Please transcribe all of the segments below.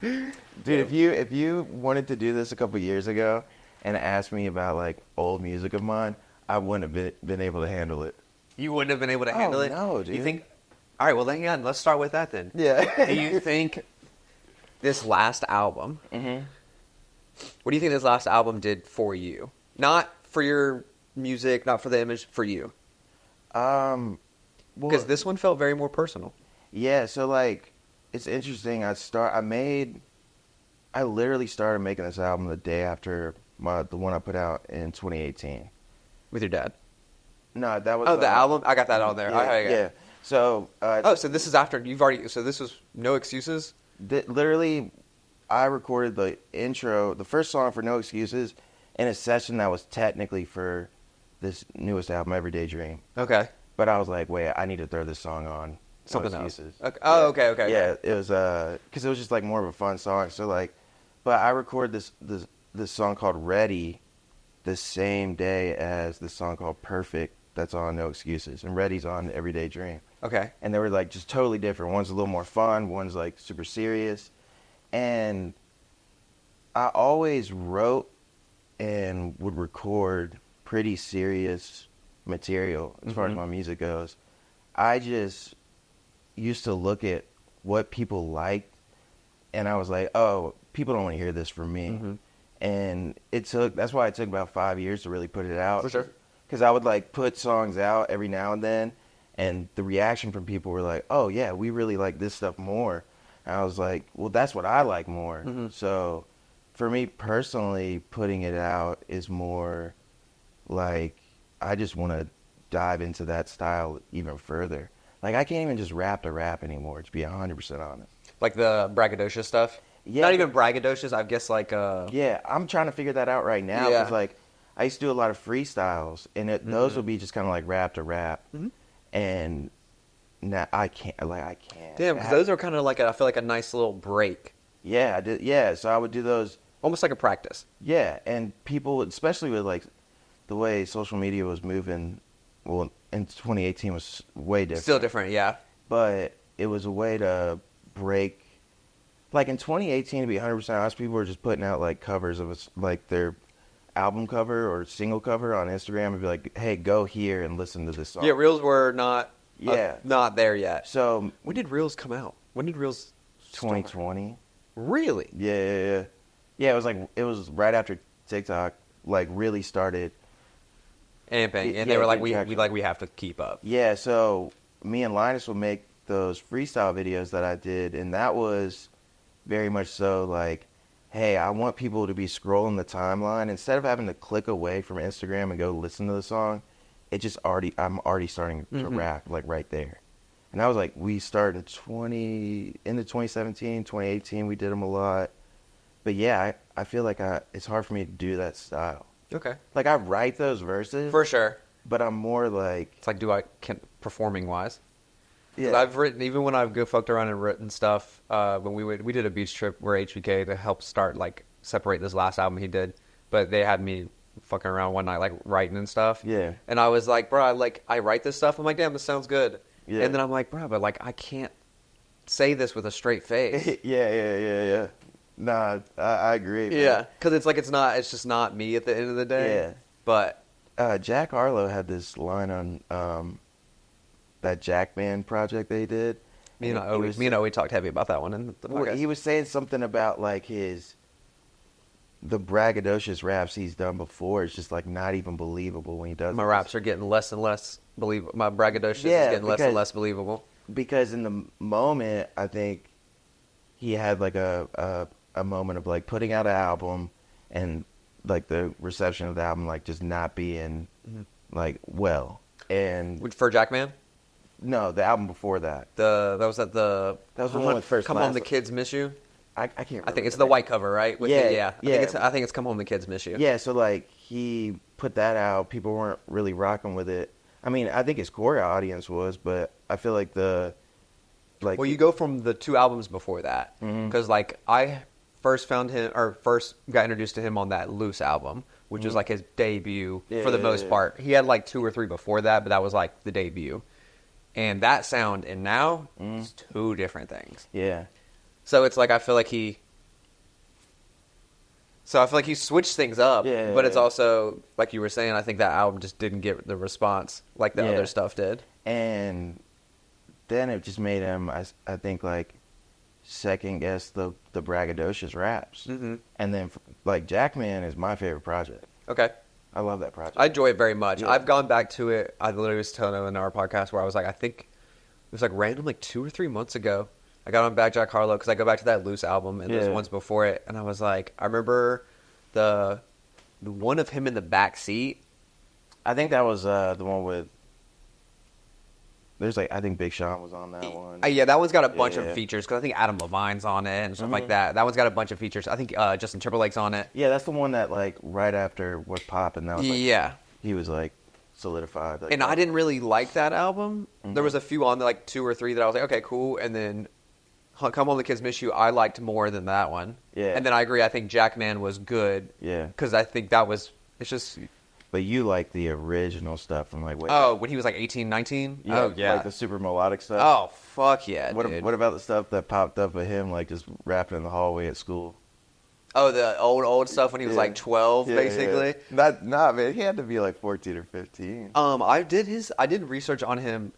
Dude, if you wanted to do this a couple years ago and asked me about like old music of mine, I wouldn't have been able to handle it. You wouldn't have been able to handle it? No, dude. You think? All right, well, then, yeah, let's start with that then. Yeah. Do you think this last album, Mm-hmm. what do you think this last album did for you? Not for your music, not for the image, for you. Well, Because this one felt very more personal. yeah, so like it's interesting. I literally started making this album the day after the one I put out in 2018. With your dad. No, that was Oh, the album? I got that on there. Yeah, Okay. yeah. So So this is after you've already. So this was No Excuses? literally, I recorded the intro, the first song for No Excuses, in a session that was technically for this newest album, Everyday Dream. Okay. But I was like, wait, I need to throw this song on. Something No else. Excuses. Okay. Oh, okay. Yeah, it was because it was just like more of a fun song. So like, but I recorded this song called Ready the same day as this song called Perfect that's on No Excuses, and Ready's on Everyday Dream. Okay. And they were like just totally different. One's a little more fun, one's like super serious. And I always wrote and would record pretty serious material as far as my music goes. I just used to look at what people liked, and I was like, oh, people don't want to hear this from me. And that's why it took about 5 years to really put it out. For sure. Because I would like put songs out every now and then, and the reaction from people were like, oh yeah, we really like this stuff more. And I was like, well, that's what I like more. So for me personally, putting it out is more like I just want to dive into that style even further. Like I can't even just rap to rap anymore, to be 100% honest. Like the braggadocious stuff? Yeah. Not even braggadocious, I guess like... Yeah, I'm trying to figure that out right now. Yeah. Because like I used to do a lot of freestyles, and those would be just kind of like rap to rap. And now I can't. Damn, because those are kind of like, I feel like a nice little break. Yeah, I did. Yeah, so I would do those. Almost like a practice. Yeah, and people, especially with like the way social media was moving, well, in 2018 was way different. Still different, yeah. But it was a way to break. Like in 2018, to be 100% honest, people were just putting out like covers of like their album cover or single cover on Instagram and be like, hey, go here and listen to this song. Yeah, Reels were not Yeah. not there yet. So When did Reels come out? When did Reels start? 2020. Really? Yeah. Yeah, it was right after TikTok like really started. Amping. And they Yeah, were like, exactly. we have to keep up. Yeah, so me and Linus would make those freestyle videos that I did, and that was very much so like, hey, I want people to be scrolling the timeline instead of having to click away from Instagram and go listen to the song. I'm already starting to rap like right there. And I was like, we started into 2017, 2018, we did them a lot. But yeah, I feel like it's hard for me to do that style. Okay. Like I write those verses, For sure. but I'm more like, It's like, performing wise? 'Cause yeah, I've written, even when I've fucked around and written stuff, when we did a beach trip where HBK to help start, like, separate this last album he did, but they had me fucking around one night, like, writing and stuff. Yeah. And I was like, bro, I write this stuff, I'm like, damn, this sounds good. Yeah. And then I'm like, bro, but, like, I can't say this with a straight face. yeah. Nah, I agree. Man. Yeah. Because it's like, it's just not me at the end of the day. Yeah. But, Jack Harlow had this line on that Jack Band project they did. me and Owie talked heavy about that one in the podcast. He was saying something about like the braggadocious raps he's done before. It's just like not even believable when he does. My raps are getting less and less believable. My braggadocious is getting less and less believable. Because in the moment, I think he had like a moment of like putting out an album and like the reception of the album like just not being like well. And For Jackman? no, the album before that. That was the one with First Come Class. Home the Kids Miss You. I can't remember. I think it's the white cover, right? Yeah. I think it's Come Home the Kids Miss You. Yeah, so like he put that out. People weren't really rocking with it. I mean, I think his core audience was, but I feel like Well, you go from the two albums before that, because like I first found him or first got introduced to him on that Loose album, which was like his debut for the most part. He had like 2 or 3 before that, but that was like the debut. And now it's two different things. Yeah. So it's like I feel like he So I feel like he switched things up, Yeah, but it's also, like you were saying, I think that album just didn't get the response like the other stuff did. And then it just made him, I think, like, second guess the braggadocious raps. Mm-hmm. And then, like, Jackman is my favorite project. Okay. I love that project. I enjoy it very much. Yeah. I've gone back to it. I literally was telling him in our podcast where I was like, I think it was like random, like 2 or 3 months ago. I got on Back Jack Harlow because I go back to that Loose album and there's ones before it. And I was like, I remember the one of him in the back seat. I think that was the one with. There's like, I think Big Sean was on that one. Yeah, that one's got a bunch of features because I think Adam Levine's on it and stuff Mm-hmm. like that. That one's got a bunch of features. I think Justin Timberlake's on it. Yeah, that's the one that, like, right after was popping. That was like, Yeah. he was like solidified. Like, And I didn't really like that album. Mm-hmm. There was a few on there, like 2 or 3 that I was like, okay, cool. And then Come Home the Kids Miss You, I liked more than that one. Yeah. And then I agree, I think Jackman was good. Yeah. Because I think that was, it's just... But you like the original stuff from, like, wait. Oh, when he was like 18, 19? Yeah, Oh, yeah. like the super melodic stuff. Oh, fuck yeah, What dude. about the stuff that popped up of him, like, just rapping in the hallway at school? Oh, the old stuff when he was like 12, Yeah, basically? yeah. Nah, man, he had to be like 14 or 15. I did research on him,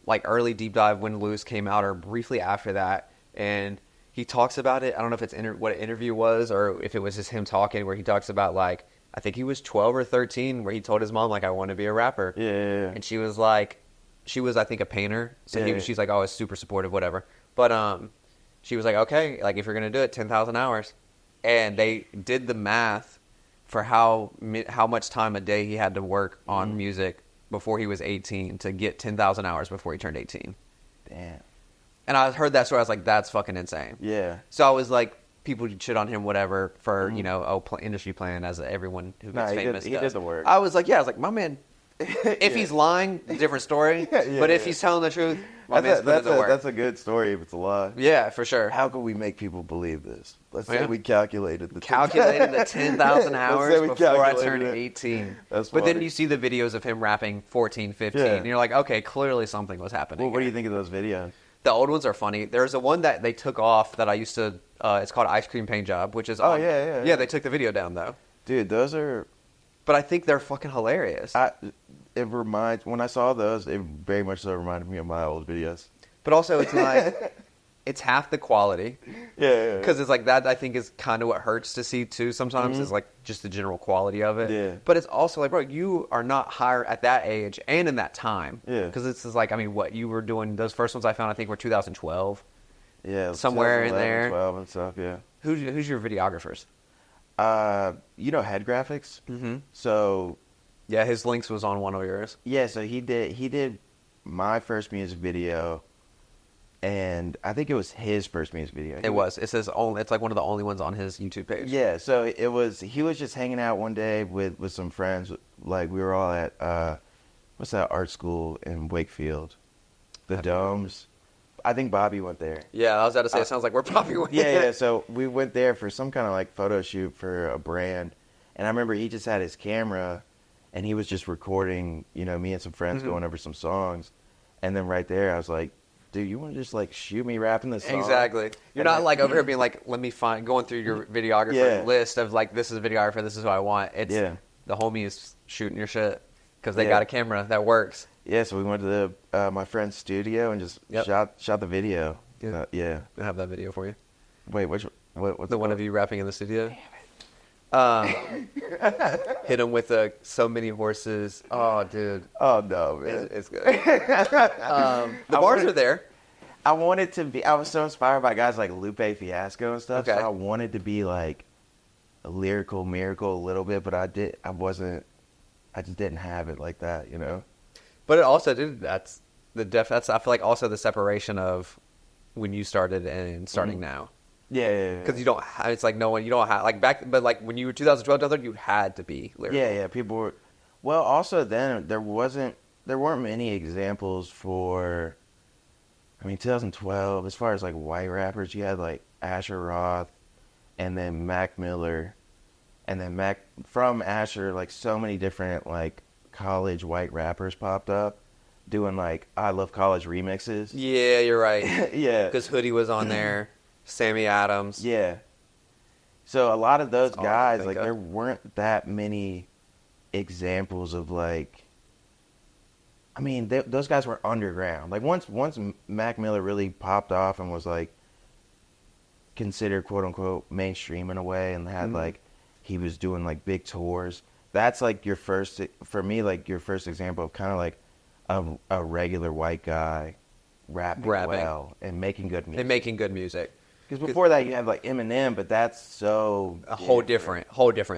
like early deep dive when Loose came out or briefly after that, and he talks about it. I don't know if it's what an interview was or if it was just him talking where he talks about, like, I think he was 12 or 13 where he told his mom, like, I want to be a rapper. Yeah. And she was like, I think, a painter. So she's like, oh, it's super supportive, whatever. But she was like, okay, like, if you're going to do it, 10,000 hours. And they did the math for how much time a day he had to work on music before he was 18 to get 10,000 hours before he turned 18. Damn. And I heard that story. I was like, that's fucking insane. Yeah. So I was like, people shit on him, whatever, for, industry plan, as everyone who gets famous does. He did the work. I was like, my man, if he's lying, different story. But if he's telling the truth, my man's put in the work. That's a good story if it's a lie. Yeah, for sure. How can we make people believe this? Let's say we calculated the 10,000 hours before I turned 18. That's but then funny. you see the videos of him rapping 14, 15, and you're like, okay, clearly something was happening. Well, what do you think of those videos? The old ones are funny. There's a one that they took off that I used to, it's called Ice Cream Paint Job, which is... Yeah, they took the video down, though. Dude, those are... But I think they're fucking hilarious. When I saw those, it very much so reminded me of my old videos. But also, it's like... It's half the quality. Yeah. Because it's like that, I think, is kind of what hurts to see, too, sometimes, is like just the general quality of it. Yeah. But it's also like, bro, you are not higher at that age and in that time. Yeah. Because it's just like, I mean, what you were doing, those first ones I found, I think, were 2012. Yeah. Somewhere in there. 12 and stuff, yeah. Who's your videographers? Head graphics? Mm-hmm. So... Yeah, his links was on one of yours. Yeah, so he did my first music video, and I think it was his first music video. It says only. It's like one of the only ones on his YouTube page. Yeah, so he was just hanging out one day with some friends. Like, we were all at what's that art school in Wakefield, the Domes. I think Bobby went there. Yeah, I was about to say, it sounds like we're probably went. Yeah. So we went there for some kind of like photo shoot for a brand, and I remember he just had his camera, and he was just recording, me and some friends going over some songs, and then right there I was like, dude, you want to just like shoot me rapping this song? Exactly. You're not like over here being like, let me going through your videographer list of like, this is a videographer, this is who I want. It's the homie is shooting your shit because they got a camera that works. Yeah, so we went to my friend's studio and just shot the video. Yeah. I have that video for you. Wait, what's the one of you rapping in the studio? Hit him with so many horses. Oh, dude. Oh, no, man. It's good. The bars are there. I was so inspired by guys like Lupe Fiasco and stuff. Okay. So I wanted to be like a lyrical miracle a little bit, but I just didn't have it like that, But it also, dude, that's I feel like also the separation of when you started and starting now. Yeah. Because you don't have, it's like no one, you don't have, like back, but like when you were 2012, you had to be lyrical. Yeah, people were, well, also then there weren't many examples for, 2012, as far as like white rappers, you had like Asher Roth and then Mac Miller, and then from Asher, like so many different like college white rappers popped up doing like I Love College remixes. Yeah, you're right. Yeah. Because Hoodie was on there. Sammy Adams. Yeah. So a lot of those That's all I can guys, think like of. there weren't that many examples of like. I mean, those guys were underground. Like once Mac Miller really popped off and was like considered quote unquote mainstream in a way, and had like he was doing like big tours. That's like your first for me, like your first example of kind of like a regular white guy rapping well and making good music. And making good music. Because before that, you have like Eminem, but that's so A whole different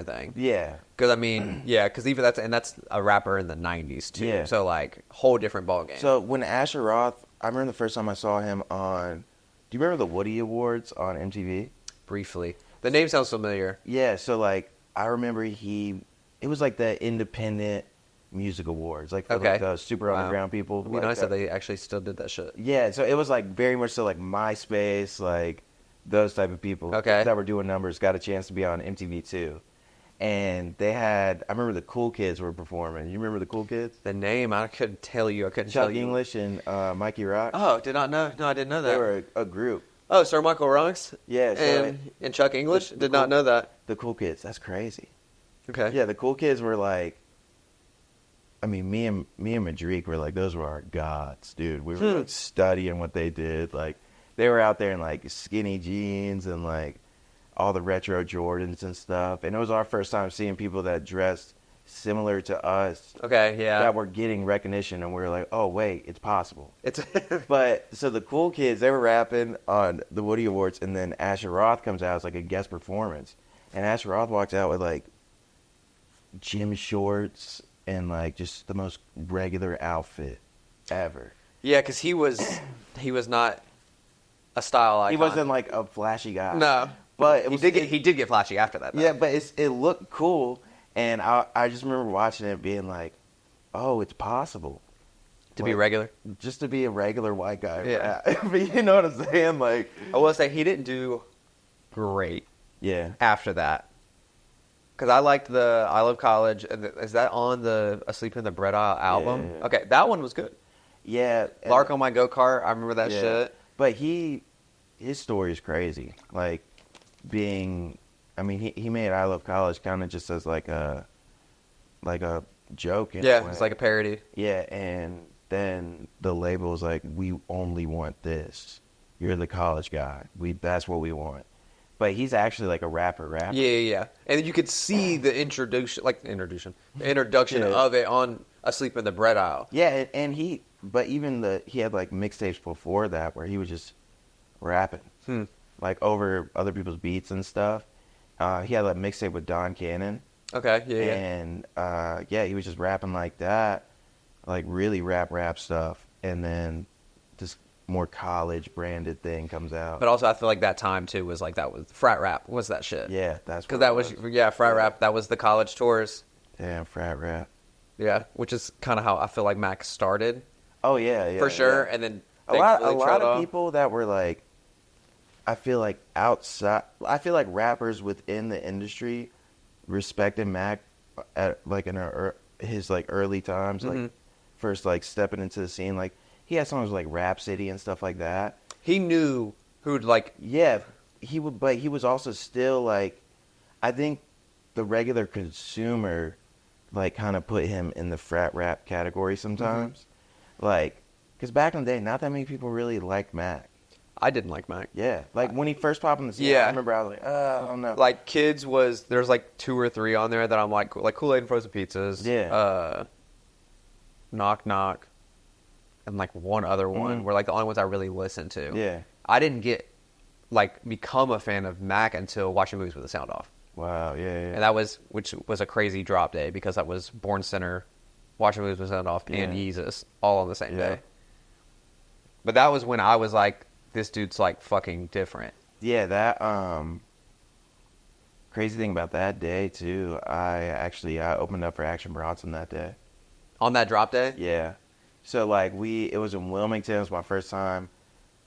thing. Yeah. Because I mean, yeah, because even that's a rapper in the '90s too. Yeah. So like, whole different ballgame. So when Asher Roth, I remember the first time I saw him on. Do you remember the Woody Awards on MTV? Briefly, the name sounds familiar. Yeah. So like, I remember it was like the Independent Music Awards, like for like the super underground people. It'd be nice that they actually still did that shit. Yeah. So it was like very much so like MySpace, like those type of people that were doing numbers got a chance to be on MTV too. And they had, I remember the Cool Kids were performing. You remember the Cool Kids? The name, I couldn't tell you. Chuck English and Mikey Rock. Oh, did not know. No, I didn't know that. They were a group. Oh, Sir Michael Rocks? Yeah. So and Chuck English? Did not know that. The Cool Kids. That's crazy. Okay. Yeah, the Cool Kids were like, I mean, me and Madrique were like, those were our gods, dude. We were like, studying what they did. Like, they were out there in like skinny jeans and like all the retro Jordans and stuff. And it was our first time seeing people that dressed similar to us. Okay, yeah. That were getting recognition, and we were like, oh, wait, it's possible. It's But, so the Cool Kids, they were rapping on the Woody Awards, and then Asher Roth comes out as like a guest performance. And Asher Roth walks out with like gym shorts and like just the most regular outfit ever. Yeah, because he was not a style icon. He wasn't like a flashy guy. No. But he did get flashy after that, though. Yeah, but it looked cool, and I just remember watching it being like, oh, it's possible. To be regular? Just to be a regular white guy. Yeah. But you know what I'm saying? Like, I will say he didn't do great yeah. after that. Because I liked the I Love College. Is that on the Asleep in the Bread Aisle album? Yeah. Okay, that one was good. Yeah. Lark on My Go-Kart, I remember that shit. But his story is crazy. Like, I mean, he made I Love College kind of just as like a joke. Yeah, it's like a parody. Yeah, and then the label was like, we only want this. You're the college guy. That's what we want. But he's actually like a rapper. Yeah. And you could see the introduction of it on Asleep in the Bread Aisle. Yeah, and he had like mixtapes before that where he was just rapping. Like over other people's beats and stuff. He had like a mixtape with Don Cannon. Okay, yeah. And he was just rapping like that, like really rap stuff, and then this more college branded thing comes out. But also, I feel like that time too was like that was frat rap. Was that shit? Yeah, that's because that was frat rap. That was the college tours. Damn, frat rap. Yeah, which is kind of how I feel like Mac started. Oh yeah, for sure. And then a lot of people that were like, I feel like rappers within the industry respected Mac at like in his like early times, like first like stepping into the scene. Like he had songs like Rhapsody and stuff like that. He knew who'd like. Yeah, he would, but he was also still like, I think the regular consumer like kind of put him in the frat rap category sometimes. Like, because back in the day, not that many people really liked Mac. I didn't like Mac. Yeah, like when he first popped on the scene, I remember I was like, I don't know. Like Kids there's like 2 or 3 on there that I'm like Kool-Aid and Frozen Pizzas. Yeah. Knock Knock, and like one other one were like the only ones I really listened to. Yeah. I didn't become a fan of Mac until watching movies with the sound off. Wow, yeah. And which was a crazy drop day because that was Born Center, watching movies with the sound off, and Yeezus all on the same day. But that was when I was like, this dude's like fucking different. Yeah, that crazy thing about that day too. I opened up for Action Bronson that day. On that drop day? Yeah. So like it was in Wilmington. It was my first time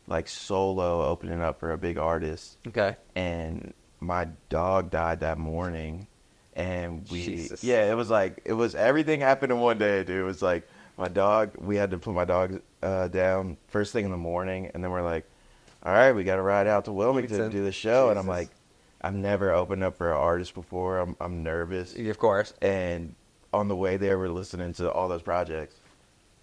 like solo opening up for a big artist. Okay. And my dog died that morning, and Jesus. it was everything happened in one day, dude. It was like we had to put my dog down first thing in the morning, and then we're like, all right, we got to ride out to Wilmington to do the show. Jesus. And I'm like, I've never opened up for an artist before. I'm nervous. Of course. And on the way there, we're listening to all those projects.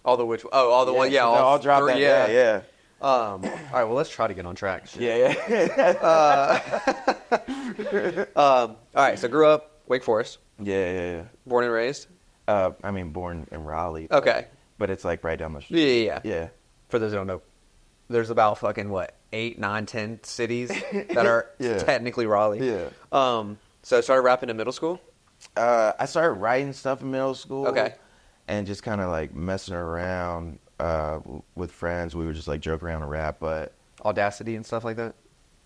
All the which? Oh, all the one. Yeah, all dropped that. Yeah. All right. Well, let's try to get on track. Shit. Yeah. All right. So grew up Wake Forest. Yeah. Born and raised. I mean, born in Raleigh. Okay. But it's like right down the street. Yeah. For those who don't know, there's about fucking 8, 9, 10 cities that are technically Raleigh. Yeah. So I started rapping in middle school. I started writing stuff in middle school. Okay. And just kind of like messing around with friends. We would just like joke around and rap, but Audacity and stuff like that.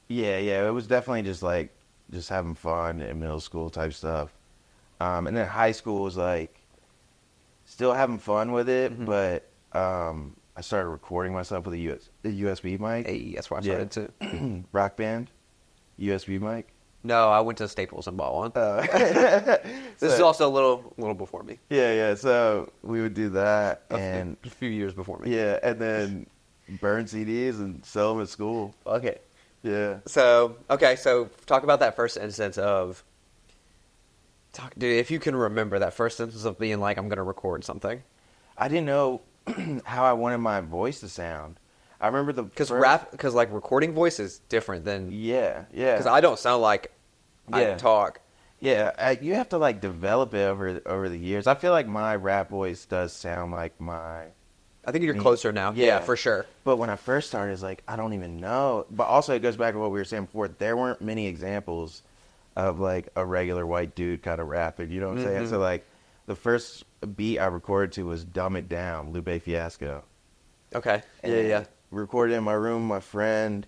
Yeah. It was definitely just having fun in middle school type stuff. And then high school was like still having fun with it, but I started recording myself with a USB mic. Hey, that's where I started too. Rock Band, USB mic. No, I went to Staples and bought one. This is also a little before me. Yeah. So we would do that, and a few years before me. Yeah, and then burn CDs and sell them at school. Okay. Yeah. So talk about that first instance of. Dude, if you can remember that first instance of being like, I'm going to record something. I didn't know how I wanted my voice to sound. I remember because recording voice is different than because I don't sound like I talk. Yeah, you have to like develop it over the years. I feel like my rap voice does sound like my. I think you're closer now. Yeah, for sure. But when I first started, it's like I don't even know. But also, it goes back to what we were saying before. There weren't many examples of like a regular white dude kind of rapping. You know what I'm saying? So like the first beat I recorded to was "Dumb It Down," Lupe Fiasco. Okay. And yeah. Recorded in my room with my friend,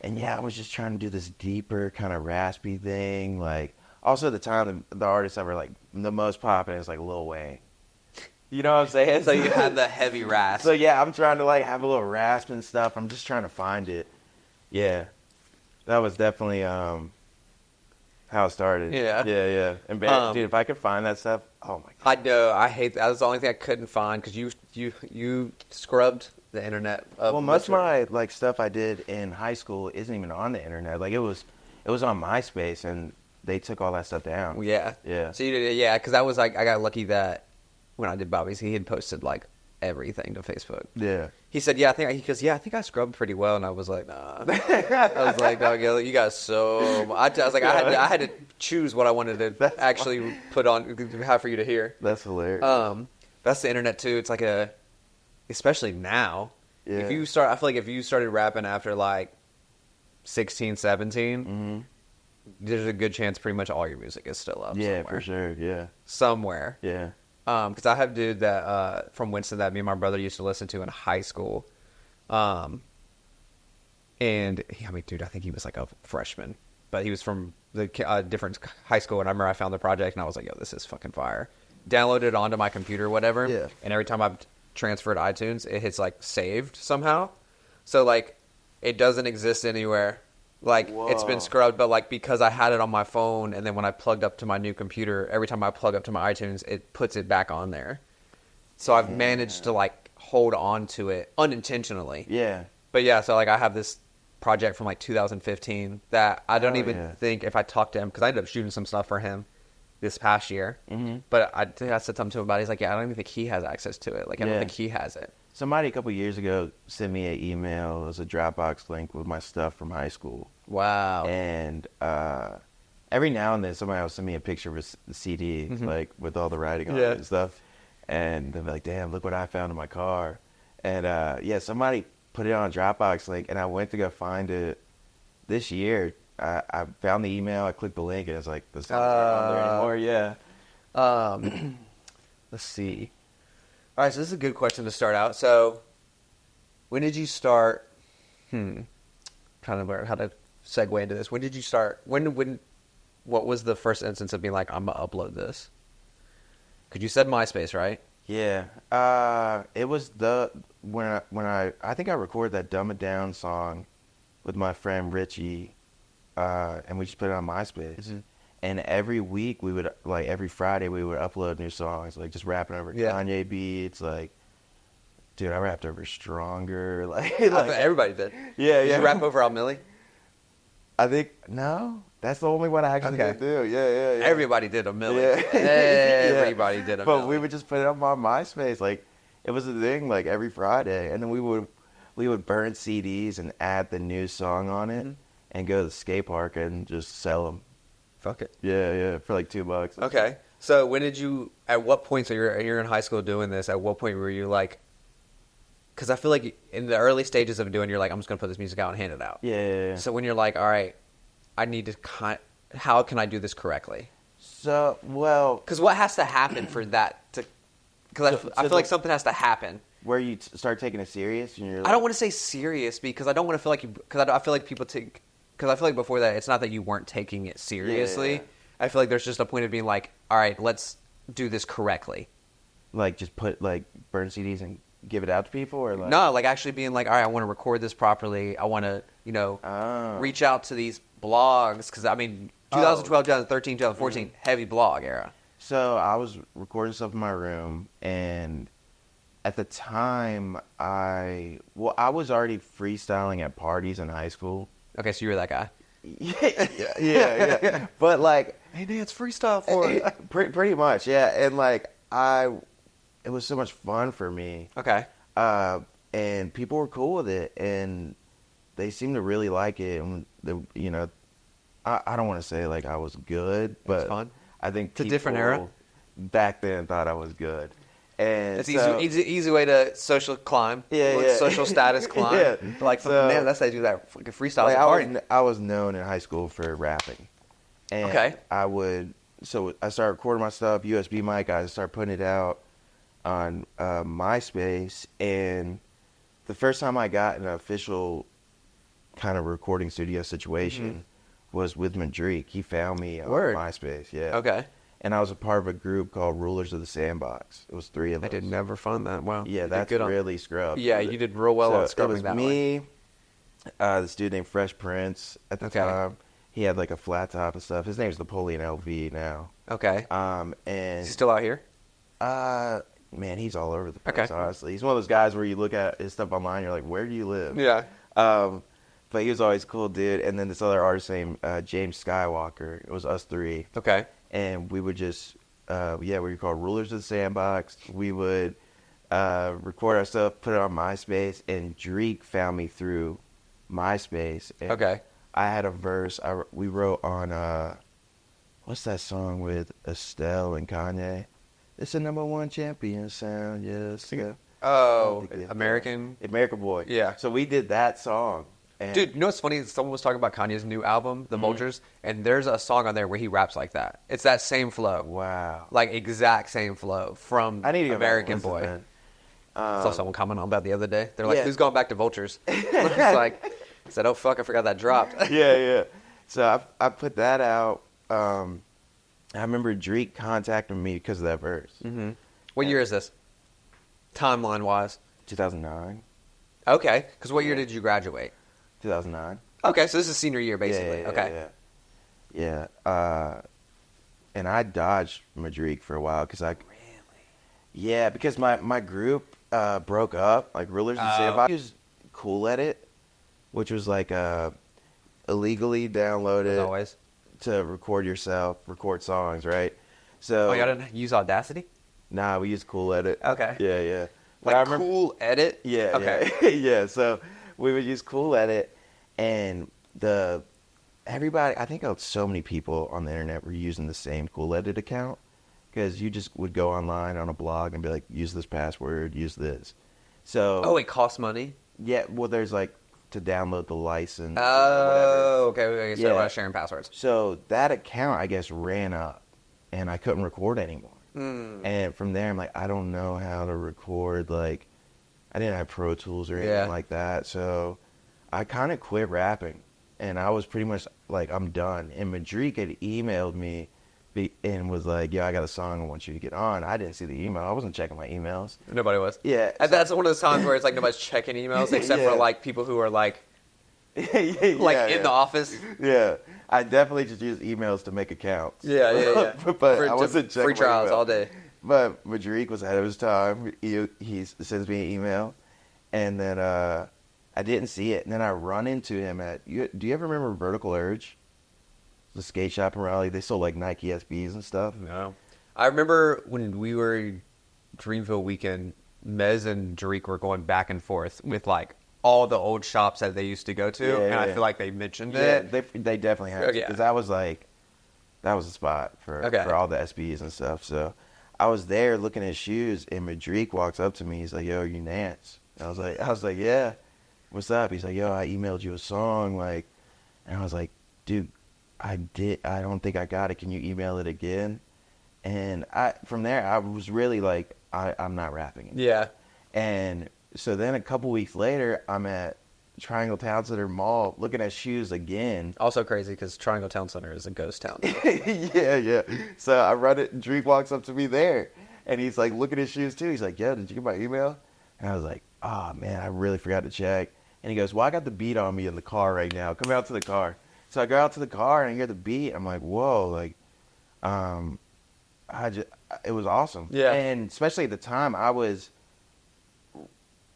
and I was just trying to do this deeper kind of raspy thing. Like also at the time, the artists that were like the most popular is like Lil Wayne. You know what I'm saying? So you had the heavy rasp. So yeah, I'm trying to like have a little rasp and stuff. I'm just trying to find it. Yeah, that was definitely how it started. Yeah. And dude, if I could find that stuff, oh my god. I know. I hate that. Was the only thing I couldn't find because you scrubbed the internet. Well, most of my like stuff I did in high school isn't even on the internet. Like it was on MySpace, and they took all that stuff down. Yeah. So you did, because that was like I got lucky that when I did Bobby's, he had posted like everything to Facebook. Yeah. He said, I think I scrubbed pretty well, and I was like, nah. I was like, dog, you got so much. I was like, I had to choose what I wanted to actually put on, have for you to hear. That's hilarious. That's the internet too. It's like especially now. Yeah. I feel like if you started rapping after like 16, 17, there's a good chance pretty much all your music is still up. Yeah, somewhere. for sure. Yeah. Somewhere. Yeah. Because I have a dude that from Winston that me and my brother used to listen to in high school. And dude, I think he was like a freshman, but he was from the different high school. And I remember I found the project and I was like, yo, this is fucking fire. Downloaded it onto my computer, whatever. Yeah. And every time I've transferred iTunes, it hits like saved somehow. So like it doesn't exist anywhere. Like it's been scrubbed, but like because I had it on my phone, and then when I plugged up to my new computer, every time I plug up to my iTunes, it puts it back on there. So I've managed to like hold on to it unintentionally. Yeah. But so like I have this project from like 2015 that I don't even think if I talked to him, because I ended up shooting some stuff for him this past year. But I think I said something to him about it. He's like, I don't even think he has access to it. Like I don't think he has it. Somebody a couple years ago sent me an email. It was a Dropbox link with my stuff from high school. Wow. And every now and then somebody will send me a picture of a CD, like with all the writing on it and stuff. And they'll be like, damn, look what I found in my car. And somebody put it on a Dropbox link, and I went to go find it this year. I found the email, I clicked the link, and it's like, the song's not on there anymore. Let's see. All right, so this is a good question to start out. So, when did you start? Trying to learn how to segue into this. When did you start? What was the first instance of being like, I'm gonna upload this? Because you said MySpace, right? Yeah. It was when I think I recorded that "Dumb It Down" song with my friend Richie, and we just put it on MySpace. And every week every Friday we would upload new songs, like just rapping over Kanye beats. Like, dude, I rapped over Stronger. Like everybody did. Yeah. Did you rap over Al Millie? I think no. That's the only one I actually did do. Yeah. Everybody did a milli. Yeah. Everybody did a milli. But we would just put it up on MySpace. Like, it was a thing, like, every Friday. And then we would burn CDs and add the new song on it and go to the skate park and just sell them. Fuck it. Yeah, for like $2. Okay. So when did you, at what point, so you're in high school doing this, at what point were you like, because I feel like in the early stages of doing, you're like, I'm just going to put this music out and hand it out. Yeah. So when you're like, all right, I need to, how can I do this correctly? So, well... Because what has to happen for that to, because I feel like something has to happen. Where you start taking it serious? And you're like, I don't want to say serious because I don't want to feel like you, because I feel like people take, because I feel like before that, it's not that you weren't taking it seriously. Yeah. I feel like there's just a point of being like, all right, let's do this correctly. like, just burn CDs and give it out to people? Or like... No, like actually being like, all right, I want to record this properly. I want to, reach out to these blogs. Because, 2012, 2013, 2014, heavy blog era. So I was recording stuff in my room, and at the time, I was already freestyling at parties in high school. Okay, so you were that guy. Yeah. But like, hey, Nance, freestyle for it. Pretty much, yeah. And like, it was so much fun for me. Okay. And people were cool with it, and they seemed to really like it. And I don't want to say like I was good, but it's fun. I think it's a different era. Back then thought I was good. And it's so, easy way to social climb. Yeah. Social status climb. Yeah. Like, man, that's how you do that fucking freestyle. Like, I was known in high school for rapping. And okay. So I started recording my stuff, USB mic. I started putting it out on MySpace. And the first time I got an official kind of recording studio situation was with Madrique. He found me on MySpace. Yeah. Okay. And I was a part of a group called Rulers of the Sandbox. It was 3 of us. I did never fund that. Wow. Yeah, that's really scrubbed. Yeah, you did real well on scrubbing that way. It was me, this dude named Fresh Prince at the time. He had like a flat top and stuff. His name's Napoleon LV now. Okay. And is he still out here? Man, he's all over the place, honestly. He's one of those guys where you look at his stuff online, you're like, where do you live? Yeah. But he was always a cool dude. And then this other artist named James Skywalker. It was us 3. Okay. And we would just, we were called Rulers of the Sandbox. We would record our stuff, put it on MySpace, and Drake found me through MySpace. And I had a verse we wrote on, what's that song with Estelle and Kanye? It's the #1 champion sound, yes. Yeah. Oh, American Boy. Yeah. So we did that song. And dude, you know what's funny? Someone was talking about Kanye's new album, The Vultures, and there's a song on there where he raps like that. It's that same flow. Wow. Like, exact same flow from American Boy. I saw someone comment on that the other day. They're like, who's going back to Vultures? It's like, I said, oh, fuck, I forgot that dropped. Yeah. So I put that out. I remember Drake contacting me because of that verse. Mm-hmm. What year is this? Timeline-wise? 2009. Okay, because what year did you graduate? 2009. Okay, so this is senior year, basically. Yeah. And I dodged Madrique for a while because Really? Yeah, because my group broke up. Like Rulers of the Sandbox. I was Cool Edit, which was like illegally downloaded. As always. To record songs, right? So. Y'all didn't use Audacity? Nah, we used Cool Edit. Okay. Yeah. Like Cool Edit? Yeah. Okay. Yeah. So we would use Cool Edit, and everybody. I think so many people on the internet were using the same Cool Edit account because you just would go online on a blog and be like, use this password, use this. So. Oh, it costs money. Yeah. Well, there's like to download the license. Oh, okay. So yeah. Sharing passwords. So that account, I guess, ran up, and I couldn't record anymore. And from there, I'm like, I don't know how to record. Like, I didn't have Pro Tools or anything like that. So I kind of quit rapping, and I was pretty much like, I'm done. And Madrique had emailed me and was like, yo, I got a song I want you to get on. I didn't see the email. I wasn't checking my emails. Nobody was. Yeah. And that's one of those times where it's like nobody's checking emails except for like people who are like in the office. Yeah. I definitely just use emails to make accounts. Yeah. But I wasn't checking free trials all day. But Madrique was ahead of his time. He sends me an email, and then I didn't see it. And then I run into him do you ever remember Vertical Urge? the skate shop in Raleigh. They sold like Nike SBs and stuff. No. I remember when we were in Dreamville weekend, Mez and Drake were going back and forth with like all the old shops that they used to go to, and I feel like they mentioned it. They definitely have, because that was like, that was the spot for all the SBs and stuff. So I was there looking at shoes, and Madrique walks up to me. He's like, "Yo, are you Nance?" And I was like, "Yeah, what's up?" He's like, "Yo, I emailed you a song, like," and I was like, "Dude, I don't think I got it. Can you email it again?" And from there, I was really like, I'm not rapping it. Yeah. And so then a couple weeks later, I'm at Triangle Town Center Mall looking at shoes again. Also crazy because Triangle Town Center is a ghost town. Yeah. So I run it, and Drake walks up to me there, and he's like looking at shoes too. He's like, "Yo, did you get my email?" And I was like, "Oh man, I really forgot to check." And he goes, "Well, I got the beat on me in the car right now. Come out to the car." So I go out to the car and I hear the beat. I'm like, "Whoa!" Like, it was awesome. Yeah. And especially at the time, I was,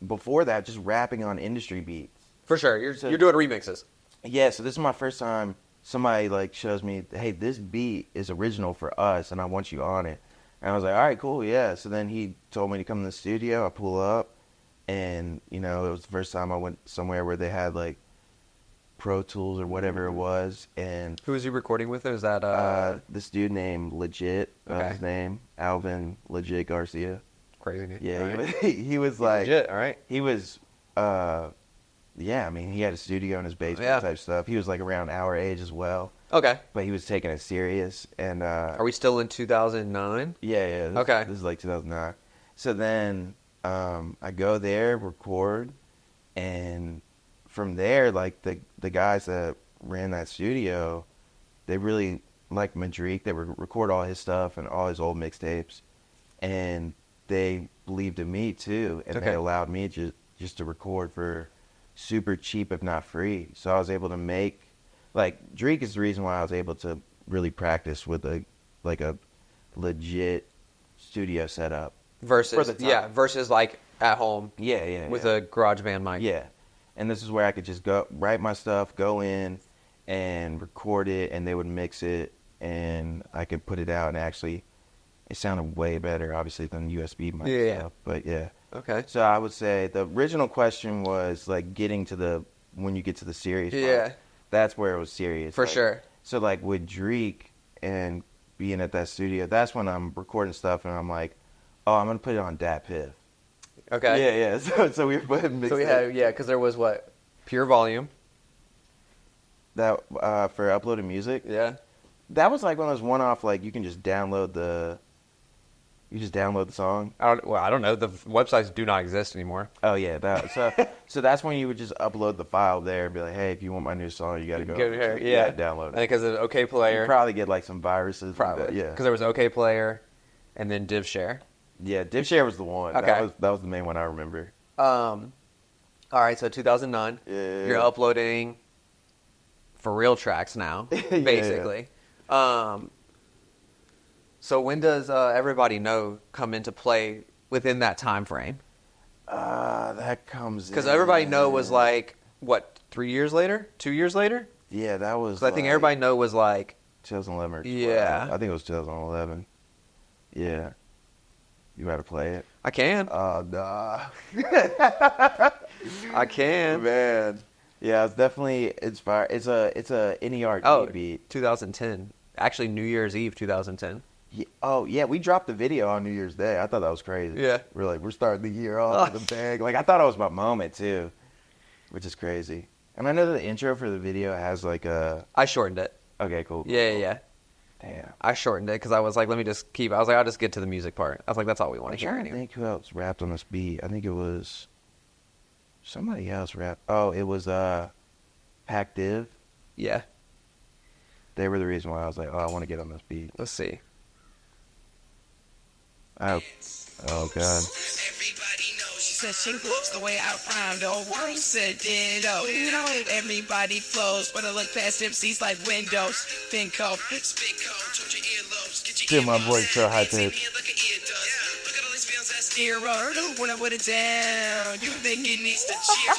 before that, just rapping on industry beats. For sure. You're doing remixes. Yeah, so this is my first time somebody like shows me, "Hey, this beat is original for us and I want you on it." And I was like, "All right, cool, yeah." So then he told me to come to the studio. I pull up, and it was the first time I went somewhere where they had like Pro Tools or whatever it was. And who was you recording with? Is that this dude named Legit, his name, Alvin Legit Garcia. Crazy name. Yeah, right. he was like, Legit, all right. He was, yeah, I mean, he had a studio in his basement type stuff. He was like around our age as well. Okay. But he was taking it serious. And are we still in 2009? Yeah. This is like 2009. So then I go there, record, and from there, like the guys that ran that studio, they really liked Madrique. They would record all his stuff and all his old mixtapes, and they believed in me too, and they allowed me just to record for super cheap, if not free. So I was able to make, like, Drake is the reason why I was able to really practice with a legit studio setup. Versus like at home. Yeah. With a GarageBand mic. Yeah. And this is where I could just go write my stuff, go in and record it, and they would mix it, and I could put it out, and actually it sounded way better, obviously, than USB mic stuff. But yeah. Okay. So I would say the original question was like when you get to the serious part. That's where it was serious. For sure. So like with Drake and being at that studio, that's when I'm recording stuff and I'm like, "Oh, I'm gonna put it on Dat Piff." Okay. Yeah. So we put mixed. So we had because there was what? Pure Volume. That for uploading music. Yeah. That was like one of those one-off, like you can just download the song. I don't know. The websites do not exist anymore. Oh yeah, so that's when you would just upload the file there and be like, "Hey, if you want my new song, you got to go here. download it." Because of OK Player, you probably get like some viruses. Probably, because there was OK Player, and then DivShare. Yeah, DivShare was the one. Okay, that was the main one I remember. All right, so 2009. Yeah. You're uploading for real tracks now, basically. So when does Everybody Know come into play within that time frame? That comes because Everybody Know was like what, 3 years later, 2 years later? Yeah, that was. I think Everybody Know was like 2011. Or 12. Yeah, I think it was 2011. Yeah, you got to play it. I can. Nah. I can, man. Yeah, it's definitely inspired. It's a NERD beat. 2010. Actually, New Year's Eve, 2010. Yeah, we dropped the video on New Year's Day. I thought that was crazy. Yeah. We're starting the year off with a bang. Like, I thought it was my moment, too, which is crazy. And I know that the intro for the video has, like, I shortened it. Okay, cool. Yeah. Damn. I shortened it because I was like, I'll just get to the music part. I was like, that's all we want to hear anyway. I think who else rapped on this beat. I think it was somebody else rapped. Oh, it was Pac Div. Yeah. They were the reason why I was like, I want to get on this beat. Let's see. Oh God. Everybody knows she said she looks the way I rhymed. Oh, one said ditto. You know it. Everybody flows, but I look past MCs like windows. Finco, spit code, told your earlobes. Get your dude, my voice so high pitched. Look at all these feels that's ear. When I put it down, you think it needs to cheer.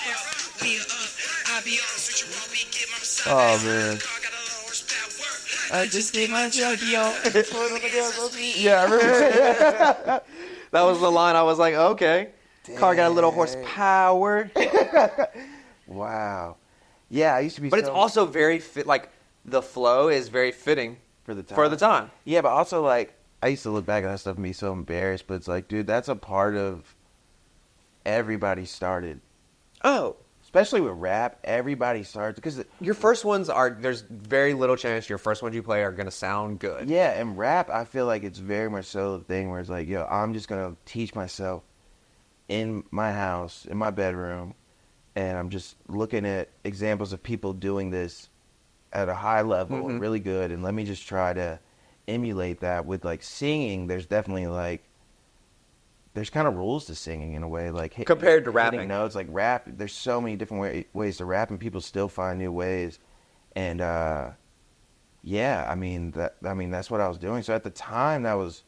We are up, I be on, switch your won't be get my side. Oh man. I just need my drug, yo. Yeah, I remember. That was the line. I was like, okay. Car got a little horsepower. Wow. Yeah, I used to be But it's also very like the flow is very fitting for the time. For the time. Yeah, but also like I used to look back at that stuff and be so embarrassed, but it's like, dude, that's a part of everybody started. Oh. Especially with rap, everybody starts because Your first ones there's very little chance your first ones you play are going to sound good. yeah, and rap, I feel like it's very much so the thing where it's like, yo, I'm just going to teach myself in my house, in my bedroom, and I'm just looking at examples of people doing this at a high level, really good, and let me just try to emulate that. With like singing, there's definitely like there's kind of rules to singing in a way, like compared to rapping. No, it's like rap. There's so many different ways to rap, and people still find new ways. And yeah, I mean that's what I was doing. So at the time, I thought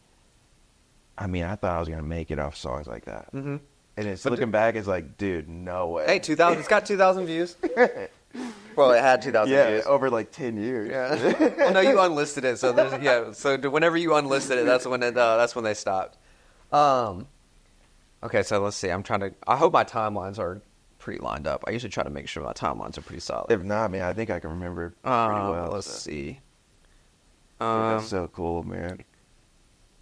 I was gonna make it off songs like that. Mm-hmm. And it's looking back, it's like, dude, no way. Hey, 2,000. It's got 2,000 views. Well, it had 2,000 views. Over like 10 years. Yeah. Well, no, you unlisted it, so So whenever you unlisted it, that's when they stopped. Okay, so let's see. I hope my timelines are pretty lined up. I usually try to make sure my timelines are pretty solid. If not, man, I think I can remember pretty well. Let's see. That's so cool, man.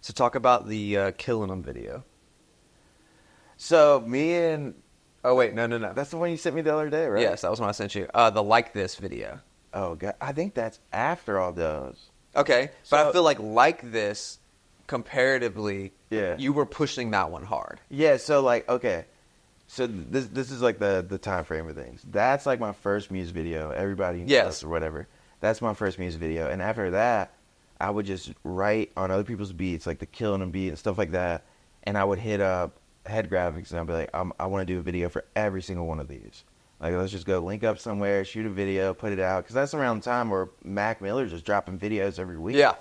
So talk about the Killing 'Em video. So me and... Oh, wait, no. That's the one you sent me the other day, right? Yes, that was one I sent you. The Like This video. Oh, God. I think that's after all those. Okay, but I feel like This, comparatively, you were pushing that one hard. Yeah, so like, okay. So this is like the time frame of things. That's like my first music video. Everybody knows or whatever. That's my first music video. And after that, I would just write on other people's beats, like the Killing 'Em beat and stuff like that. And I would hit up Head Graphics and I'd be like, I want to do a video for every single one of these. Like, let's just go link up somewhere, shoot a video, put it out. Because that's around the time where Mac Miller's just dropping videos every week. Yeah.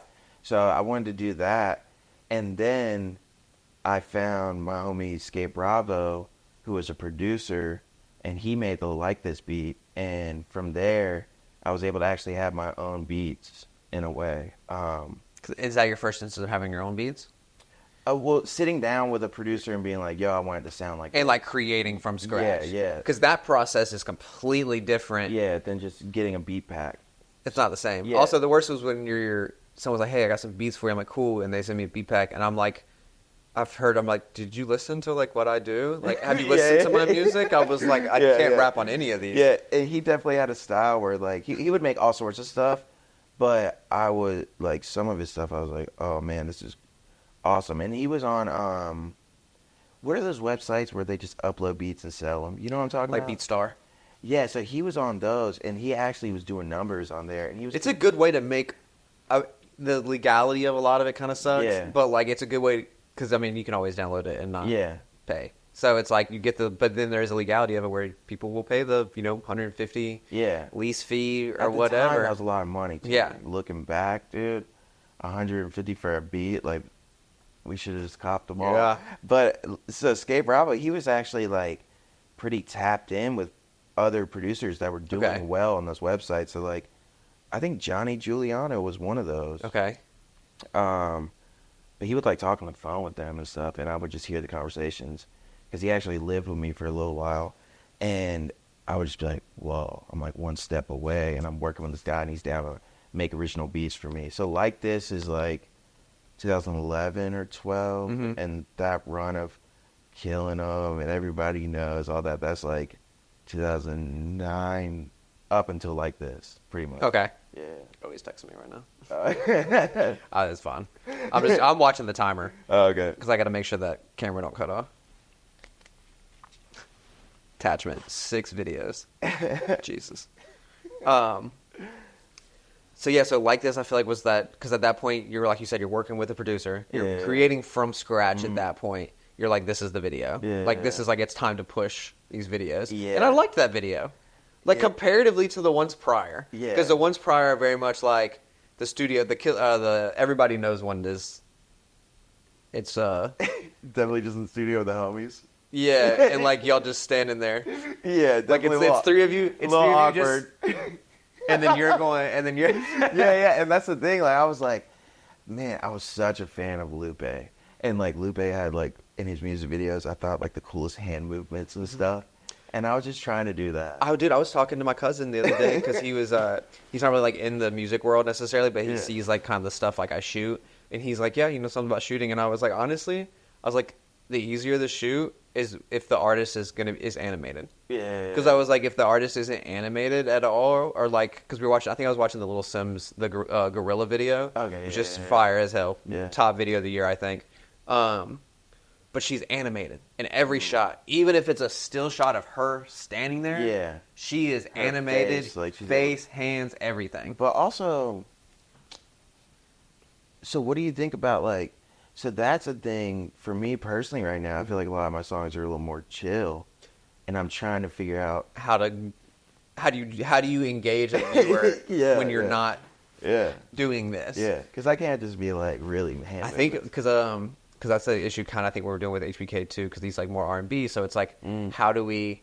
So I wanted to do that. And then I found my homie Skate Bravo, who was a producer, and he made the Like This beat. And from there, I was able to actually have my own beats in a way. Is that your first instance of having your own beats? Well, sitting down with a producer and being like, yo, I want it to sound like and this. like creating from scratch. Yeah. Because that process is completely different. Yeah, than just getting a beat pack. It's not the same. Yeah. Also, the worst was when someone's like, hey, I got some beats for you. I'm like, cool. And they send me a beat pack. And I'm like, I'm like, did you listen to like what I do? Like, have you listened to my music? I was like, I can't rap on any of these. Yeah, and he definitely had a style where like, he would make all sorts of stuff. But I would, like, some of his stuff, I was like, oh man, this is awesome. And he was on, what are those websites where they just upload beats and sell them? You know what I'm talking about? Like BeatStar. Yeah, so he was on those, and he actually was doing numbers on there. And it's a good way to make the legality of a lot of it kind of sucks. Yeah. But like, it's a good way because I mean, you can always download it and not pay. So it's like you get but then there's a legality of it where people will pay the $150 lease fee or At the whatever. time, that was a lot of money. Too. Yeah. Looking back, dude, $150 for a beat, like. We should have just copped them all. Yeah. But, so Skate Bravo, he was actually, like, pretty tapped in with other producers that were doing well on those websites. So, like, I think Johnny Giuliano was one of those. Okay. But he would, like, talk on the phone with them and stuff, and I would just hear the conversations. Because he actually lived with me for a little while. And I would just be like, whoa, I'm, like, one step away, and I'm working with this guy, and he's down to make original beats for me. So, Like This is, like, 2011 or 12, and that run of Killing 'Em and Everybody Knows, all that, that's like 2009 up until Like This, pretty much. Okay. Yeah. Oh, he's texting me right now. It's fine. I'm watching the timer. Oh, okay. Because I got to make sure that camera don't cut off. Attachment, 6 videos. Jesus. So yeah, so Like This, I feel like was that, because at that point, you're like you said, you're working with a producer. You're creating from scratch at that point. You're like, this is the video. This is like, it's time to push these videos. Yeah. And I liked that video. Like, comparatively to the ones prior. Yeah. Because the ones prior are very much like the studio, the Everybody Knows one is, it's, definitely just in the studio with the homies. Yeah, and like, y'all just standing there. Yeah, definitely. Like, it's 3 of you. It's a little 3 of you awkward. and then you're going, and then you're yeah. And that's the thing. Like I was like, man, I was such a fan of Lupe, and like Lupe had like in his music videos, I thought like the coolest hand movements and stuff. And I was just trying to do that. Oh, dude, I was talking to my cousin the other day because he's not really like in the music world necessarily, but he sees like kind of the stuff like I shoot, and he's like, yeah, you know something about shooting, and I was like, honestly, I was like, the easier the shoot is if the artist is animated. Yeah. Because I was like, if the artist isn't animated at all, or like, because we were watching, I think I was watching the Little Sims, the gorilla video, Okay, which is fire as hell, Yeah. top video of the year, I think. But she's animated in every shot, even if it's a still shot of her standing there. Yeah. She is animated, face, like, she's face, hands, everything. But also, so what do you think about like? So that's a thing for me personally right now. I feel like a lot of my songs are a little more chill, and I'm trying to figure out How do you engage a viewer Yeah, when you're yeah. not yeah, doing this? yeah, because I can't just be like really. I think because that's the issue kind of I think we're doing with HBK too, because he's like more R&B, so it's like how do we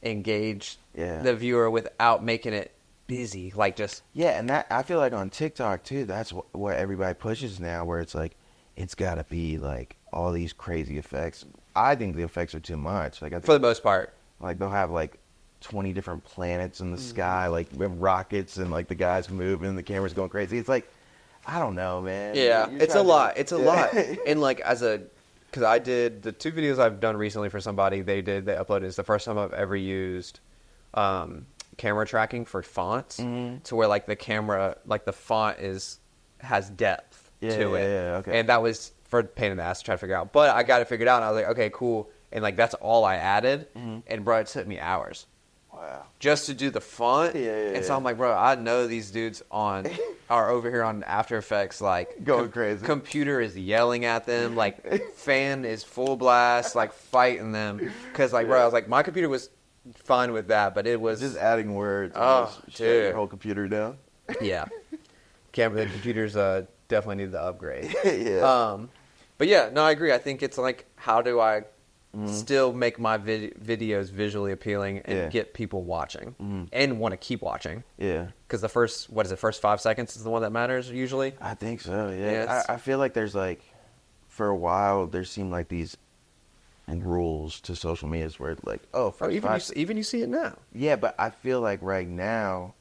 engage the viewer without making it busy, like just Yeah, and that I feel like on TikTok too. That's what everybody pushes now, where it's like it's got to be like all these crazy effects. I think the effects are too much. Like I think, for the most part. like they'll have like 20 different planets in the sky, like with rockets, and like the guys moving, the camera's going crazy. It's like I don't know, man. Yeah, You're it's a trying to- lot. It's a Yeah. lot. And like because I did the 2 videos I've done recently for somebody, they uploaded. It's the first time I've ever used camera tracking for fonts, to where like the camera, like the font has depth to it. Yeah, okay. And that was for pain in the ass to try to figure out. But I got it figured out, and I was like, okay, cool. And like that's all I added, and bro, it took me hours. Wow. Just to do the font. Yeah, and so I'm like, bro, I know these dudes are over here on After Effects, like Going crazy. Computer is yelling at them, like fan is full blast, like fighting them. Because like, bro, I was like, my computer was fine with that, but it was Just adding words. and Oh, just shut your dude. whole computer down. yeah. The computers definitely need the upgrade. Yeah. But yeah, no, I agree. I think it's like, how do I still make my videos visually appealing and get people watching and want to keep watching? Yeah. Because the first 5 seconds is the one that matters usually. I think so. Yeah. Yes. I feel like there's like, for a while, there seemed like these rules to social media where like, Even you see it now. Yeah, but I feel like right now,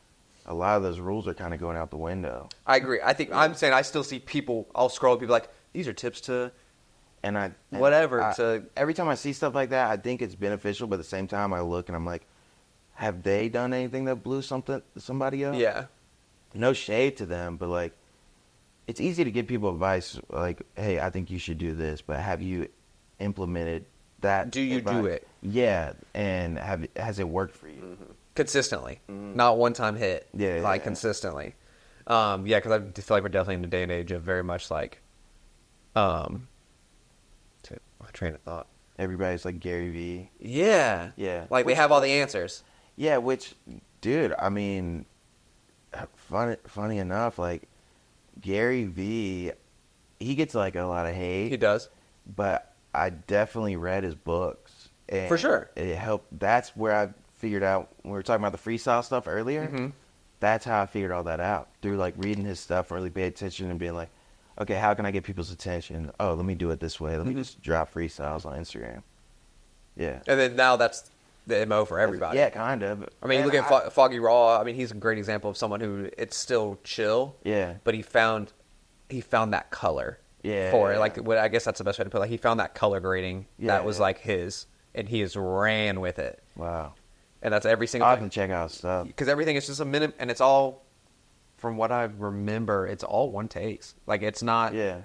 a lot of those rules are kind of going out the window. I agree. I'm saying I still see people. I'll scroll and people like, these are tips to And whatever. To every time I see stuff like that, I think it's beneficial, but at the same time, I look and I'm like, have they done anything that blew somebody up? yeah. No shade to them, but like, it's easy to give people advice like, hey, I think you should do this, but have you implemented that? Do you advice? do it? Yeah, and has it worked for you? Consistently, not one time hit. Yeah, like yeah. consistently. Yeah, because I feel like we're definitely in a day and age of very much like, my train of thought. Everybody's like Gary Vee. Yeah, Yeah. like they have all the answers. Yeah, which, dude, I mean, funny enough, like Gary Vee, he gets like a lot of hate. He does. But I definitely read his books. And For sure. It helped. That's where I figured out, when we were talking about the freestyle stuff earlier, that's how I figured all that out. Through like reading his stuff, really paying attention and being like, okay, how can I get people's attention? Oh, let me do it this way. Let me just drop freestyles on Instagram. Yeah. And then now that's the MO for everybody. Yeah, kind of. I mean, And look at Foggy Raw. I mean, he's a great example of someone who it's still chill. Yeah. But he found that color. Yeah. For it. Like, what I guess that's the best way to put it. Like, he found that color grading that was Yeah. like his, and he has ran with it. Wow. And that's every single I'll thing. have to check out stuff. Because everything is just a minute, and it's all, from what I remember, it's all one takes. Like, it's not. Yeah.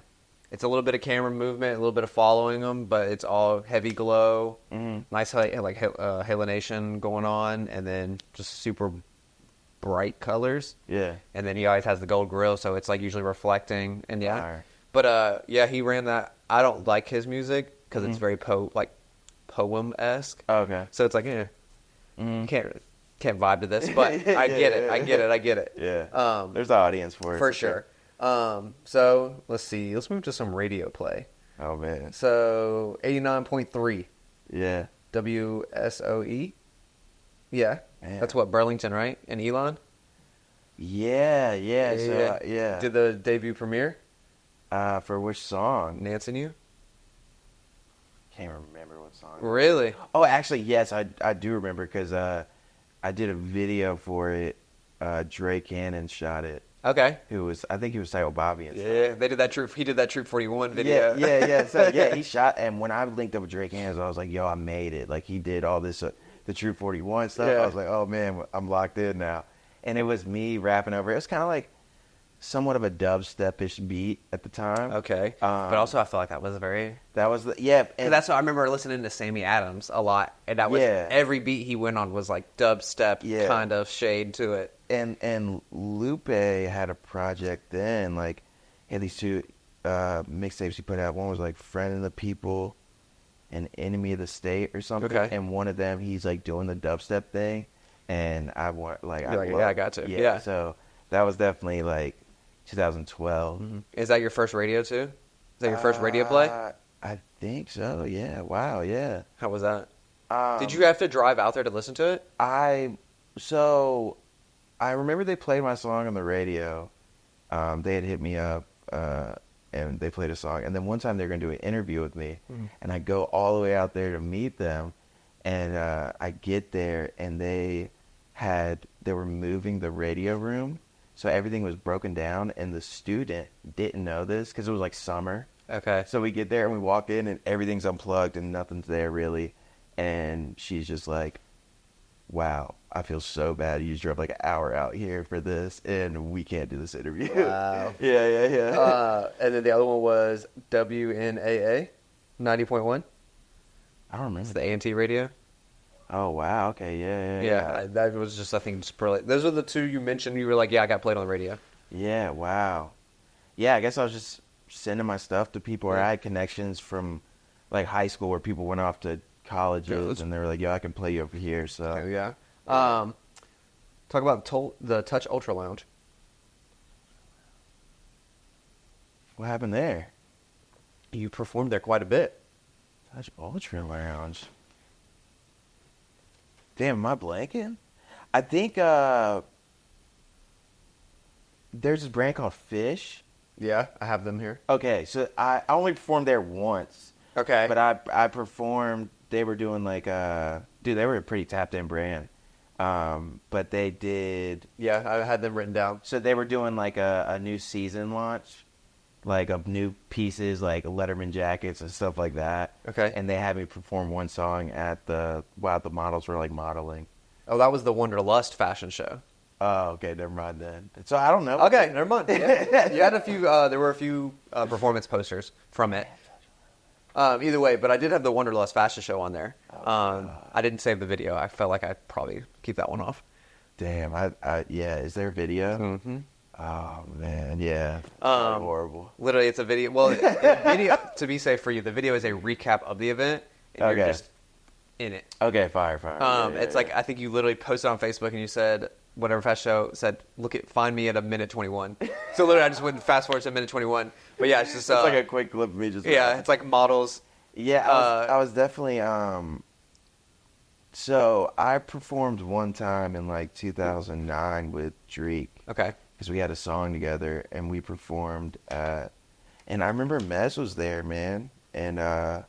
It's a little bit of camera movement, a little bit of following them, but it's all heavy glow, nice halination going on, and then just super bright colors. Yeah. And then he always has the gold grill, so it's like usually reflecting. And yeah, Fire. but yeah, he ran that. I don't like his music because it's very poem-esque. Okay. So it's like, can't vibe to this, but I get it. Yeah. There's an audience for it. For sure. So let's see. Let's move to some radio play. Oh, man. So 89.3 Yeah. WSOE. Yeah, Man. that's what, Burlington, right? And Elon. Yeah. So yeah. Did the debut premiere? For which song? Nance and you? Can't remember what song. Really? Oh, actually, yes, I do remember because I did a video for it. Drake Cannon shot it. Okay. I think he was titled Bobby and stuff. Yeah, they did that Troop. He did that Troop 41 video. Yeah. So yeah, he shot. And when I linked up with Drake Cannon, I was like, yo, I made it. Like he did all this, the Troop 41 stuff. Yeah. I was like, oh man, I'm locked in now. And it was me rapping over. It was kind of like somewhat of a dubstep-ish beat at the time. Okay. But also, I feel like that was very. That was and That's what I remember listening to Sammy Adams a lot, and that was every beat he went on was like dubstep kind of shade to it. And Lupe had a project then, like he had these two mixtapes he put out. One was like Friend of the People and Enemy of the State or something. Okay. And one of them he's like doing the dubstep thing, and I want I got to. Yeah. So that was definitely like 2012. Mm-hmm. Is that your first radio too? Is that your first radio play? I think so. Yeah. Wow. Yeah. How was that? Did you have to drive out there to listen to it? I remember they played my song on the radio. They had hit me up, and they played a song. And then one time they were going to do an interview with me, and I go all the way out there to meet them. And I get there, and they were moving the radio room, so everything was broken down. And the student didn't know this because it was like summer. Okay. So we get there and we walk in, and everything's unplugged and nothing's there really. And she's just like, wow, I feel so bad. You just drove like an hour out here for this, and we can't do this interview. Wow. Yeah. And then the other one was WNAA 90.1. I don't remember. It's the A&T radio. Oh, wow. Okay, yeah. That was just, I think, just brilliant. Those are the two you mentioned. You were like, yeah, I got played on the radio. Yeah, wow. Yeah, I guess I was just sending my stuff to people, or I had connections from like high school where people went off to colleges, and they were like, yo, I can play you over here. So okay, yeah. Talk about the Touch Ultra Lounge. What happened there? You performed there quite a bit. Touch Ultra Lounge. Damn, am I blanking? I think there's this brand called Fish. Yeah, I have them here. Okay, so I only performed there once. Okay. But I performed, they were doing like they were a pretty tapped in brand. But they did. Yeah, I had them written down. So they were doing like a new season launch, like of new pieces, like Letterman jackets and stuff like that. Okay. And they had me perform one song while the models were like modeling. Oh, that was the Wanderlust fashion show. Oh, okay, never mind then. So I don't know. Okay, never mind. Yeah. You had a few. There were a few performance posters from it. Either way, but I did have the Wanderlust fashion show on there. I didn't save the video. I felt like I'd probably keep that one off. Damn, yeah. Is there a video? Mm-hmm. Oh man, yeah. Horrible. Literally, it's a video. Well, video. To be safe for you, the video is a recap of the event. And you're just in it. Okay, fire. It's like I think you literally posted on Facebook and you said whatever fashion show said, find me at a minute 21. So literally, I just went fast forward to a minute 21. But yeah, it's just it's like a quick clip of me just. Yeah, it's like models. Yeah, I was definitely. So I performed one time in like 2009 with Drake. Okay. Because we had a song together and we performed and I remember Mez was there, man, and I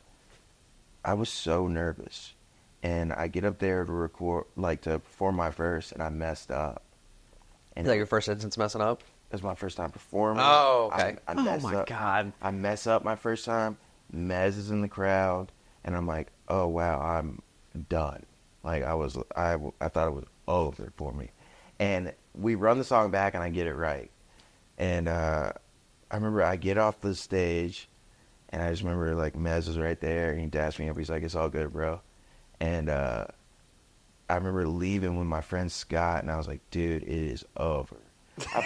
was so nervous, and I get up there to record, like to perform my verse, and I messed up. And Is that your first instance messing up? It was my first time performing. Oh, okay. I messed oh my up. God. I mess up my first time. Mez is in the crowd, and I'm like, oh wow, I'm done. Like I thought it was over for me. And we run the song back, and I get it right. And I remember I get off the stage, and I just remember like Mez was right there, and he dashed me up. He's like, "It's all good, bro." And I remember leaving with my friend Scott, and I was like, "Dude, it is over."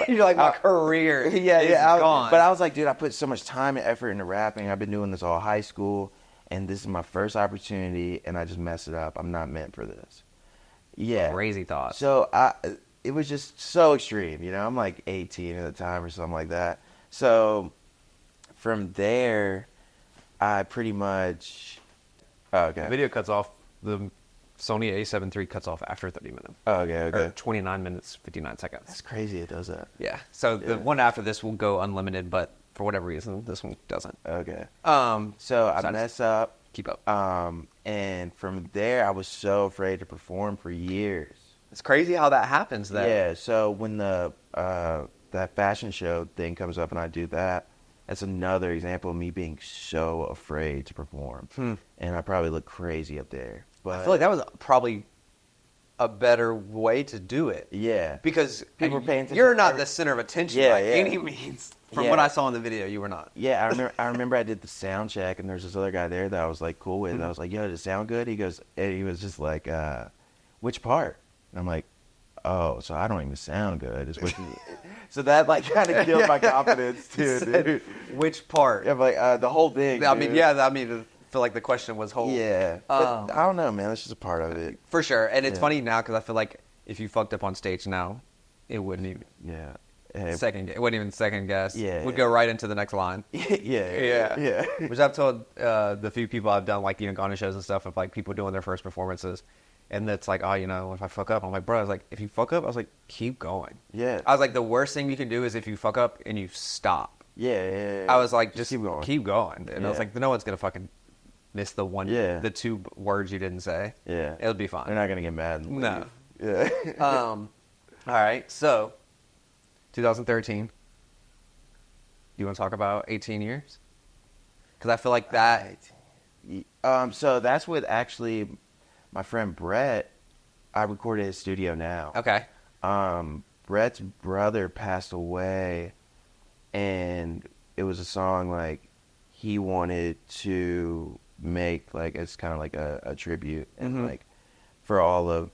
You're like, my career is gone. But I was like, dude, I put so much time and effort into rapping. I've been doing this all high school, and this is my first opportunity, and I just messed it up. I'm not meant for this. Yeah. Crazy thought. So it was just so extreme, you know. I'm like 18 at the time or something like that. So from there, I pretty much. Oh, okay. The video cuts off the Sony A7 III cuts off after 30 minutes. Oh, okay, okay. Or 29 minutes, 59 seconds. That's crazy it does that. Yeah. So the one after this will go unlimited, but for whatever reason, this one doesn't. Okay. So I mess up. Keep up. And from there, I was so afraid to perform for years. It's crazy how that happens, though. Yeah, so when the that fashion show thing comes up and I do that, that's another example of me being so afraid to perform. And I probably look crazy up there. But I feel like that was probably a better way to do it. yeah. Because People are paying attention you're to not every- the center of attention Yeah, by yeah. any means. From Yeah. what I saw in the video, you were not. Yeah, I remember I did the sound check and there's this other guy there that I was like cool with. I was like, yo, does it sound good? He goes, and he was just like, which part? And I'm like, oh, so I don't even sound good. Is what so that like kind of killed my confidence too, dude. Which part? I'm like, the whole thing. I mean, dude. yeah, I feel like the question was whole. Yeah. But I don't know, man. That's just a part of it. For sure. And it's Yeah. funny now because I feel like if you fucked up on stage now, it wouldn't even Yeah. Hey, it wouldn't even second guess. Yeah, It would yeah. go right into the next line. yeah. Which I've told the few people I've done, like, gone to shows and stuff of, like, people doing their first performances. And it's like, oh, if I fuck up, I'm like, bro, I was like, if you fuck up, I was like, keep going. Yeah. I was like, the worst thing you can do is if you fuck up and you stop. Yeah. I was like, just keep going. And I was Yeah. like, no one's going to fucking miss the two words you didn't say. Yeah. It'll be fine. They're not gonna get mad. And No. leave. Yeah. All right, so 2013. You want to talk about 18 years? Because I feel like that. So that's with actually my friend Brett. I recorded at his studio now. Okay. Brett's brother passed away, and it was a song like he wanted to make like it's kind of like a tribute and like for all of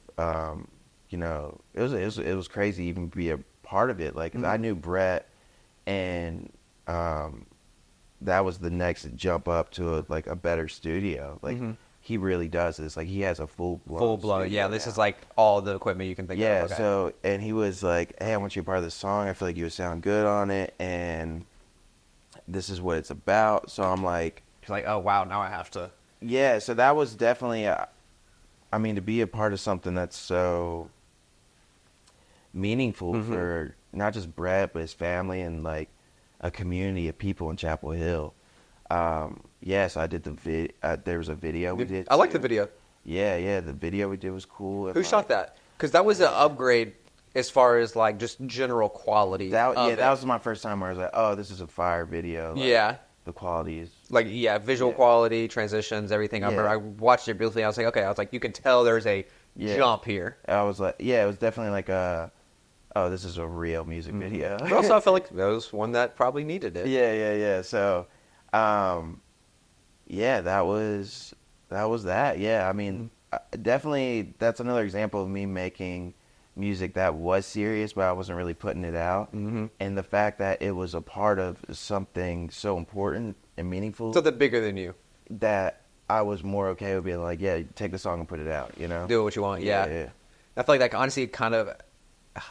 it was crazy to even be a part of it. Like 'cause I knew Brett, and that was the next jump up to a better studio. Like he really does this. Like he has a full blown. Yeah, this is like all the equipment you can think Yeah, of. Okay. so, and he was like, hey, I want you to be part of this song. I feel like you would sound good on it, and this is what it's about. So I'm like... She's like, oh, wow, now I have to... Yeah, so that was definitely... to be a part of something that's so meaningful for not just Brett, but his family and, like, a community of people in Chapel Hill. Yes, I did there was a video we did. I like the too. video. Yeah, the video we did was cool. Who shot that? Because that was an upgrade as far as like just general quality. That was my first time where I was like, oh, this is a fire video. Like, yeah. The quality is... visual quality, transitions, everything. I remember I watched it briefly. I was like, okay. You can tell there's a jump here. I was like, it was definitely like oh, this is a real music video. But also I felt like that was one that probably needed it. Yeah. So, that was that. Yeah, I mean, definitely that's another example of me making music that was serious, but I wasn't really putting it out. And the fact that it was a part of something so important and meaningful. Something bigger than you. That I was more okay with being like, yeah, take the song and put it out, Do what you want, yeah. Yeah. I feel like honestly kind of...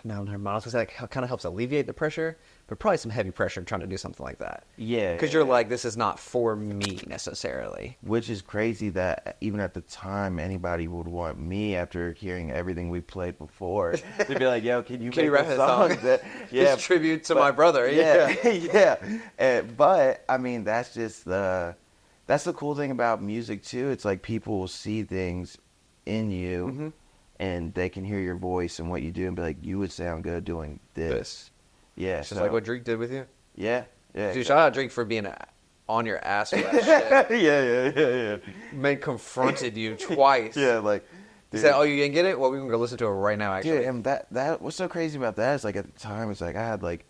No, never mind. I was going to say, it kind of helps alleviate the pressure, but probably some heavy pressure trying to do something like that. Yeah. Because you're like, this is not for me necessarily. Which is crazy that even at the time, anybody would want me after hearing everything we played before to be like, yo, can you write a song? It's tribute to my brother. Yeah. But, I mean, that's just that's the cool thing about music, too. It's like people will see things in you. And they can hear your voice and what you do and be like, you would sound good doing this. Yeah. Just like what Drake did with you. Yeah. Dude, shout out Drake for being on your ass for that shit. Yeah. Man confronted you twice. Yeah, like... He said, oh, you didn't get it? Well, we can go listen to it right now, actually. Dude, and that what's so crazy about that is, like, at the time, it's like I had, like,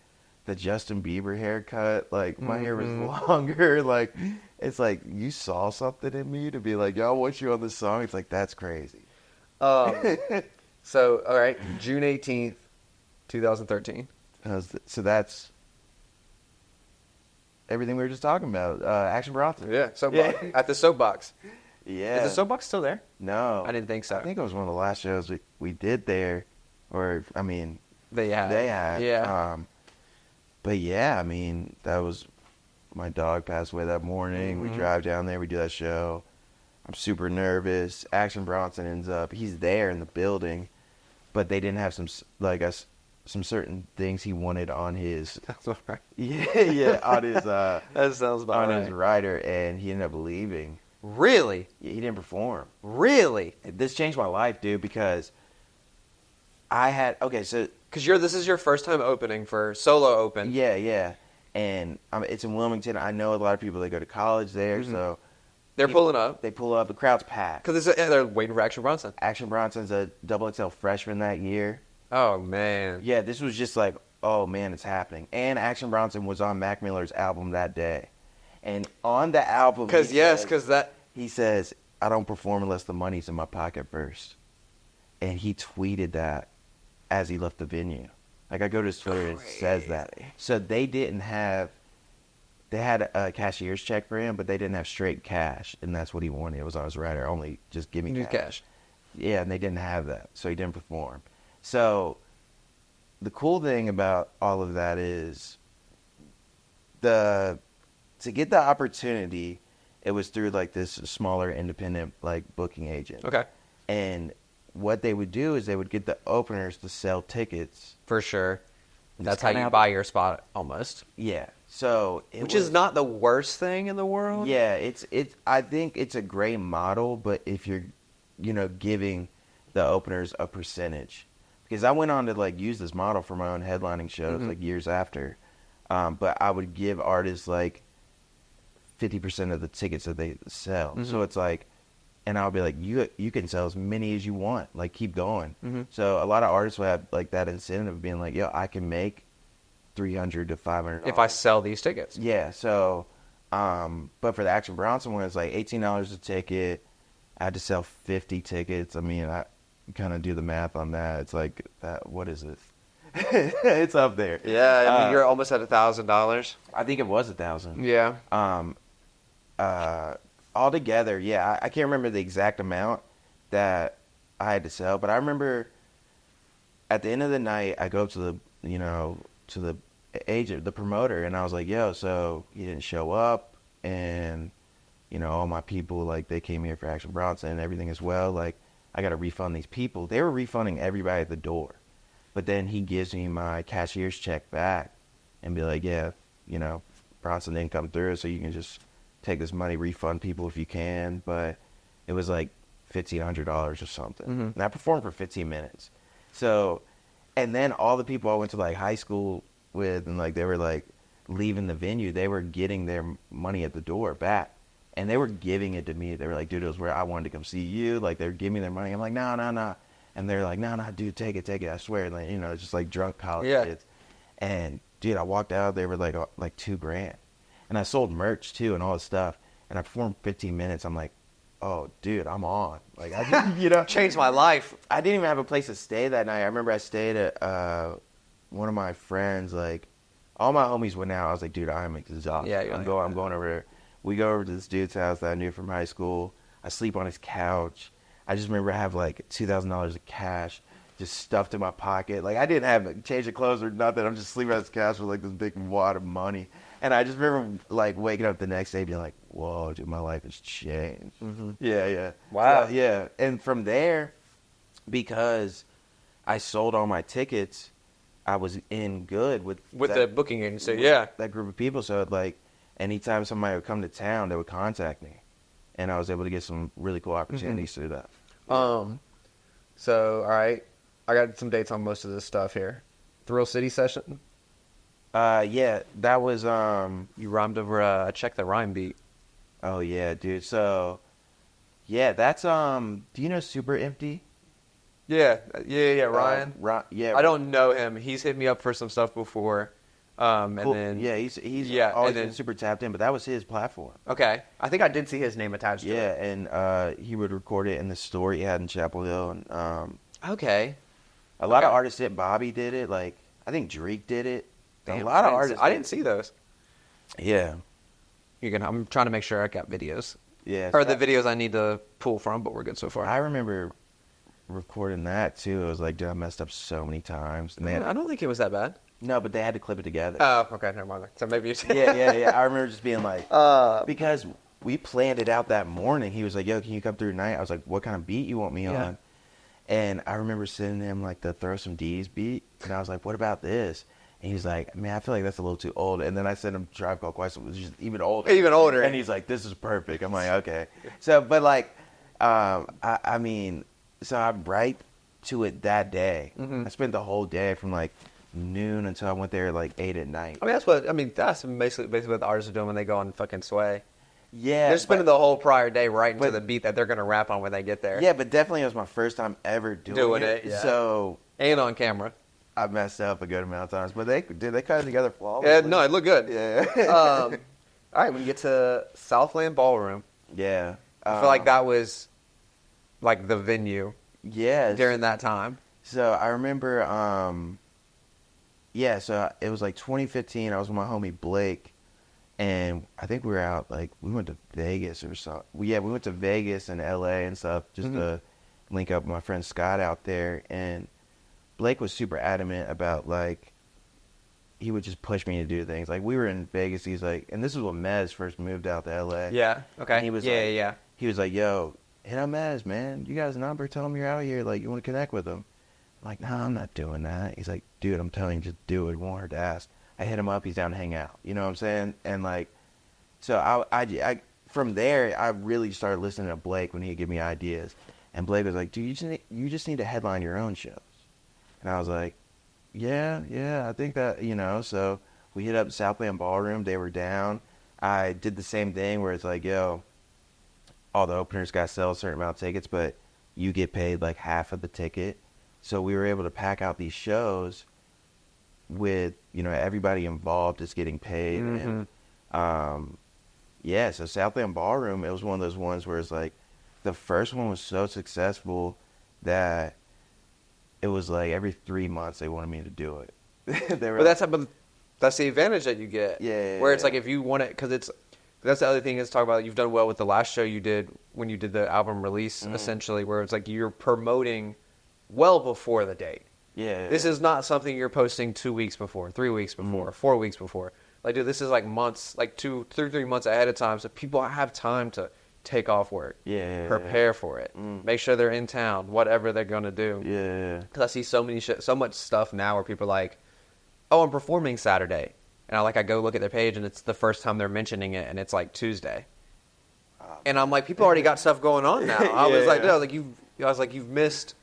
the Justin Bieber haircut. Like, my hair was longer. Like, it's like, you saw something in me to be like, yo, I want you on this song. It's like, that's crazy. So, all right, June 18th, 2013. So that's everything we were just talking about. Action Bronson. Yeah, soapbox. At the soapbox. Yeah. Is the soapbox still there? No. I didn't think so. I think it was one of the last shows we did there. Or, I mean... They had. Yeah. But yeah, I mean, that was... My dog passed away that morning. We drive down there. We do that show. I'm super nervous. Action Bronson ends up, he's there in the building, but they didn't have some certain things he wanted on his That's all right. yeah on his That sounds about on his right. rider, and he ended up leaving. Really? He didn't perform. Really? This changed my life, dude, because I had so Because this is your first time opening for solo open. yeah, and it's in Wilmington. I know a lot of people that go to college there, so They're pulling up. they pull up. The crowd's packed. Because they're waiting for Action Bronson. Action Bronson's a XXL freshman that year. Oh, man. Yeah, this was just like, oh man, it's happening. And Action Bronson was on Mac Miller's album that day, and on the album, he says, "I don't perform unless the money's in my pocket first," and he tweeted that as he left the venue. Like, I go to his Twitter and it says that. So they had a cashier's check for him, but they didn't have straight cash, and that's what he wanted. It was on his rider, only just give me cash. Yeah, and they didn't have that, so he didn't perform. So the cool thing about all of that is to get the opportunity, it was through like this smaller independent like booking agent. Okay. And what they would do is they would get the openers to sell tickets. For sure. That's how kinda you buy your spot, almost. Yeah. So Which is not the worst thing in the world. Yeah, it's I think it's a great model, but if you're giving the openers a percentage. Because I went on to like use this model for my own headlining shows like years after. But I would give artists like 50% of the tickets that they sell. So it's like, and I'll be like, you can sell as many as you want. Like, keep going. So a lot of artists will have like that incentive of being like, yo, I can make $300 to $500 if I sell these tickets. Yeah. So, but for the Action Bronson one, it's like $18 a ticket. I had to sell 50 tickets. I mean, I kind of do the math on that. It's like that. What is it? It's up there. Yeah, I mean, you're almost at $1,000. I think it was 1,000. Yeah. Altogether, yeah, I can't remember the exact amount that I had to sell, but I remember at the end of the night, I go up to the agent, the promoter, and I was like, yo, so he didn't show up, and all my people, like, they came here for Action Bronson and everything as well, like, I got to refund these people. They were refunding everybody at the door, but then he gives me my cashier's check back and be like, yeah, Bronson didn't come through, so you can just take this money, refund people if you can. But it was like $1,500 or something. And I performed for 15 minutes. So, and then all the people I went to like high school with, and like they were like leaving the venue, they were getting their money at the door back. And they were giving it to me. They were like, dude, it was where I wanted to come see you. Like, they were giving me their money. I'm like, no. And they're like, no, dude, take it. I swear. Like, it's just like drunk college kids. And dude, I walked out. They were like $2,000. And I sold merch too and all this stuff. And I performed 15 minutes. I'm like, oh, dude, I'm on. Like, I just, changed my life. I didn't even have a place to stay that night. I remember I stayed at one of my friends. Like, all my homies went out. I was like, dude, I'm exhausted. Yeah, I'm going over there. We go over to this dude's house that I knew from high school. I sleep on his couch. I just remember I have like $2,000 of cash just stuffed in my pocket. Like, I didn't have a change of clothes or nothing. I'm just sleeping on his couch with like this big wad of money. And I just remember like waking up the next day being like, whoa, dude, my life has changed. Yeah. Wow. Yeah. And from there, because I sold all my tickets, I was in good with the booking agency. Yeah. That group of people. So like anytime somebody would come to town, they would contact me. And I was able to get some really cool opportunities through that. So, all right. I got some dates on most of this stuff here. Thrill City session. Yeah, that was You rhymed over a Check the Rhyme beat. Oh yeah, dude. So yeah, that's do you know Super Empty? Yeah, Ryan. Yeah. I don't know him. He's hit me up for some stuff before. And cool. then Yeah, he's and always then, been super tapped in, but that was his platform. Okay. I think I did see his name attached to it. Yeah, and he would record it in the store he had in Chapel Hill, and okay. A lot of artists did. Bobby did it. Like, I think Drake did it. Damn, a lot of artists. I didn't see those. Yeah. I'm trying to make sure I got videos. Yeah. Or the videos I need to pull from, but we're good so far. I remember recording that too. It was like, dude, I messed up so many times. And I don't think it was that bad. No, but they had to clip it together. Oh, okay, never mind. So maybe you yeah. I remember just being like, because we planned it out that morning. He was like, yo, can you come through tonight? I was like, what kind of beat you want me on? And I remember sending him like the Throw Some D's beat. And I was like, what about this? And he's like, man, I feel like that's a little too old. And then I sent him Tribe Called Quest, which is even older. Even older. And he's like, this is perfect. I'm like, okay. So, but like, I mean, so I write to it that day. I spent the whole day from like noon until I went there like 8 at night. I mean, that's basically what the artists are doing when they go on fucking Sway. Yeah. They're spending the whole prior day writing to the beat that they're going to rap on when they get there. Yeah, but definitely it was my first time ever doing it. Yeah. So. And on camera. I messed up a good amount of times, but they cut it together flawlessly. Yeah, no, it looked good. Yeah. All right, when you get to Southland Ballroom. Yeah. I feel like that was like the venue. Yes. During that time. So I remember, so it was like 2015. I was with my homie Blake, and I think we were out, like, we went to Vegas or something. Yeah, we went to Vegas and LA and stuff just to link up with my friend Scott out there. And Blake was super adamant about, like, he would just push me to do things. Like, we were in Vegas. He's like, and this is when Mez first moved out to LA. Yeah, okay. And he was He was like, yo, hit up Mez, man. You got his number. Tell him you're out here. Like, you want to connect with him. I'm like, nah, I'm not doing that. He's like, dude, I'm telling you, just do it. Won't hurt to ask. I hit him up. He's down to hang out. You know what I'm saying? And, like, so I from there, I really started listening to Blake when he'd give me ideas. And Blake was like, dude, you just need to headline your own shows. And I was like, yeah, I think that, you know. So we hit up Southland Ballroom. They were down. I did the same thing where it's like, yo, all the openers got to sell a certain amount of tickets, but you get paid like half of the ticket. So we were able to pack out these shows with, you know, everybody involved is getting paid. And so Southland Ballroom, it was one of those ones where it's like the first one was so successful that it was like every 3 months they wanted me to do it. That's the advantage that you get. Yeah. Where it's like if you want it, because that's the other thing is talk about. You've done well with the last show you did when you did the album release, essentially, where it's like you're promoting well before the date. Yeah. This is not something you're posting 2 weeks before, 3 weeks before, 4 weeks before. Like, dude, this is like months, like 2, 3 months ahead of time, so people have time to take off work, prepare for it, make sure they're in town, whatever they're gonna do. Yeah. Because I see so much stuff now where people are like, "Oh, I'm performing Saturday," and I go look at their page and it's the first time they're mentioning it, and it's like Tuesday, and I'm like, people already got stuff going on now. I was like, you've missed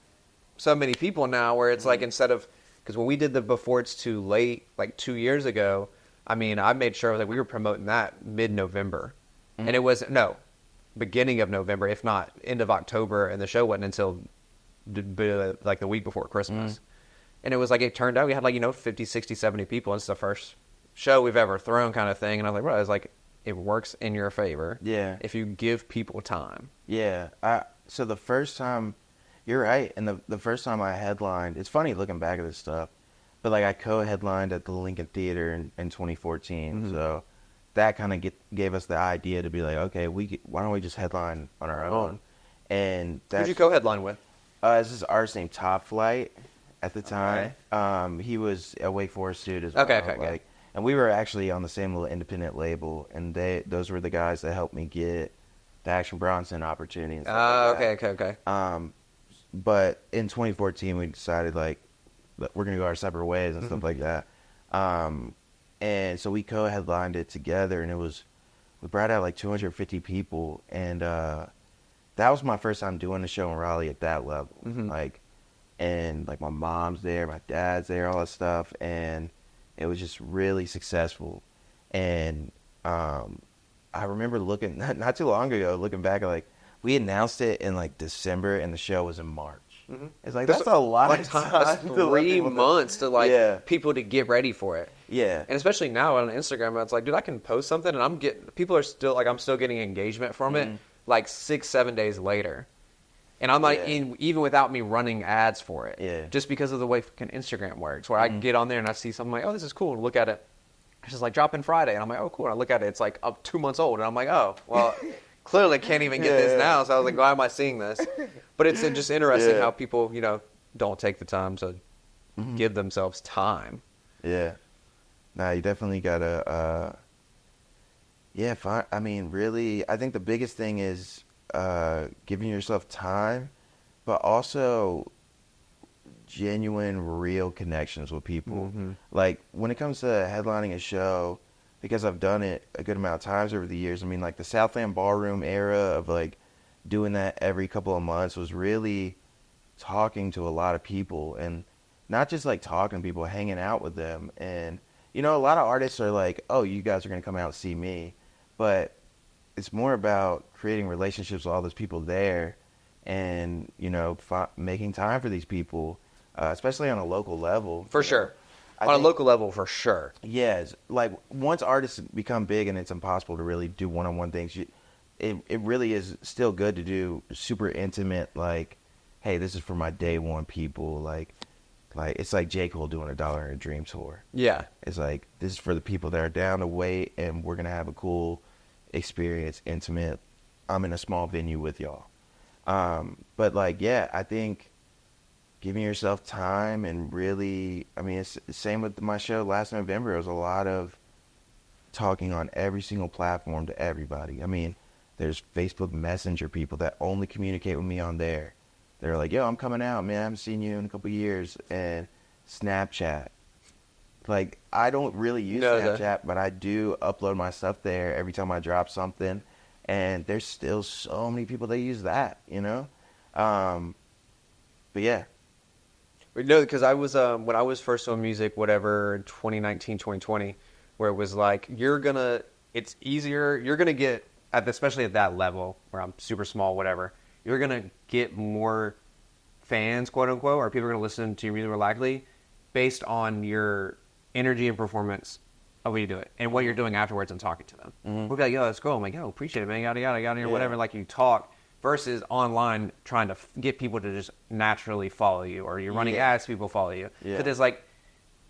so many people now. Where it's like instead of because when we did the Before It's Too Late like 2 years ago, I mean, I made sure that we were promoting that mid-November, and it was beginning of November, if not end of October, and the show wasn't until like the week before Christmas. And it was like, it turned out we had 50, 60, 70 people. It's the first show we've ever thrown kind of thing. And I was like, bro, it's like, it works in your favor. Yeah. If you give people time. Yeah. So the first time, you're right. And the first time I headlined, it's funny looking back at this stuff, but like I co-headlined at the Lincoln Theater in 2014. So that kind of gave us the idea to be like, okay, why don't we just headline on our own? And who'd you co-headline with? This is artist named Top Flight at the time. Okay. He was a Wake Forest student as well. Okay. And we were actually on the same little independent label, and those were the guys that helped me get the Action Bronson opportunity. And stuff like that. Okay. But in 2014, we decided we're gonna go our separate ways and stuff like that. And so we co-headlined it together, and we brought out like 250 people, and that was my first time doing a show in Raleigh at that level. And my mom's there, my dad's there, all that stuff, and it was just really successful. And I remember looking not too long ago, looking back, we announced it in December, and the show was in March. It's that's a lot of time. That's 3 months to people to get ready for it. Yeah. And especially now on Instagram, it's like, dude, I can post something and people are still I'm still getting engagement from it 6-7 days later. And I'm even without me running ads for it. Yeah. Just because of the way fucking Instagram works, where I can get on there and I see something like, oh, this is cool, and look at it. It's just dropping Friday, and I'm like, oh, cool. And I look at it, it's up 2 months old, and I'm like, oh, well, clearly can't even get this now. So I was like, why am I seeing this? But it's just interesting how people, don't take the time to give themselves time. Yeah. Nah, you definitely gotta Yeah, fine. I mean, really, I think the biggest thing is giving yourself time, but also genuine, real connections with people. Mm-hmm. Like when it comes to headlining a show, because I've done it a good amount of times over the years. I mean, like the Southland Ballroom era of like doing that every couple of months was really talking to a lot of people, and not just like talking to people, hanging out with them. And a lot of artists are like, "Oh, you guys are gonna come out and see me," but it's more about creating relationships with all those people there, and making time for these people, especially on a local level. For sure. I On a think, local level, for sure. yeah, it's like once artists become big and it's impossible to really do one-on-one things, it really is still good to do super intimate, like, hey, this is for my day one people, like it's like J. Cole doing a Dollar and a Dream tour. Yeah. It's like, this is for the people that are down to wait, and we're gonna have a cool experience, intimate. I'm in a small venue with y'all. But like, yeah, I think giving yourself time and really, I mean, it's the same with my show last November. It was a lot of talking on every single platform to everybody. I mean, there's Facebook Messenger people that only communicate with me on there. They're like, yo, I'm coming out, man. I haven't seen you in a couple of years. And Snapchat. Like, I don't really use Snapchat, but I do upload my stuff there every time I drop something. And there's still so many people that use that, But yeah. No, because I was when I was first on music, whatever, 2019, 2020, where it was like it's easier. You're gonna get especially at that level where I'm super small, whatever. You're gonna get more fans, quote unquote, or people are gonna listen to you really likely based on your energy and performance of what you do it and what you're doing afterwards and talking to them. Mm-hmm. We'll be like, yo, let's go. I'm like, yo, appreciate it, man. Yada yada yada, or whatever. Like you talk. Versus online trying to get people to just naturally follow you, or you're running ads, people follow you. Because it's like,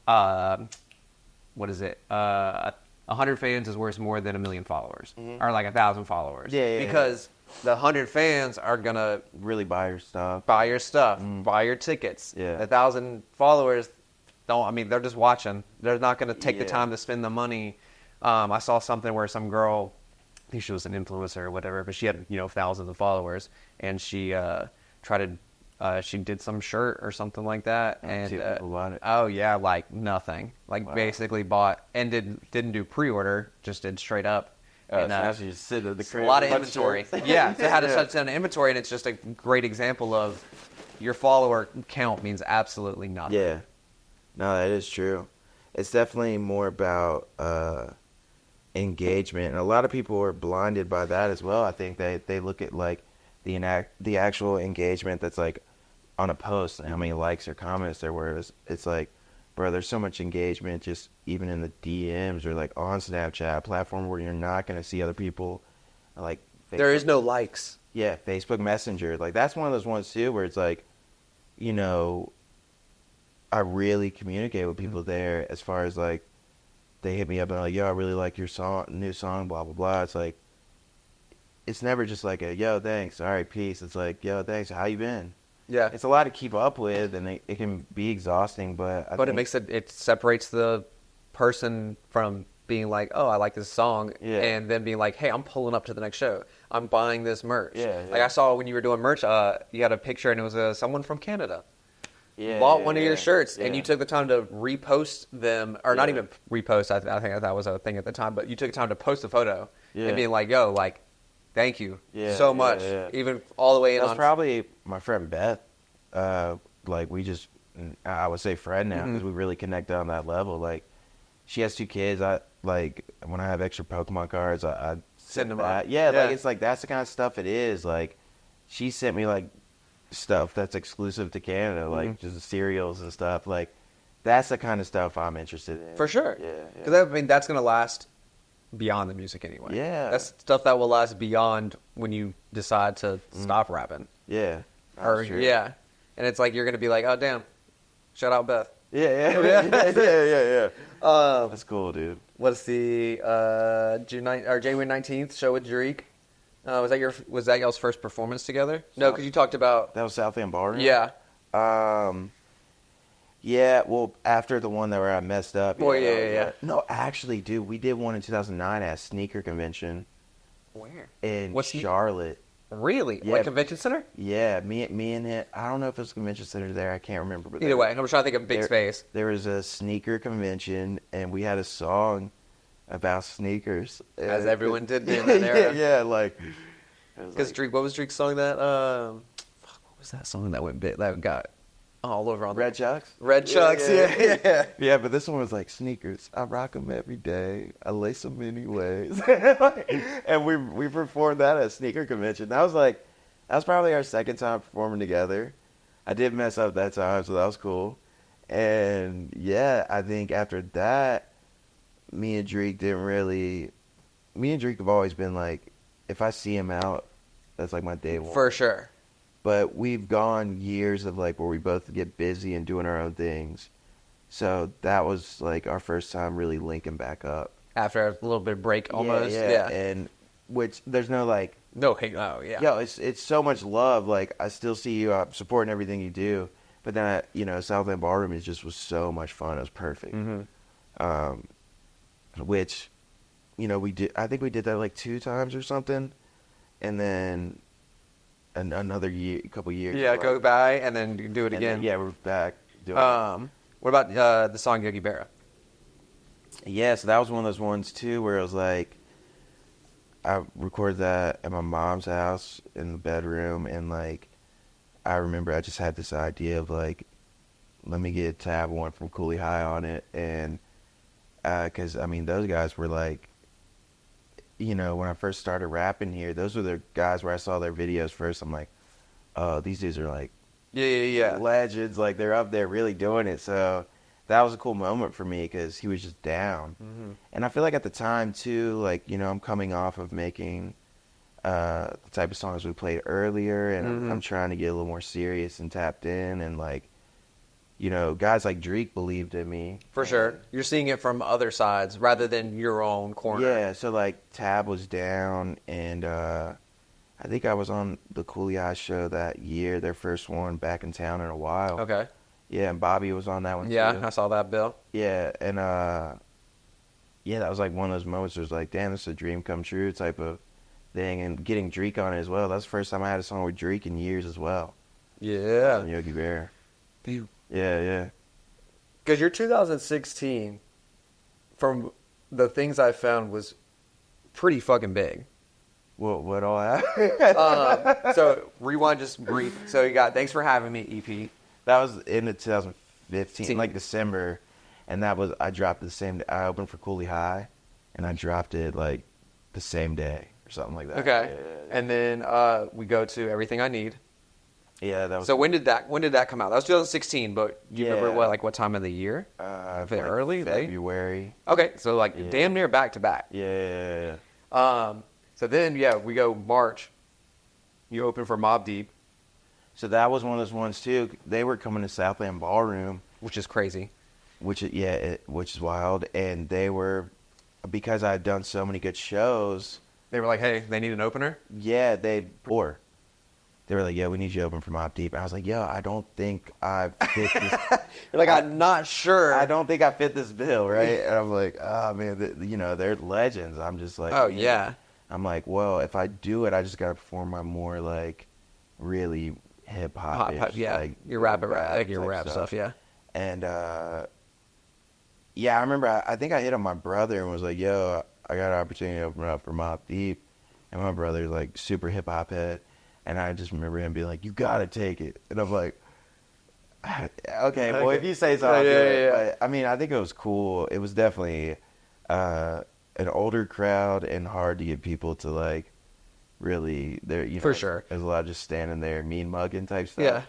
what is it? 100 fans is worth more than 1 million followers, or like 1,000 followers. Because the 100 fans are gonna really buy your stuff, buy your tickets. 1,000 followers don't. I mean, they're just watching. They're not gonna take the time to spend the money. I saw something where some girl, I think she was an influencer or whatever, but she had thousands of followers, and she she did some shirt or something like that, and people bought it. Oh yeah, like nothing, like basically bought and didn't do pre-order, just did straight up. And so you just sit at the crib, a lot of inventory. Yeah, they had to shut down the inventory, and it's just a great example of your follower count means absolutely nothing. Yeah, no, that is true. It's definitely more about engagement, and a lot of people are blinded by that as well. I think they look at like the actual engagement that's like on a post and how many likes or comments there were. It's like, bro, there's so much engagement just even in the DMs or like on Snapchat, a platform where you're not going to see other people. Like Facebook. There is no likes. Yeah, Facebook Messenger, like that's one of those ones too where it's like, I really communicate with people there as far as like, they hit me up and like, yo, I really like your new song, blah, blah, blah. It's like, it's never just like a, yo, thanks, all right, peace. It's like, yo, thanks, how you been? Yeah. It's a lot to keep up with, and it can be exhausting, but I think it makes it separates the person from being like, oh, I like this song, and then being like, hey, I'm pulling up to the next show. I'm buying this merch. Yeah. Like I saw when you were doing merch, you had a picture, and it was someone from Canada. Bought one of your shirts, and you took the time to repost them, or not even repost. I think that was a thing at the time, but you took the time to post a photo and being like, "Yo, like, thank you so much," even all the way in. That's probably my friend Beth. Like we just, I would say friend now because we really connected on that level. Like, she has 2 kids. I like when I have extra Pokemon cards, I send them out. Like it's like that's the kind of stuff it is. Like, she sent me like stuff that's exclusive to Canada, like just cereals and stuff. Like, that's the kind of stuff I'm interested in. For sure. Yeah. Because I mean, that's gonna last beyond the music anyway. Yeah. That's stuff that will last beyond when you decide to stop rapping. Yeah. Or true. yeah, and it's like you're gonna be like, oh damn, shout out Beth. Yeah. That's cool, dude. What's the January 19th show with Drake? Was that y'all's first performance together? No, because you talked about That was Southland Ballroom? Yeah. Yeah, well, after the one that where I messed up. Well, yeah. No, actually, dude, we did one in 2009 at a sneaker convention Where? in What's Charlotte. Really? Yeah. Like convention center? Yeah, me and it. I don't know if it was a convention center there. I can't remember. But Either way, I'm trying to think of big space. There was a sneaker convention, and we had a song about sneakers. As everyone did in that era. Yeah, like. Because Drake, what was Drake's song that? Fuck, what was that song that went bit that got all over on Red Chucks? Red Chucks, yeah. Yeah, but this one was like sneakers. I rock them every day. I lace them many ways. And we performed that at a sneaker convention. That was probably our second time performing together. I did mess up that time, so that was cool. And yeah, I think after that, me and Drake have always been like, if I see him out, that's like my day one. For sure. But we've gone years of like where we both get busy and doing our own things. So that was like our first time really linking back up. After a little bit of break almost. Yeah. And which there's no like, no hate. Oh, yeah. yo, it's so much love. Like I still see you supporting everything you do. But then, Southland Ballroom was so much fun. It was perfect. Mm-hmm. Which, I think we did that like 2 times or something. And then another couple years. Yeah, go by and then do it again. Then, we're back doing it. What about the song Yogi Berra? Yeah, so that was one of those ones too where it was like I recorded that at my mom's house in the bedroom, and like I remember I just had this idea of like, let me get Tab One from Cooley High on it, and because those guys were like, when I first started rapping here, those were the guys where I saw their videos first. I'm like, oh, these dudes are like, yeah, legends. Like they're up there really doing it. So that was a cool moment for me because he was just down. Mm-hmm. And I feel like at the time too, like I'm coming off of making the type of songs we played earlier, and Mm-hmm. I'm trying to get a little more serious and tapped in, and like, guys like Drake believed in me. For sure. You're seeing it from other sides rather than your own corner. Yeah, so like Tab was down, and I think I was on the Cooley Eye show that year, their first one back in town in a while. Okay. Yeah, and Bobby was on that one too. Yeah, I saw that, Bill. Yeah, and that was like one of those moments where it's like, damn, this is a dream come true type of thing, and getting Drake on it as well. That's the first time I had a song with Drake in years as well. Yeah. Yogi Bear. Dude. Yeah. Because your 2016, from the things I found, was pretty fucking big. What all happened? So rewind just brief. So you got Thanks for Having Me EP. That was in 2015, like December, and I dropped the same day. I opened for Cooley High, and I dropped it like the same day or something like that. Okay. Yeah. And then we go to Everything I Need. Yeah, that was. So when did that come out? That was 2016, but do you remember what time of the year? Like early, late? February. Okay, so damn near back to back. Yeah. So then we go March. You open for Mobb Deep, So that was one of those ones too. They were coming to Southland Ballroom, which is crazy. which is wild, and they were, because I had done so many good shows. They were like, "Hey, they need an opener." Yeah, they were like, "Yeah, we need you to open for Mobb Deep." And I was like, "Yo, I don't think I fit this." You're like, "I'm not sure." I don't think I fit this bill, right? And I'm like, "Oh man, they're legends." I'm just like, "Oh yeah." I'm like, "Well, if I do it, I just gotta perform my more like really hip hop, Yeah, like your rap type stuff, yeah. And I remember I think I hit on my brother and was like, "Yo, I got an opportunity to open up for Mobb Deep," and my brother's like super hip hop head. And I just remember him being like, "You gotta take it," and I'm like, "Okay, well, if you say so, I'll do it." Yeah. But, I think it was cool. It was definitely an older crowd and hard to get people to like really. For sure. There's a lot of just standing there, mean mugging type stuff.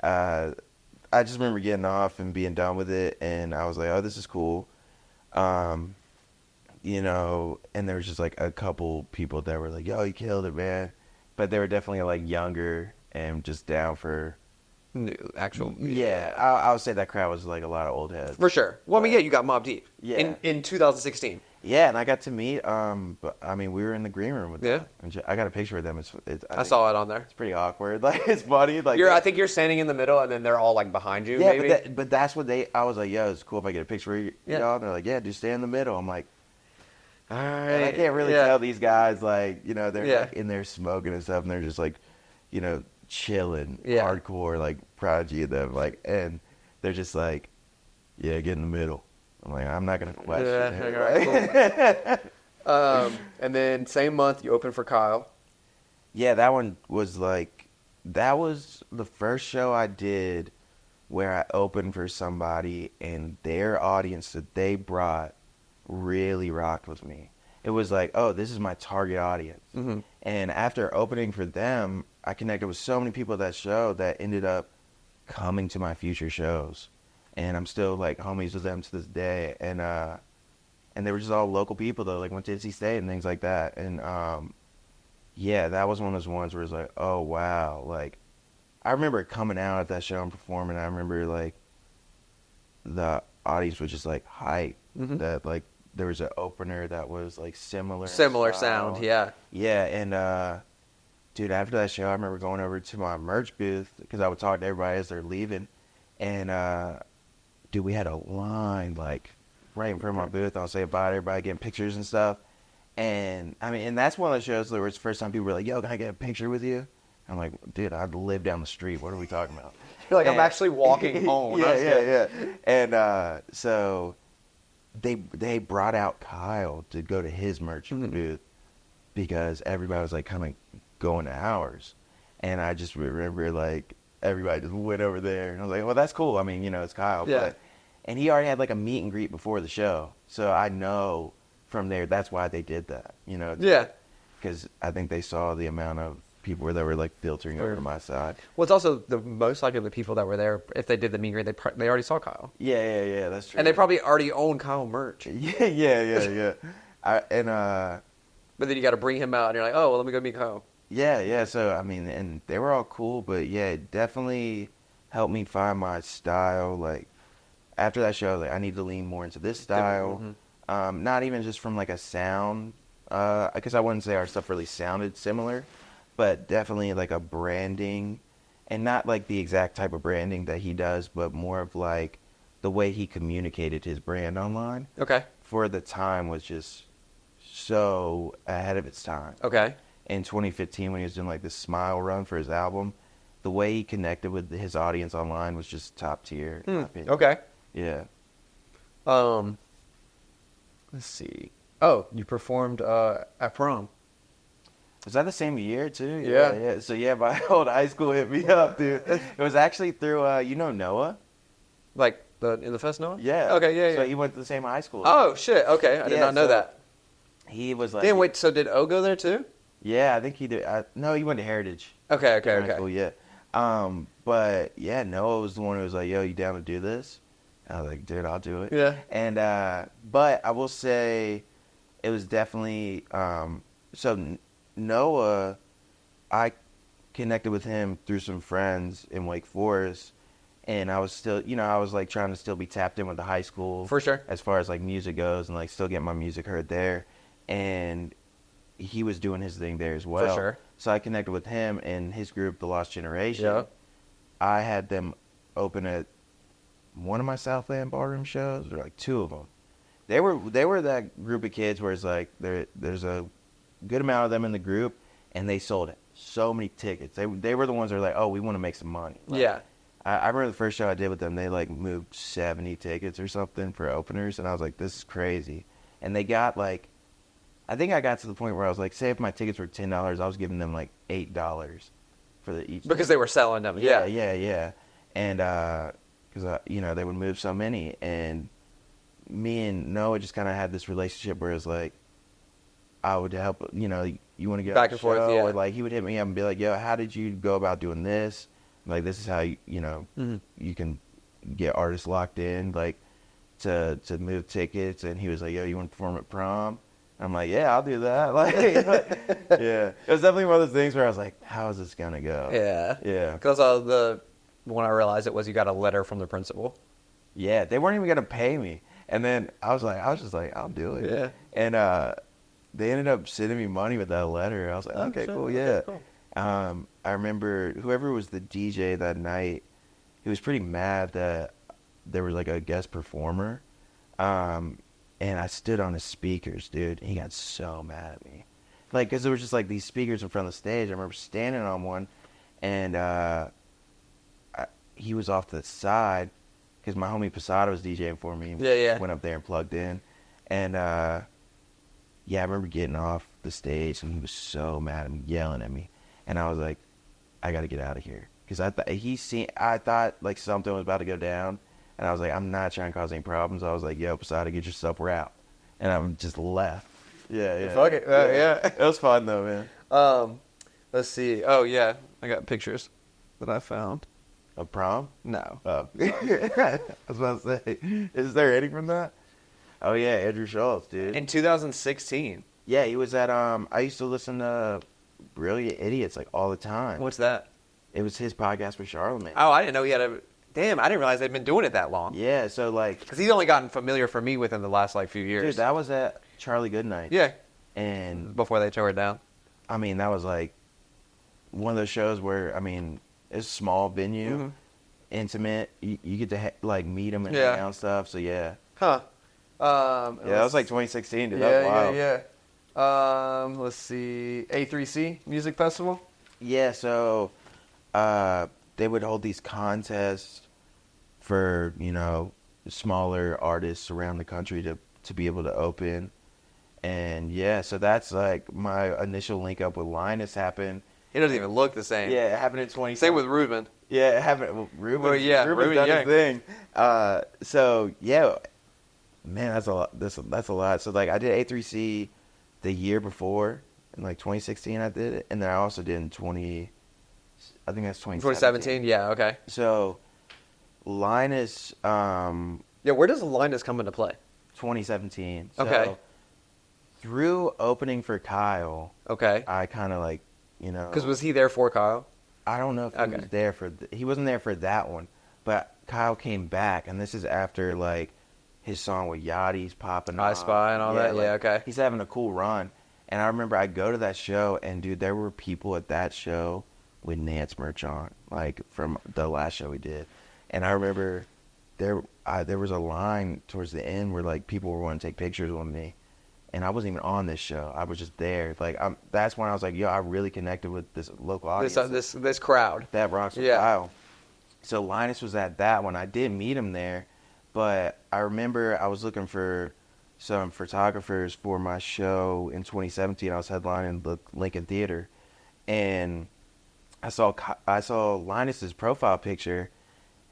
Yeah. I just remember getting off and being done with it, and I was like, "Oh, this is cool." And there was just like a couple people that were like, "Yo, you killed it, man." But they were definitely like younger and just down for actual. Yeah, I would say that crowd was like a lot of old heads. For sure. Well, you got Mobb Deep. Yeah. In 2016. Yeah, and I got to meet. But I mean, we were in the green room with them. And I got a picture of them. I saw it on there. It's pretty awkward. Like it's funny. Like I think you're standing in the middle, and then they're all like behind you. Yeah, maybe. but that's what they. I was like, yo, it's cool if I get a picture of y'all. And they're like, yeah, just stay in the middle. I'm like, all right. And I can't really tell these guys like, you know, they're like in there smoking and stuff, and they're just like, you know, chilling, hardcore, like Prodigy of them, like, and they're just like, yeah, get in the middle. I'm like, I'm not gonna question it. Cool. And then same month you opened for Kyle. Yeah, that one was like, that was the first show I did where I opened for somebody and their audience that they brought really rocked with me. It was like, oh, this is my target audience. Mm-hmm. And after opening for them, I connected with so many people at that show that ended up coming to my future shows. And I'm still like homies with them to this day. And they were just all local people though, like went to NC State and things like that. And yeah, that was one of those ones where it's like, oh wow, like I remember coming out at that show and performing. I remember like the audience was just like hype that like there was an opener that was like similar sound, yeah. And dude, after that show, I remember going over to my merch booth because I would talk to everybody as they're leaving, and dude, we had a line like right in front of my booth. I'll say bye to everybody, getting pictures and stuff. And I mean, and that's one of the shows where it's the first time people were like, "Yo, can I get a picture with you?" I'm like, "Dude, I live down the street. What are we talking about?" You're like, I'm actually walking home. Yeah. And so they brought out Kyle to go to his merch booth because everybody was like kind of going to ours, and I just remember like everybody just went over there, and I was like, "Well, that's cool. I mean, you know, it's Kyle." Yeah. And he already had like a meet and greet before the show, so I know from there that's why they did that. You know. Yeah. Because I think they saw the amount of people that were like filtering over to my side. Well, it's also the most likely the people that were there. If they did the meet and greet, they already saw Kyle. Yeah, that's true. And they probably already own Kyle merch. Yeah. But then you got to bring him out, and you're like, oh, well, let me go meet Kyle. Yeah. So I mean, and they were all cool, but yeah, it definitely helped me find my style. Like after that show, like I need to lean more into this style. Not even just from like a sound, because I wouldn't say our stuff really sounded similar, but definitely like a branding, and not like the exact type of branding that he does, but more of like the way he communicated his brand online. Okay. For the time was just so ahead of its time. Okay. In 2015 when he was doing like this Smile run for his album, the way he connected with his audience online was just top tier. Okay. Yeah. Let's see. Oh, you performed at prom. Was that the same year too? Yeah. So yeah, my old high school hit me up, dude. It was actually through you know Noah? Like in the Fest Noah? Yeah. Okay, yeah. So he went to the same high school. Oh shit. Okay, I did not know that. He was like. Damn, wait. So did O go there too? Yeah, I think he did. No, he went to Heritage. Okay. High school, yeah. But yeah, Noah was the one who was like, "Yo, you down to do this?" I was like, "Dude, I'll do it." Yeah. And but I will say, it was definitely so Noah, I connected with him through some friends in Wake Forest, and I was still, you know, I was like trying to still be tapped in with the high school for sure as far as like music goes, and like still get my music heard there, and he was doing his thing there as well. For sure. So I connected with him and his group, The Lost Generation. Yeah. I had them open at one of my Southland ballroom shows, or like two of them. They were that group of kids where it's like there's a good amount of them in the group, and they sold so many tickets. They were the ones that were like, oh, we want to make some money. Like, yeah. I remember the first show I did with them, they like moved 70 tickets or something for openers, and I was like, this is crazy. And they got like, I think I got to the point where I was like, say if my tickets were $10, I was giving them like $8 for each. Because they were selling them. Yeah. And because you know, they would move so many, and me and Noah just kind of had this relationship where it's like, I would help, you know, you want to get back and forth, yeah. Or like he would hit me up and be like, yo, how did you go about doing this? Like, this is how you know, you can get artists locked in, like to move tickets. And he was like, yo, you want to perform at prom? I'm like, yeah, I'll do that. Like, yeah, it was definitely one of those things where I was like, how is this gonna go? Yeah. Because when I realized it was, you got a letter from the principal. Yeah, they weren't even gonna pay me. And then I was just like, I'll do it. Yeah. And they ended up sending me money with that letter. I was like, okay, shit. cool, yeah. Okay, cool. I remember whoever was the DJ that night, he was pretty mad that there was like a guest performer. And I stood on his speakers, dude. He got so mad at me. Like, because there was just like these speakers in front of the stage. I remember standing on one, and he was off to the side because my homie Posada was DJing for me. Yeah. Went up there and plugged in. And yeah, I remember getting off the stage, and he was so mad at me, yelling at me. And I was like, I got to get out of here. Because I thought like something was about to go down. And I was like, I'm not trying to cause any problems. I was like, yo, Posada, get yourself out. And I just left. Yeah. Fuck it. Yeah. It was fun, though, man. Let's see. Oh, yeah. I got pictures that I found. A prom? No. Oh. I was about to say, is there any from that? Oh, yeah, Andrew Schultz, dude. In 2016. Yeah, he was at, I used to listen to Brilliant Idiots, like, all the time. What's that? It was his podcast with Charlamagne. Oh, I didn't know he had a... Damn, I didn't realize they'd been doing it that long. Yeah, so, like... Because he's only gotten familiar for me within the last, like, few years. Dude, that was at Charlie Goodnight. Yeah. And... Before they tore it down. I mean, that was, like, one of those shows where, I mean, it's a small venue, intimate. You get to, like, meet him and hang out and stuff, so, yeah. Huh. Yeah, that was, like, 2016, dude. That was wild. Yeah. Let's see. A3C Music Festival? Yeah, so they would hold these contests for, you know, smaller artists around the country to be able to open. And, yeah, so that's, like, my initial link up with Linus happened. It doesn't even look the same. Yeah, it happened in 2016. Same with Ruben. Yeah, it happened. Well, Ruben, Well, yeah, Ruben's Ruben, done his thing. So, yeah, man, that's a lot. That's a lot. So, like, I did A3C the year before. In, like, 2016 I did it. And then I also did in I think that's 2017, yeah, okay. So, Linus, Yeah, where does Linus come into play? 2017. So, Okay. through opening for Kyle, Okay. I kind of, like, you know. Because was he there for Kyle? I don't know if he was there for... he wasn't there for that one. But Kyle came back, and this is after, like, his song with Yachty's popping I off. Spy and all that? Yeah, okay. He's having a cool run. And I remember I go to that show, and, dude, there were people at that show with Nance merch on, like, from the last show we did. And I remember there was a line towards the end where, like, people were wanting to take pictures with me. And I wasn't even on this show. I was just there. Like, that's when I was like, yo, I really connected with this local audience. This crowd. That rocks with Kyle. So Linus was at that one. I did meet him there. But I remember I was looking for some photographers for my show in 2017. I was headlining the Lincoln Theater. And I saw Linus's profile picture.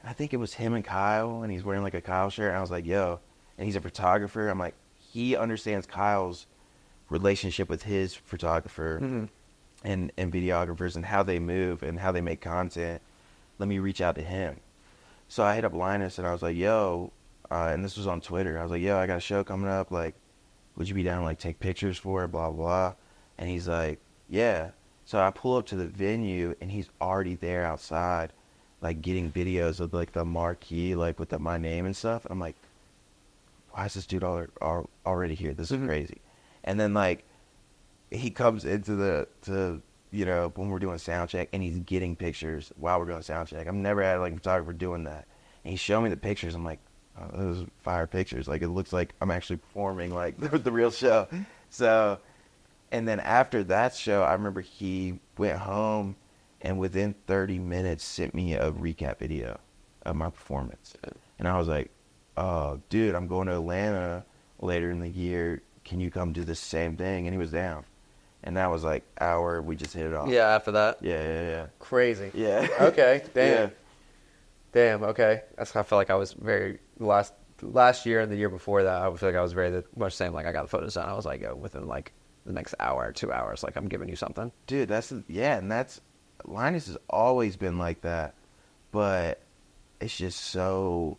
And I think it was him and Kyle. And he's wearing, like, a Kyle shirt. And I was like, yo. And he's a photographer. I'm like, he understands Kyle's relationship with his photographer and videographers and how they move and how they make content. Let me reach out to him. So I hit up Linus and I was like, yo, and this was on Twitter. I was like, yo, I got a show coming up. Like, would you be down to, like, take pictures for it, blah, blah. And he's like, yeah. So I pull up to the venue and he's already there outside, like, getting videos of, like, the marquee, like, with my name and stuff. And I'm like, why is this dude already here? This is crazy. And then, like, he comes into you know, when we're doing sound check, and he's getting pictures while we're doing sound check. I've never had, like, a photographer doing that. And he's showing me the pictures. I'm like, oh, those are fire pictures. Like, it looks like I'm actually performing, like, the real show. So, and then after that show, I remember he went home and within 30 minutes sent me a recap video of my performance. And I was like, oh, dude, I'm going to Atlanta later in the year. Can you come do the same thing? And he was down. And that was like we just hit it off. Yeah, after that? Yeah. Crazy. Yeah. Okay, damn. Yeah. Damn, okay. That's how I felt like I was very, last year and the year before that, I feel like I was very much the same. Like, I got the photos done. I was like, within, like, the next hour or 2 hours, like, I'm giving you something. Dude, Linus has always been like that. But it's just so...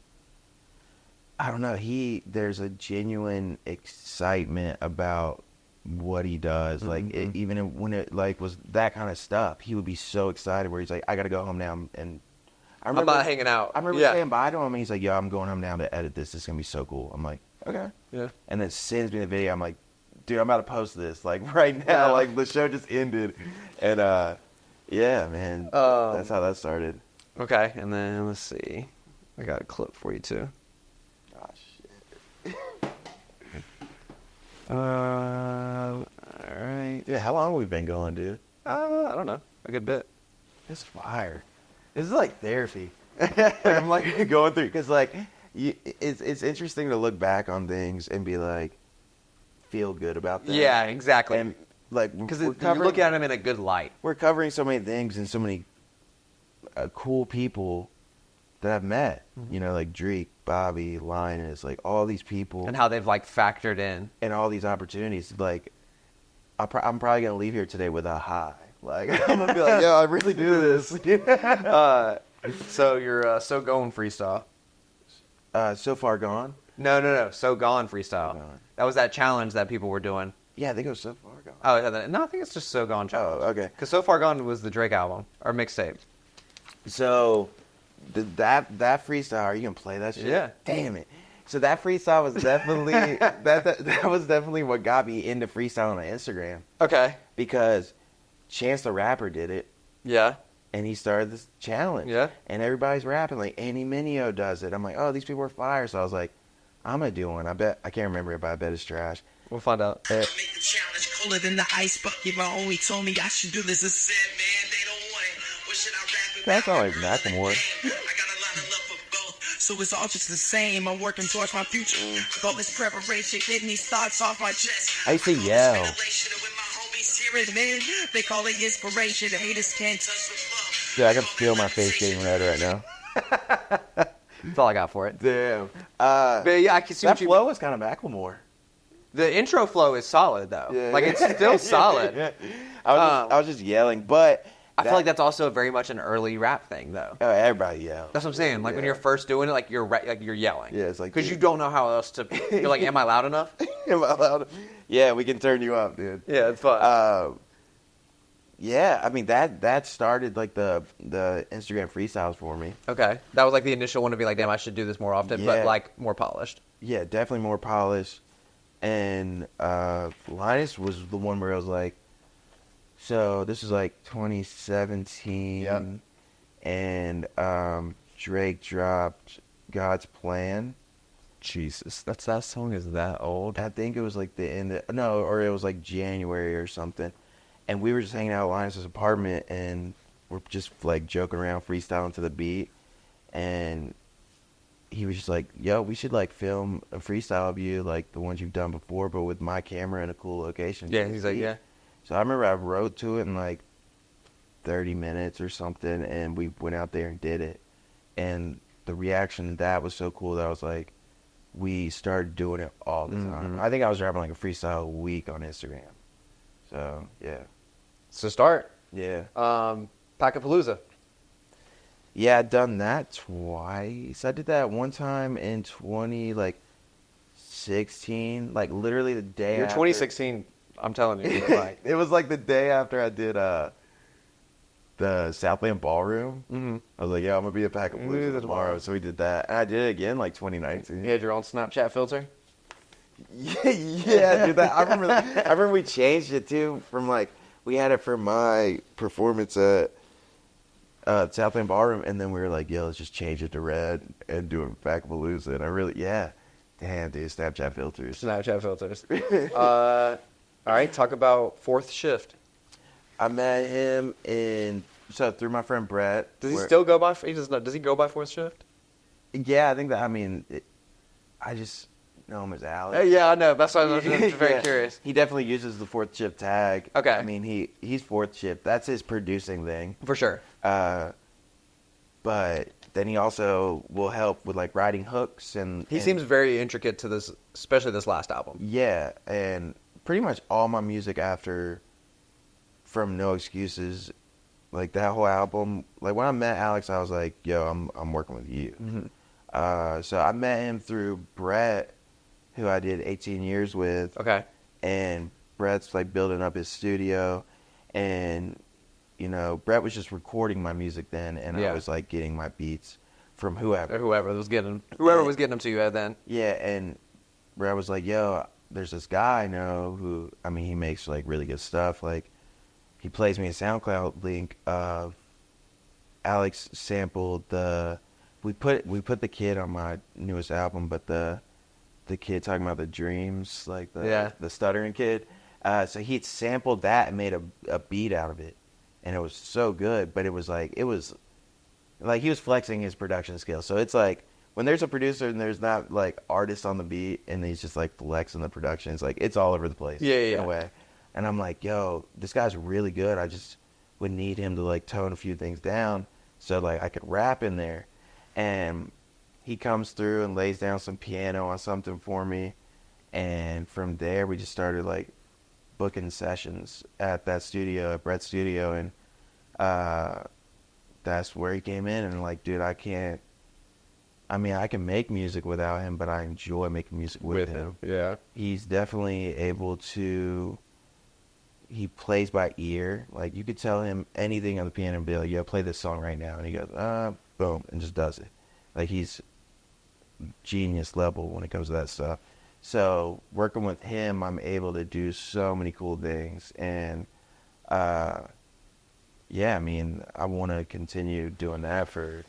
I don't know. There's a genuine excitement about what he does. Like, even when it, like, was that kind of stuff, he would be so excited where he's like, I got to go home now. And I remember I'm not hanging out. I remember saying bye to him, and he's like, yo, I'm going home now to edit this. This is going to be so cool. I'm like, Okay. Yeah. And then sends me the video. I'm like, dude, I'm about to post this like right now. Yeah. Like the show just ended, and yeah, man, that's how that started. Okay, and then let's see. I got a clip for you too. Oh shit. All right. Yeah, how long have we been going, dude? I don't know. A good bit. It's fire. This is like therapy. Like, I'm like going through because like it's interesting to look back on things and be like feel good about them. Yeah, exactly. And like Because we're you covering, look at them in a good light. we're covering so many things and so many cool people that I've met. You know, like Drake, Bobby, Linus, like all these people And how they've like factored in. and all these opportunities. Like I'm probably gonna leave here today with a high. Like I'm gonna be like, yo, I really do this. So you're So Gone freestyle. So far gone. No. So Gone freestyle. Gone. That was that challenge that people were doing. Yeah, they go so far gone. Oh, yeah, no, I think it's just So Gone challenge. Oh, okay. Because So Far Gone was the Drake album or mixtape. So that freestyle, are you gonna play that shit? Yeah. Damn it. So that freestyle was definitely that was definitely what got me into freestyling on Instagram Okay. because Chance the Rapper did it Yeah. and he started this challenge. Yeah. And everybody's rapping like Andy Mineo does it. I'm like, oh, these people are fire. So I was like, I'm gonna do one. I can't remember it, but I bet it's trash. We'll find out. I make the challenge colder than the ice bucket. My homie told me I should do this. I said, man, they don't want it. What should I rap about? That's not like Macklemore. I got a lot of love for both, so it's all just the same. I'm working towards my future. All this preparation, getting these thoughts off my chest. I used to yell. They call it inspiration. The haters can't touch the flow. Dude, I can feel my face getting red right now. That's all I got for it. Damn. But yeah, I can see That what you. flow was kind of Macklemore. The intro flow is solid though. Yeah. Like it's still solid. Yeah. I was just yelling, but I feel like that's also very much an early rap thing though. oh, everybody yelled. That's what I'm saying. Like when you're first doing it, like you're yelling. Yeah, it's like because you don't know how else to. You're like, am I loud enough? Am I allowed to- Yeah, we can turn you up, dude. Yeah, it's fun. Yeah, I mean that started like the Instagram freestyles for me. Okay, that was like the initial one to be like, damn, I should do this more often, but Yeah. like more polished. Yeah, definitely more polished. And Linus was the one where I was like, so this is like 2017, Yep. and Drake dropped God's Plan. Jesus, that song is that old. I think it was like or it was like January or something. And we were just hanging out at Linus's apartment, and we're just like joking around, freestyling to the beat. And he was just like, yo, we should like film a freestyle of you like the ones you've done before, but with my camera in a cool location. Yeah, he's like, yeah. So I remember I wrote to it in like 30 minutes or something, and we went out there and did it. And the reaction to that was so cool that I was like, we started doing it all the time. I think I was rapping like a freestyle a week on Instagram. So, yeah. So start. Yeah. Packapalooza. Yeah, I'd done that twice. I did that one time in 2016, like literally the day Your after. 2016, I'm telling you, like, It was like the day after I did the Southland Ballroom. Mhm. I was like, yeah, I'm going to be a Pack of Do Blues that tomorrow. tomorrow. So we did that. And I did it again like 2019. you had your own Snapchat filter. Yeah, dude. I remember we changed it too from like, we had it for my performance at Southland Ballroom, and then we were like, yo, let's just change it to red and do it Packapalooza. And I really, yeah. Damn, dude, Snapchat filters. Snapchat filters. All right, talk about Fourth Shift. I met him through my friend Brett. Does he still go by? Does he go by Fourth Shift? Yeah, I think that. I mean, I just know him as Alex. Yeah, I know. That's why I was very Yeah. curious. He definitely uses the Fourth Shift tag. Okay. I mean, he's Fourth Shift. That's his producing thing. For sure. But then he also will help with like writing hooks and. He seems very intricate to this, especially this last album. Yeah, and pretty much all my music after, from No Excuses, like that whole album. Like when I met Alex, I was like, "Yo, I'm working with you." Mm-hmm. So I met him through Brett, who I did 18 years with. Okay. And Brett's like building up his studio, and you know, Brett was just recording my music then, and Yeah. I was like getting my beats from whoever. Or whoever was getting them to you then. Yeah, and where I was like, yo, there's this guy I know who, I mean, he makes like really good stuff. Like, he plays me a SoundCloud link of Alex sampled we put the kid on my newest album, but the kid talking about the dreams, like the stuttering kid. So he'd sampled that and made a beat out of it, and it was so good. But it was like he was flexing his production skills. So it's like when there's a producer and there's not like artists on the beat, and he's just like flexing the production. It's like it's all over the place. In a way. And I'm like, yo, this guy's really good. I just would need him to like tone a few things down so like I could rap in there. And he comes through and lays down some piano on something for me. And from there we just started like booking sessions at that studio, at Brett's studio, and that's where he came in and like, dude, I can make music without him, but I enjoy making music with him. Yeah. He's definitely able to, he plays by ear. Like, you could tell him anything on the piano and be like, yo, play this song right now. And he goes, boom, and just does it. Like, he's genius level when it comes to that stuff. So, working with him, I'm able to do so many cool things. And, yeah, I mean, I want to continue doing that for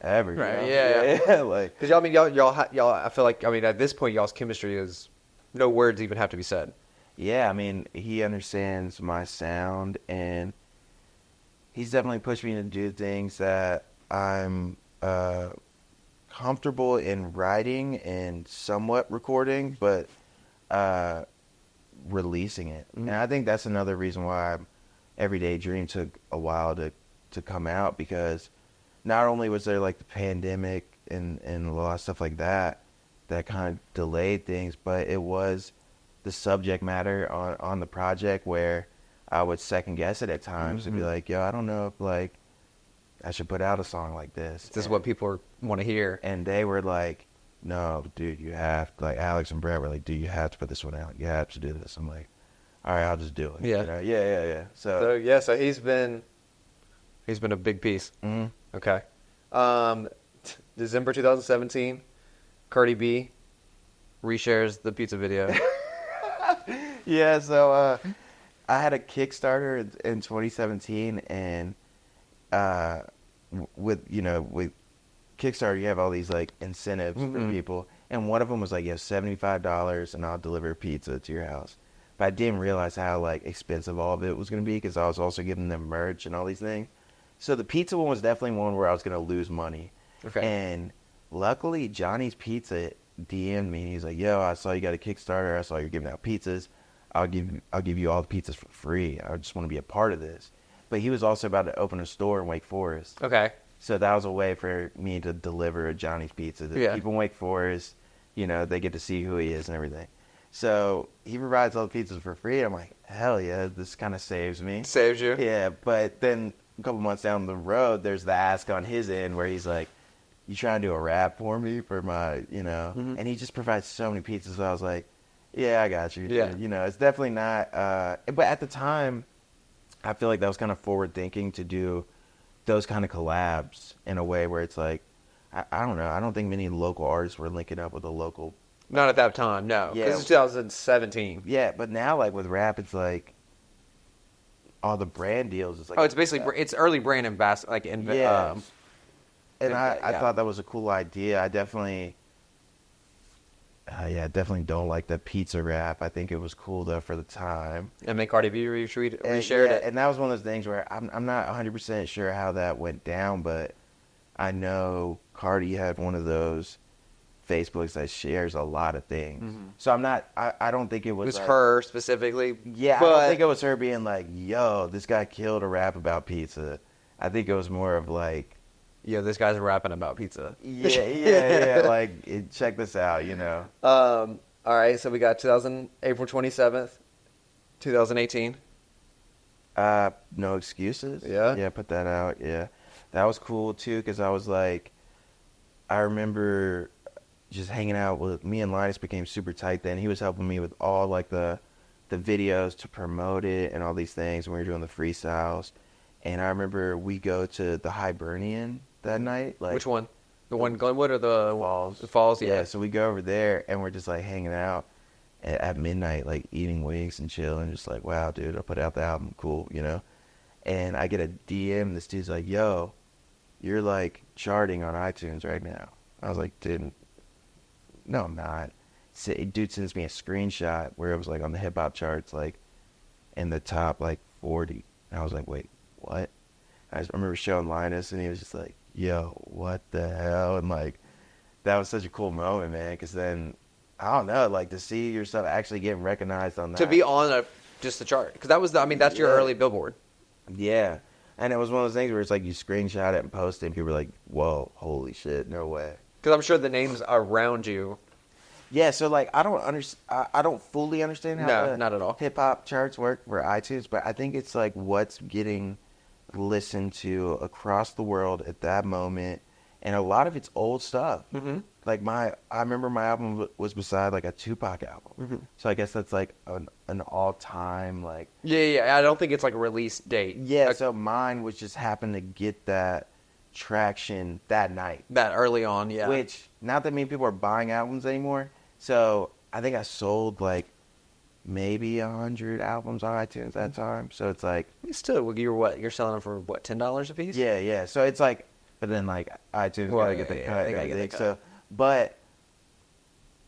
ever. Right, you know? yeah. Like, because y'all, I mean, y'all, I feel like, I mean, at this point, y'all's chemistry is, no words even have to be said. yeah, I mean, he understands my sound, and he's definitely pushed me to do things that I'm comfortable in writing and somewhat recording, but releasing it. Mm-hmm. And I think that's another reason why Everyday Dream took a while to come out, because not only was there like the pandemic and a lot of stuff like that kind of delayed things, but it was the subject matter on the project where I would second guess it at times and be like, yo, I don't know if like I should put out a song like this. This is what people want to hear. And they were like, no, dude, you have to, like Alex and Brett were like, dude, you have to put this one out. You have to do this. I'm like, all right, I'll just do it. Yeah. You know? Yeah. So he's been a big piece. Mm-hmm. Okay. December 2017, Cardi B reshares the pizza video. Yeah, so I had a Kickstarter in 2017, and with Kickstarter, you have all these like incentives for people, and one of them was like, you have $75 and I'll deliver pizza to your house. But I didn't realize how like expensive all of it was going to be, because I was also giving them merch and all these things. So the pizza one was definitely one where I was going to lose money. Okay. And luckily, Johnny's Pizza DM'd me. He's like, yo, I saw you got a Kickstarter. I saw you're giving out pizzas. I'll give you all the pizzas for free. I just want to be a part of this. But he was also about to open a store in Wake Forest. Okay. So that was a way for me to deliver a Johnny's Pizza. The people in Wake Forest, they get to see who he is and everything. So he provides all the pizzas for free. I'm like, hell yeah, this kind of saves me. Saves you? Yeah, but then a couple months down the road, there's the ask on his end where he's like, you trying to do a rap for me for my, and he just provides so many pizzas. So I was like, yeah, I got you. Yeah. It's definitely not, but at the time, I feel like that was kind of forward thinking to do those kind of collabs in a way where it's like, I don't know. I don't think many local artists were linking up with a local. Not at that time, no. Yeah. Because it's 2017. Yeah, but now like with rap, it's like all the brand deals. It's like, it's basically, it's early brand ambassador, like, yeah. And I yeah. thought that was a cool idea. I definitely, definitely don't like the pizza rap. I think it was cool though for the time. And then Cardi B reshared it. And that was one of those things where I'm not 100% sure how that went down, but I know Cardi had one of those Facebooks that shares a lot of things. Mm-hmm. So I don't think it was like, her specifically. Yeah, but I don't think it was her being like, yo, this guy killed a rap about pizza. I think it was more of like, yo, this guy's rapping about pizza. Yeah. Like, check this out, All right, so we got April 27th, 2018. No Excuses. Yeah, put that out. Yeah, that was cool too, because I was like, I remember just hanging out with me and Linus became super tight then. He was helping me with all like the videos to promote it and all these things when we were doing the freestyles. And I remember we go to the Hibernian that night. Like, which one? The one in Glenwood or the Falls. The Falls, yeah. Yeah, so we go over there and we're just like hanging out at midnight, like eating wings and chilling, just like, wow, dude, I put out the album, cool, you know? And I get a DM, this dude's like, yo, you're like charting on iTunes right now. I was like, dude, no, I'm not. Dude sends me a screenshot where it was like on the hip hop charts, like in the top like 40. And I was like, wait, what? I just remember showing Linus and he was just like, yo, what the hell? And like, that was such a cool moment, man, because then, I don't know, like to see yourself actually getting recognized on that. To be on just the chart. Because that was, that's your early Billboard. Yeah. And it was one of those things where it's like you screenshot it and post it and people were like, whoa, holy shit, no way. Because I'm sure the names around you. Yeah, so like I don't fully understand how not at all. hip hop charts work for iTunes, but I think it's like what's getting listened to across the world at that moment, and a lot of it's old stuff. Mm-hmm. Like I remember my album was beside like a Tupac album, mm-hmm. So I guess that's like an all time like. Yeah. I don't think it's like a release date. Yeah, so mine was just happened to get that traction that night. That early on, yeah. Which not that many people are buying albums anymore. So I think I sold like maybe 100 albums on iTunes that time. So it's like still you're selling them for what, $10 a piece? Yeah. So it's like, but then like iTunes gotta get the cut. They gotta get the cut. So, but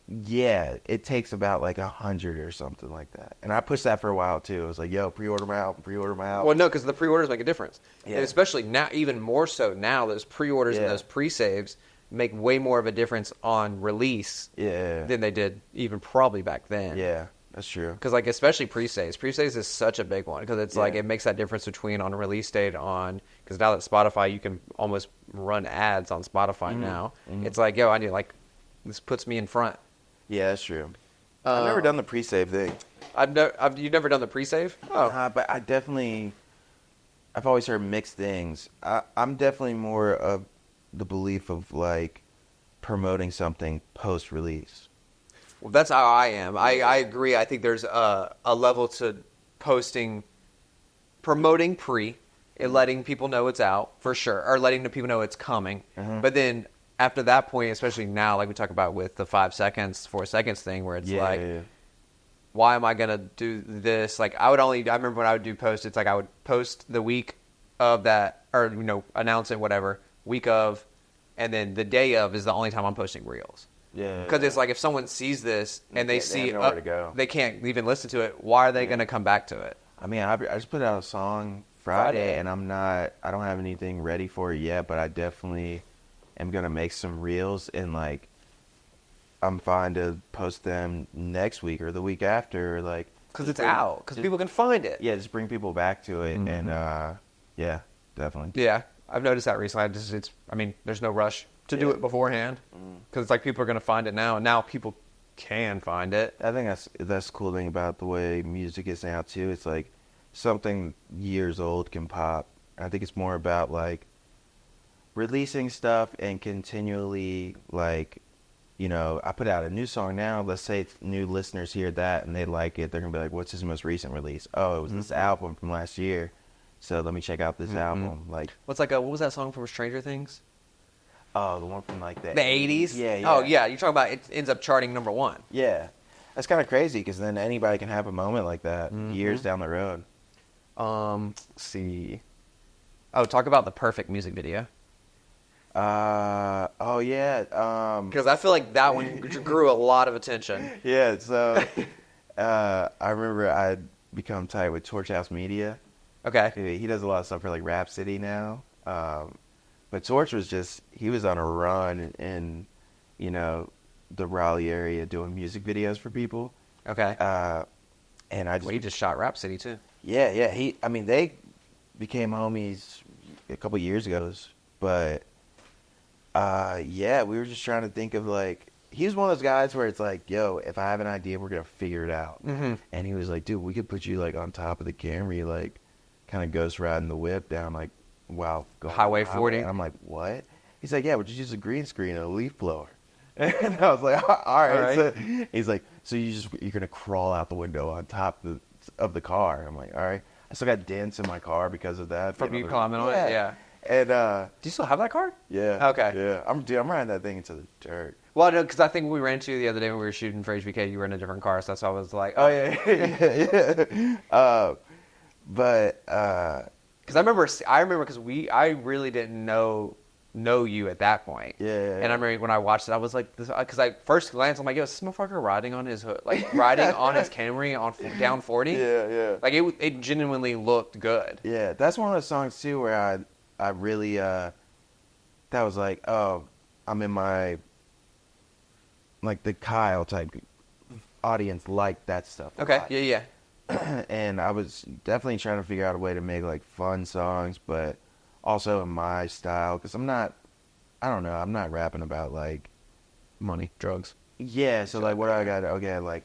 yeah, it takes about like 100 or something like that. And I pushed that for a while too. It was like, yo, pre-order my album. Well, no, because the pre-orders make a difference. Yeah. And especially now, even more so now, those pre-orders and those pre-saves make way more of a difference on release than they did even probably back then. Yeah, that's true. Because like especially pre-saves. Pre-saves is such a big one because it's like it makes that difference between on a release date because now that Spotify, you can almost run ads on Spotify now. Mm-hmm. It's like, yo, I need like, this puts me in front. Yeah, that's true. I've never done the pre-save thing. You've never done the pre-save? Oh. But I've always heard mixed things. I'm definitely more of the belief of like promoting something post-release. Well, that's how I am. I agree. I think there's a level to promoting pre and letting people know it's out for sure, or letting the people know it's coming. Mm-hmm. But then after that point, especially now, like we talk about with the 4 seconds thing, where it's why am I gonna do this? Like I remember when I would do posts, it's like I would post the week of that, or announce it, whatever, week of, and then the day of is the only time I'm posting reels. Yeah. Because it's like if someone sees this and they see nowhere to go. They can't even listen to it. Why are they gonna come back to it? I mean, I just put out a song Friday, and I don't have anything ready for it yet, but I definitely am gonna make some reels, and like I'm fine to post them next week or the week after, or like because it's out, because people can find it. Yeah, just bring people back to it, mm-hmm. And yeah, definitely. Yeah, I've noticed that recently. There's no rush to do it beforehand, because it's like people are gonna find it now, and now people can find it. I think that's the cool thing about the way music is now too. It's like something years old can pop. I think it's more about like releasing stuff and continually like, I put out a new song now. Let's say new listeners hear that and they like it. They're going to be like, what's his most recent release? Oh, it was this album from last year. So let me check out this album. Like, what was that song from Stranger Things? Oh, the one from like the 80s? Yeah. Oh, yeah. You're talking about it ends up charting number 1. Yeah. That's kind of crazy because then anybody can have a moment like that years down the road. Let's see. Oh, talk about the perfect music video. Oh yeah. Because I feel like that one grew a lot of attention. Yeah. So, I remember I'd become tight with Torch House Media. Okay. He does a lot of stuff for like Rap City now. But Torch he was on a run in, the Raleigh area doing music videos for people. Okay. And he just shot Rap City too. Yeah. They became homies a couple years ago, but we were just trying to think of like, he was one of those guys where it's like, yo, if I have an idea, we're gonna figure it out. Mm-hmm. And he was like, dude, we could put you like on top of the Camry, like kind of ghost riding the whip down like Highway 40. And I'm like, what? He's like, yeah, we'll just use a green screen and a leaf blower. And I was like, all right. So he's like, so you're gonna crawl out the window on top of the car. I'm like, all right. I still got dents in my car because of that. From you climbing on it? Yeah. And Do you still have that card? yeah, Okay. yeah. I'm riding that thing into the dirt. Well, no, because I think we ran into you the other day when we were shooting for HBK. You were in a different car, so that's why I was like, Oh yeah, yeah. But because I remember because I really didn't know you at that point. Yeah. And I remember when I watched it, I was like, because I first glance, I'm like, yo, is this motherfucker riding on his hood, like riding on his Camry on down 40? Yeah, yeah. Like it genuinely looked good. Yeah, that's one of those songs too where I really that was like, oh, I'm in my like the Kyle type audience like that stuff. a Okay. lot. Yeah. And I was definitely trying to figure out a way to make like fun songs, but also in my style because I'm not rapping about like Money, drugs. yeah. So like, what do I got? Okay, like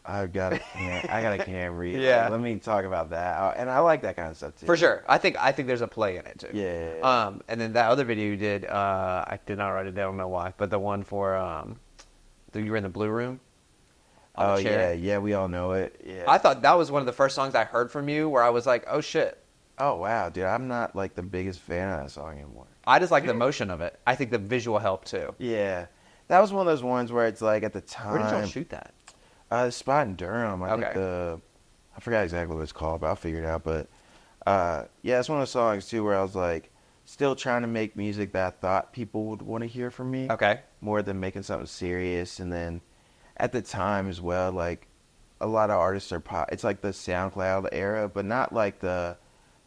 I got a Camry. Yeah. Like, let me talk about that, and I like that kind of stuff too. For sure. I think there's a play in it too. Yeah. And then that other video you did, I did not write it down. I don't know why, but the one for you were in the blue room. On Oh the chair. yeah, we all know it. Yeah. I thought that was one of the first songs I heard from you where I was like, oh shit. Oh wow, dude, I'm not like the biggest fan of that song anymore. I just like the motion of it. I think the visual helped too. Yeah, that was one of those ones where it's like at the time. Where did y'all shoot that? The spot in Durham. I think I forgot exactly what it's called, but I'll figure it out. But yeah, it's one of those songs too where I was like still trying to make music that I thought people would want to hear from me. Okay. More than making something serious, and then at the time as well, like a lot of artists are pop. It's like the SoundCloud era, but not like the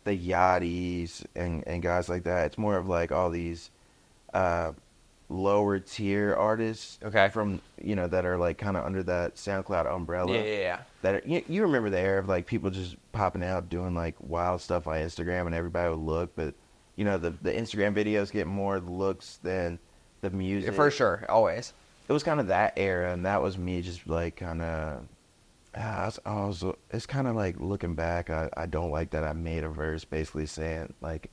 Yachties and guys like that. It's more of like all these lower tier artists, Okay. from that are like kind of under that SoundCloud umbrella. Yeah. That are, you remember the era of like people just popping out doing like wild stuff on Instagram and everybody would look, but the Instagram videos get more looks than the music. For sure, always. It was kind of that era, and that was me just like kind of. It's kind of like looking back. I don't like that I made a verse basically saying like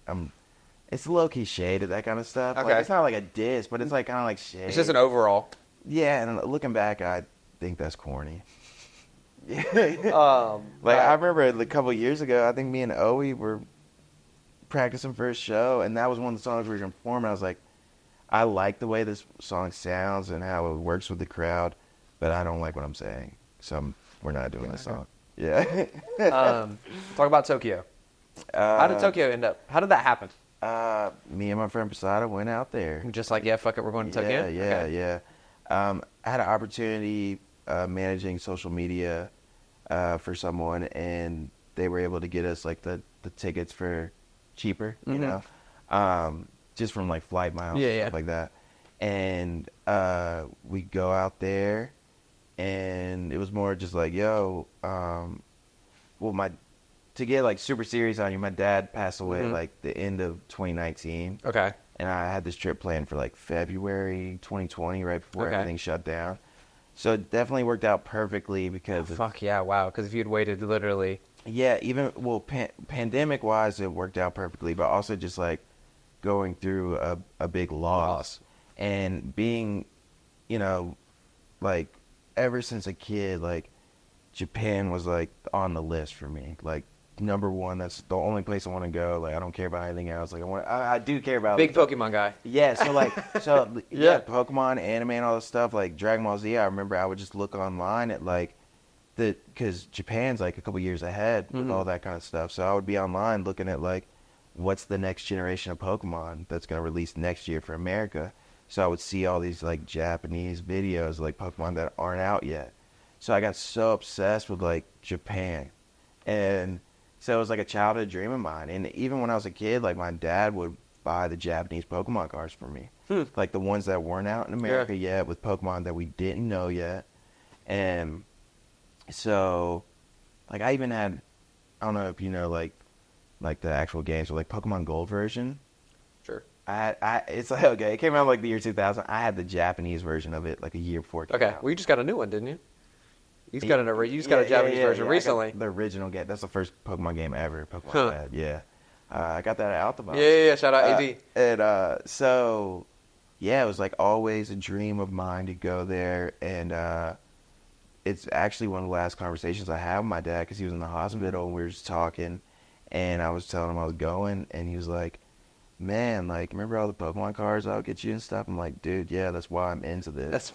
it's low key shaded, that kind of stuff. Okay. Like, it's not like a diss, but it's like kind of like shade. It's just an overall. Yeah, and looking back, I think that's corny. Like Like I remember a couple of years ago, I think me and Owie were practicing for a show, and that was one of the songs we were gonna perform. And I was like, I like the way this song sounds and how it works with the crowd, but I don't like what I'm saying, so we're not doing this song. Yeah. talk about Tokyo. How did Tokyo end up? How did that happen? Me and my friend Posada went out there. Just like, yeah, fuck it, we're going to Tokyo? Yeah. I had an opportunity managing social media for someone, and they were able to get us like the tickets for cheaper, just from like flight miles, stuff like that. And we go out there, and it was more just like, yo, to get like super serious on you, my dad passed away like the end of 2019. Okay. And I had this trip planned for like February 2020, right before everything shut down. So it definitely worked out perfectly because Fuck yeah, wow. Because if you'd waited literally. Yeah, pandemic wise, it worked out perfectly, but also just like going through a big loss. And being, like ever since a kid, like Japan was like on the list for me. Like number one, that's the only place I want to go. Like I don't care about anything else. Like I do care about Big Pokemon guy. Yeah, so like Pokemon, anime, and all this stuff, like Dragon Ball Z. I remember I would just look online at like because Japan's like a couple years ahead with all that kind of stuff. So I would be online looking at like what's the next generation of Pokemon that's gonna release next year for America. So I would see all these like Japanese videos like Pokemon that aren't out yet. So I got so obsessed with like Japan, and so it was like a childhood dream of mine. And even when I was a kid, like my dad would buy the Japanese Pokemon cards for me, like the ones that weren't out in America yet, with Pokemon that we didn't know yet. And so, like I even had, I don't know if you know like the actual games, or like Pokemon Gold version. Sure. It's like, okay, it came out like the year 2000. I had the Japanese version of it like a year before it came out. Well, you just got a new one, didn't you? You just got a Japanese version recently. The original game. That's the first Pokemon game ever. Pokemon had. Yeah. I got that at Altamont. Yeah. Shout out AZ. And so, yeah, it was like always a dream of mine to go there. And it's actually one of the last conversations I had with my dad, because he was in the hospital and we were just talking. And I was telling him I was going, and he was like, man, like, remember all the Pokemon cards I'll get you and stuff? I'm like, dude, yeah, that's why I'm into this.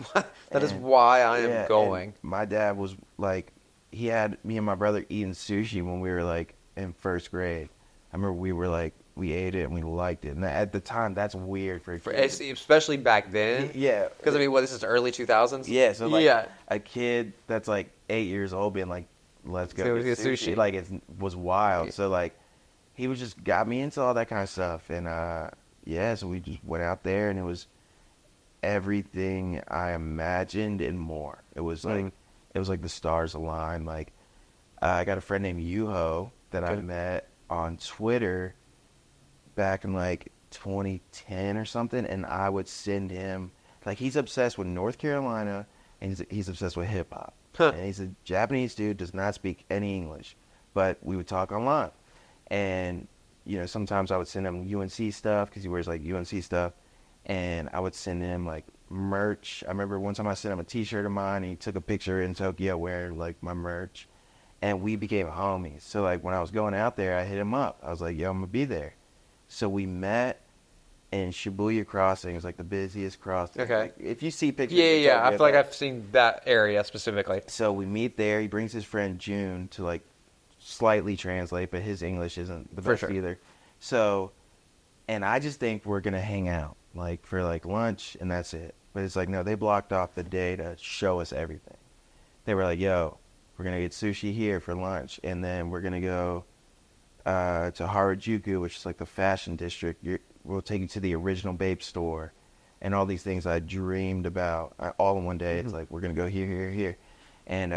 That is And why I am yeah, going. and my dad was like, he had me and my brother eating sushi when we were like in first grade. I remember we were like, we ate it and we liked it. And at the time, that's weird for a kid. Especially back then. Yeah. Because, I mean, what, this is early 2000s? Yeah, so like Yeah. a kid that's like 8 years old being like, let's go So get get sushi. Like it was wild. Yeah. So like he was just got me into all that kind of stuff. And yeah, so we just went out there and it was everything I imagined and more. It was like it was like the stars aligned. Like I got a friend named Yuho that I met on Twitter back in like 2010 or something, and I would send him like he's obsessed with North Carolina and he's obsessed with hip hop. And he's a Japanese dude, does not speak any English, but we would talk online. And you know, sometimes I would send him UNC stuff because he wears like UNC stuff, and I would send him like merch. I remember one time I sent him a T-shirt of mine, and he took a picture in Tokyo wearing like my merch, and we became homies. So like when I was going out there, I hit him up. I was like, "Yo, I'm gonna be there." So we met in Shibuya Crossing. It was like the busiest crossing. Okay. Like, if you see pictures, Yeah. I Tokyo, feel like I've seen that area specifically. So we meet there. He brings his friend June to like slightly translate, but his English isn't the best either. So, and I just think we're gonna hang out like for like lunch and that's it. But it's like no, they blocked off the day to show us everything. They were like, "Yo, we're gonna get sushi here for lunch, and then we're gonna go to Harajuku, which is like the fashion district. We'll take you to the original Babe store, and all these things I dreamed about all in one day. It's like we're gonna go here, here, here, and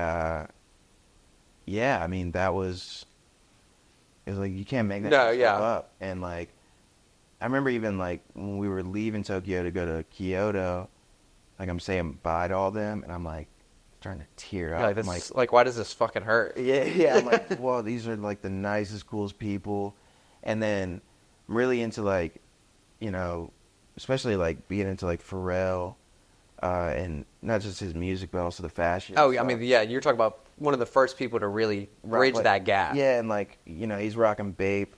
yeah, I mean it was like you can't make that stuff up. And like I remember even like when we were leaving Tokyo to go to Kyoto, like I'm saying bye to all them, and I'm like starting to tear up. Yeah, like, why does this fucking hurt? Yeah. I'm like, well, these are like the nicest, coolest people. And then I'm really into like, you know, especially like being into like Pharrell, and not just his music, but also the fashion. Oh, I mean, yeah, you're talking about one of the first people to really bridge that gap. Yeah, and like, you know, he's rocking Bape.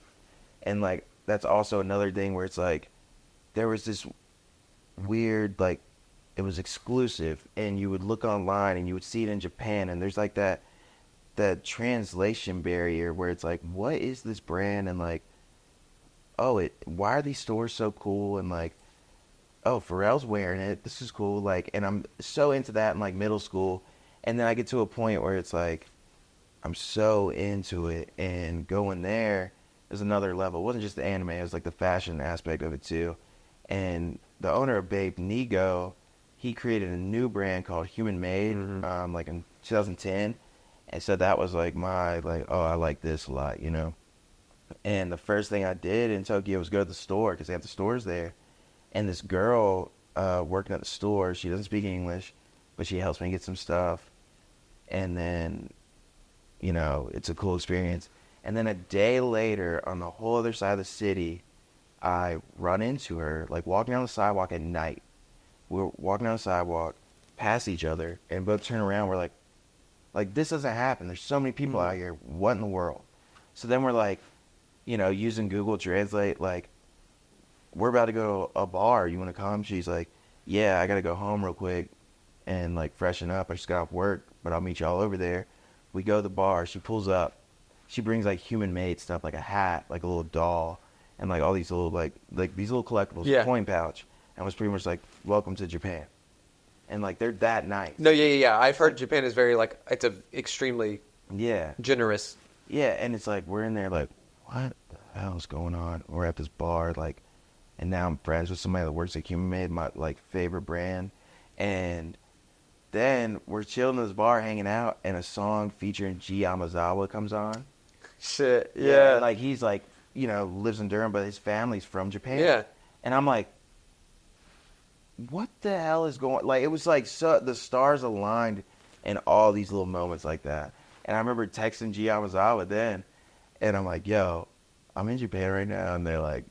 And like, that's also another thing where it's like, there was this weird, like, it was exclusive, and you would look online and you would see it in Japan, and there's like that translation barrier where it's like, what is this brand? And like, oh, why are these stores so cool? And like, oh, Pharrell's wearing it. This is cool. Like, and I'm so into that in like middle school, and then I get to a point where it's like, I'm so into it, and going there is another level. It wasn't just the anime; it was like the fashion aspect of it too. And the owner of Babe, Nigo, he created a new brand called Human Made, like in 2010. And so that was like my, like, oh, I like this a lot, you know? And the first thing I did in Tokyo was go to the store, because they have the stores there. And this girl working at the store, she doesn't speak English, but she helps me get some stuff. And then, you know, it's a cool experience. And then a day later, on the whole other side of the city, I run into her, like walking down the sidewalk at night. We're walking down the sidewalk, past each other, and both turn around. We're like this doesn't happen. There's so many people out here. What in the world? So then we're like, you know, using Google Translate, like, we're about to go to a bar. You want to come? She's like, yeah, I got to go home real quick and like freshen up. I just got off work, but I'll meet y'all over there. We go to the bar. She pulls up. She brings like Human Made stuff, like a hat, like a little doll, and like all these little like these little collectibles, coin pouch. And was pretty much like, welcome to Japan. And like, they're that nice. No, yeah. I've heard Japan is very like, it's a extremely generous. Yeah, and it's like, we're in there like, what the hell is going on? We're at this bar, like, and now I'm friends with somebody that works at Human Made, my like favorite brand. And then we're chilling in this bar, hanging out, and a song featuring G Yamazawa comes on. Shit, yeah. And, like, he's like, you know, lives in Durham, but his family's from Japan. Yeah. And I'm like, what the hell is going? Like, it was like the stars aligned in all these little moments like that. And I remember texting G Yamazawa then, and I'm like, yo, I'm in Japan right now, and they're like,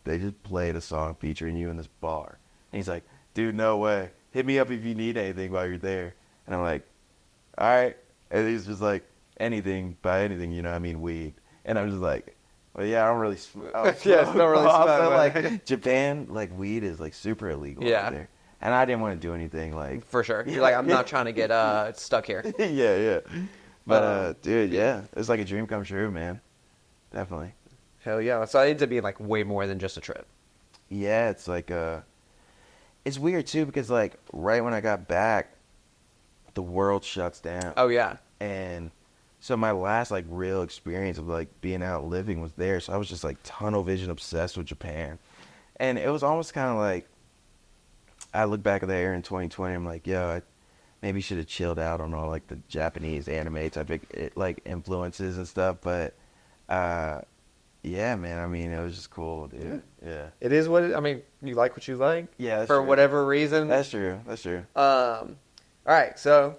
they just played a song featuring you in this bar. And he's like, dude, no way. Hit me up if you need anything while you're there. And I'm like, all right. And he's just like, anything, buy anything, you know, I mean weed. And I'm just like, Well, yeah, I don't really smoke. Yeah, don't really smoke, But but- like Japan, like weed is like super illegal Yeah. over there, and I didn't want to do anything like. For sure. You're like, I'm not trying to get stuck here. Yeah. But dude, yeah, it's like a dream come true, man. Definitely. Hell yeah. So it ends up being like way more than just a trip. Yeah, it's like it's weird too because like right when I got back, the world shuts down. Oh yeah. And so my last like real experience of like being out living was there. So I was just like tunnel vision obsessed with Japan. And it was almost kind of like I look back at there in 2020, I'm like, yo, I maybe should have chilled out on all like the Japanese anime type of like influences and stuff, but yeah, man, I mean, it was just cool, dude. Yeah. It is I mean, you like what you like. Yeah, that's for true. whatever reason. That's true. All right, so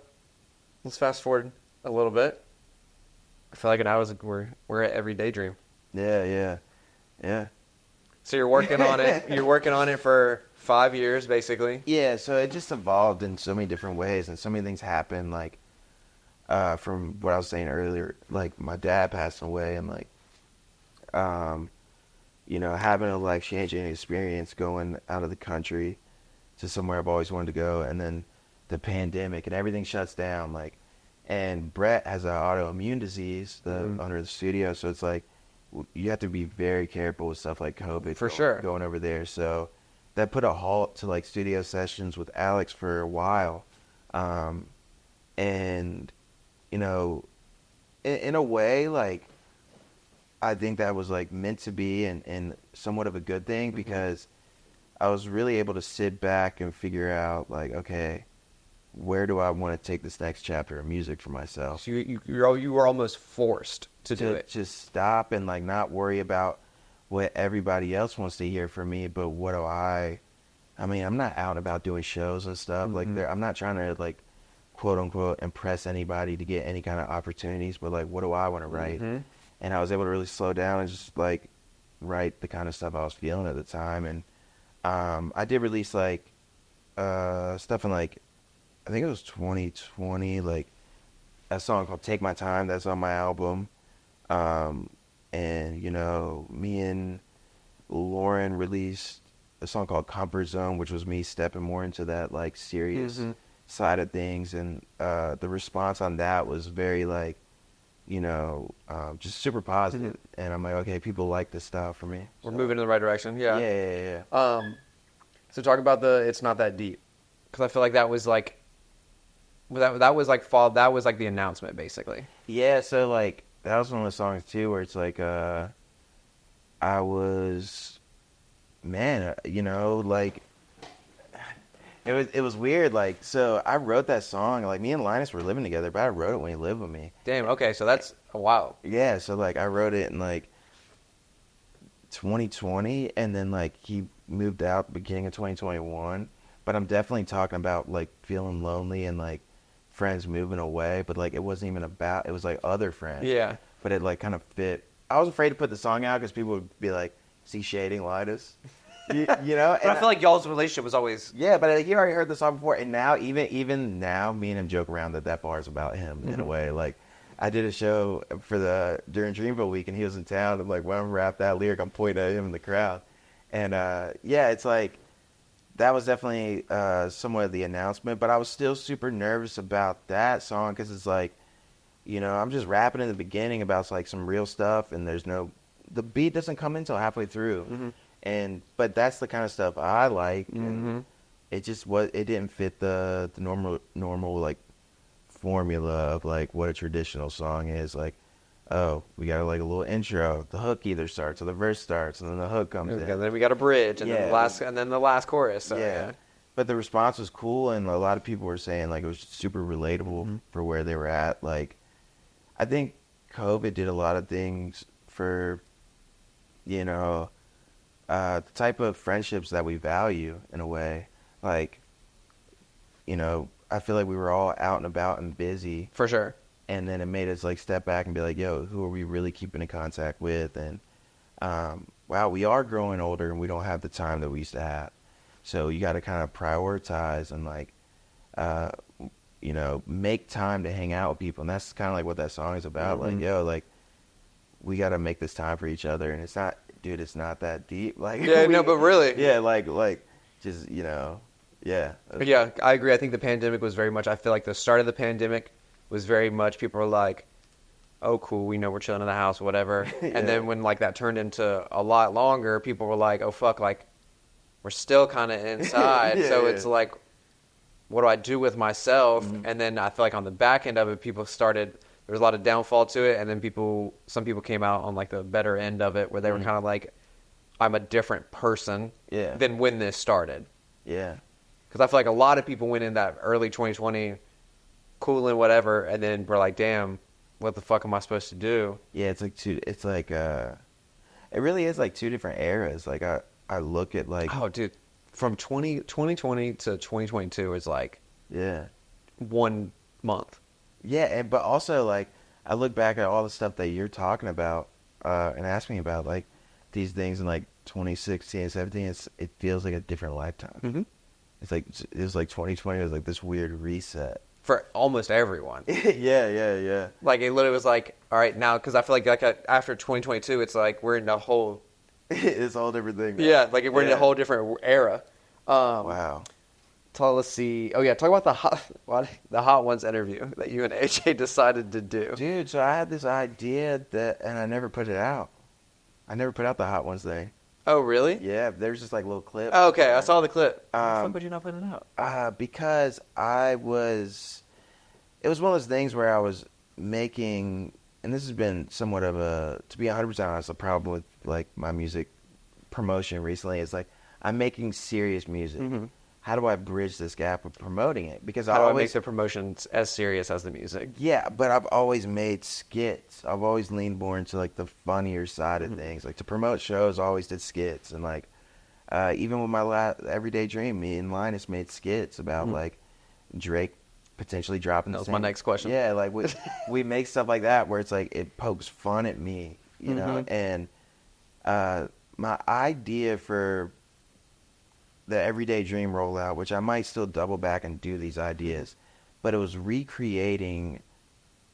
let's fast forward a little bit. I feel like now we're at Everyday Dream. Yeah. So you're working on it. You're working on it for 5 years, basically. Yeah, so it just evolved in so many different ways, and so many things happened. Like, from what I was saying earlier, like my dad passed away, and like, you know, having a life-changing experience going out of the country to somewhere I've always wanted to go, and then the pandemic and everything shuts down. Like, and Brett has an autoimmune disease under the studio, so it's like you have to be very careful with stuff like COVID. For sure. Going over there, so that put a halt to like studio sessions with Alex for a while, and you know, in a way, like I think that was like meant to be and somewhat of a good thing because I was really able to sit back and figure out like, okay, where do I want to take this next chapter of music for myself? So you were almost forced to do it. Just stop and like not worry about what everybody else wants to hear from me, but what do I mean, I'm not out about doing shows and stuff. Like I'm not trying to like quote unquote impress anybody to get any kind of opportunities, but like what do I want to write? And I was able to really slow down and just like write the kind of stuff I was feeling at the time. And I did release like stuff in like I think it was 2020, like a song called Take My Time that's on my album. And you know, me and Lauren released a song called Comfort Zone, which was me stepping more into that like serious side of things, and the response on that was very like, you know, just super positive. And I'm like, okay, people like this style for me. We're moving in the right direction. Yeah. Yeah. So talk about It's Not That Deep, because I feel like that was like that was like the announcement basically. Yeah, so like that was one of the songs too where it's like I was, man, you know, like it was weird. Like, so I wrote that song, like me and Linus were living together, but I wrote it when he lived with me. Damn. Okay, so that's a while. Yeah, so like I wrote it in like 2020, and then like he moved out beginning of 2021. But I'm definitely talking about like feeling lonely and like friends moving away, but like it wasn't even about, it was like other friends. Yeah. But it like kind of fit. I was afraid to put the song out because people would be like, is he shading Linus? you know? But I feel like y'all's relationship was always... Yeah, but he already heard the song before, and now, even now, me and him joke around that bar is about him in a way. Like, I did a show during Dreamville Week, and he was in town, and like when I rap that lyric, I'm pointing at him in the crowd. And yeah, it's like, that was definitely somewhat of the announcement, but I was still super nervous about that song because it's like, you know, I'm just rapping in the beginning about like some real stuff, and the beat doesn't come in until halfway through. But that's the kind of stuff I like. And it didn't fit the normal like formula of like what a traditional song is. Like, oh, we got like a little intro, the hook either starts or the verse starts, and then the hook comes in. Then we got a bridge, and then the last chorus. So, yeah. But the response was cool, and a lot of people were saying like it was super relatable for where they were at. Like, I think COVID did a lot of things for, you know, the type of friendships that we value in a way. Like, you know, I feel like we were all out and about and busy. For sure. And then it made us like step back and be like, yo, who are we really keeping in contact with? And wow, we are growing older and we don't have the time that we used to have. So you got to kind of prioritize and like, you know, make time to hang out with people. And that's kind of like what that song is about. Like, yo, like we got to make this time for each other. And it's not, dude, it's not that deep. Like, Yeah, no, but really. Yeah, like, just, yeah. Yeah, I agree. I think the pandemic was very much, I feel like the start of the pandemic was very much, people were like, oh, cool, we know we're chilling in the house, whatever. Yeah. And then when, like, that turned into a lot longer, people were like, oh, fuck, like, we're still kind of inside. So it's like, what do I do with myself? And then I feel like on the back end of it, people started, there was a lot of downfall to it. And then some people came out on, like, the better end of it, where they were kind of like, I'm a different person than when this started. Yeah. Because I feel like a lot of people went in that early 2020, cool and whatever, and then we're like, damn, what the fuck am I supposed to do? Yeah, it really is like two different eras. Like I look at like, Oh, dude, from 2020 to 2022 is like yeah, 1 month. yeah, but also like I look back at all the stuff that you're talking about and ask me about like these things in like 2016 and 17. It feels like a different lifetime. Mm-hmm. It's like it was like 2020 was like this weird reset. For almost everyone. Yeah. Like, it literally was like, all right, now, because I feel like after 2022, it's like we're in a whole... It's a whole different thing now. Yeah, like we're in a whole different era. Wow. Let's see. Oh, yeah, talk about the Hot Ones interview that you and AJ decided to do. Dude, so I had this idea and I never put it out. I never put out the Hot Ones thing. Oh, really? Yeah, there's just like little clips. Oh, okay, I saw the clip. Why the fuck would you not put it out? Because it was one of those things where I was making, and this has been somewhat of to be 100% honest, a problem with like my music promotion recently is like, I'm making serious music. Mm-hmm. How do I bridge this gap with promoting it? Because How do I make the promotions as serious as the music? Yeah, but I've always made skits. I've always leaned more into like the funnier side of things. Like to promote shows, I always did skits, and like even with my Everyday Dream, me and Linus made skits about like Drake potentially dropping. That was my next question. Yeah, like we make stuff like that where it's like it pokes fun at me, you know. And my idea for the Everyday Dream rollout, which I might still double back and do these ideas, but it was recreating,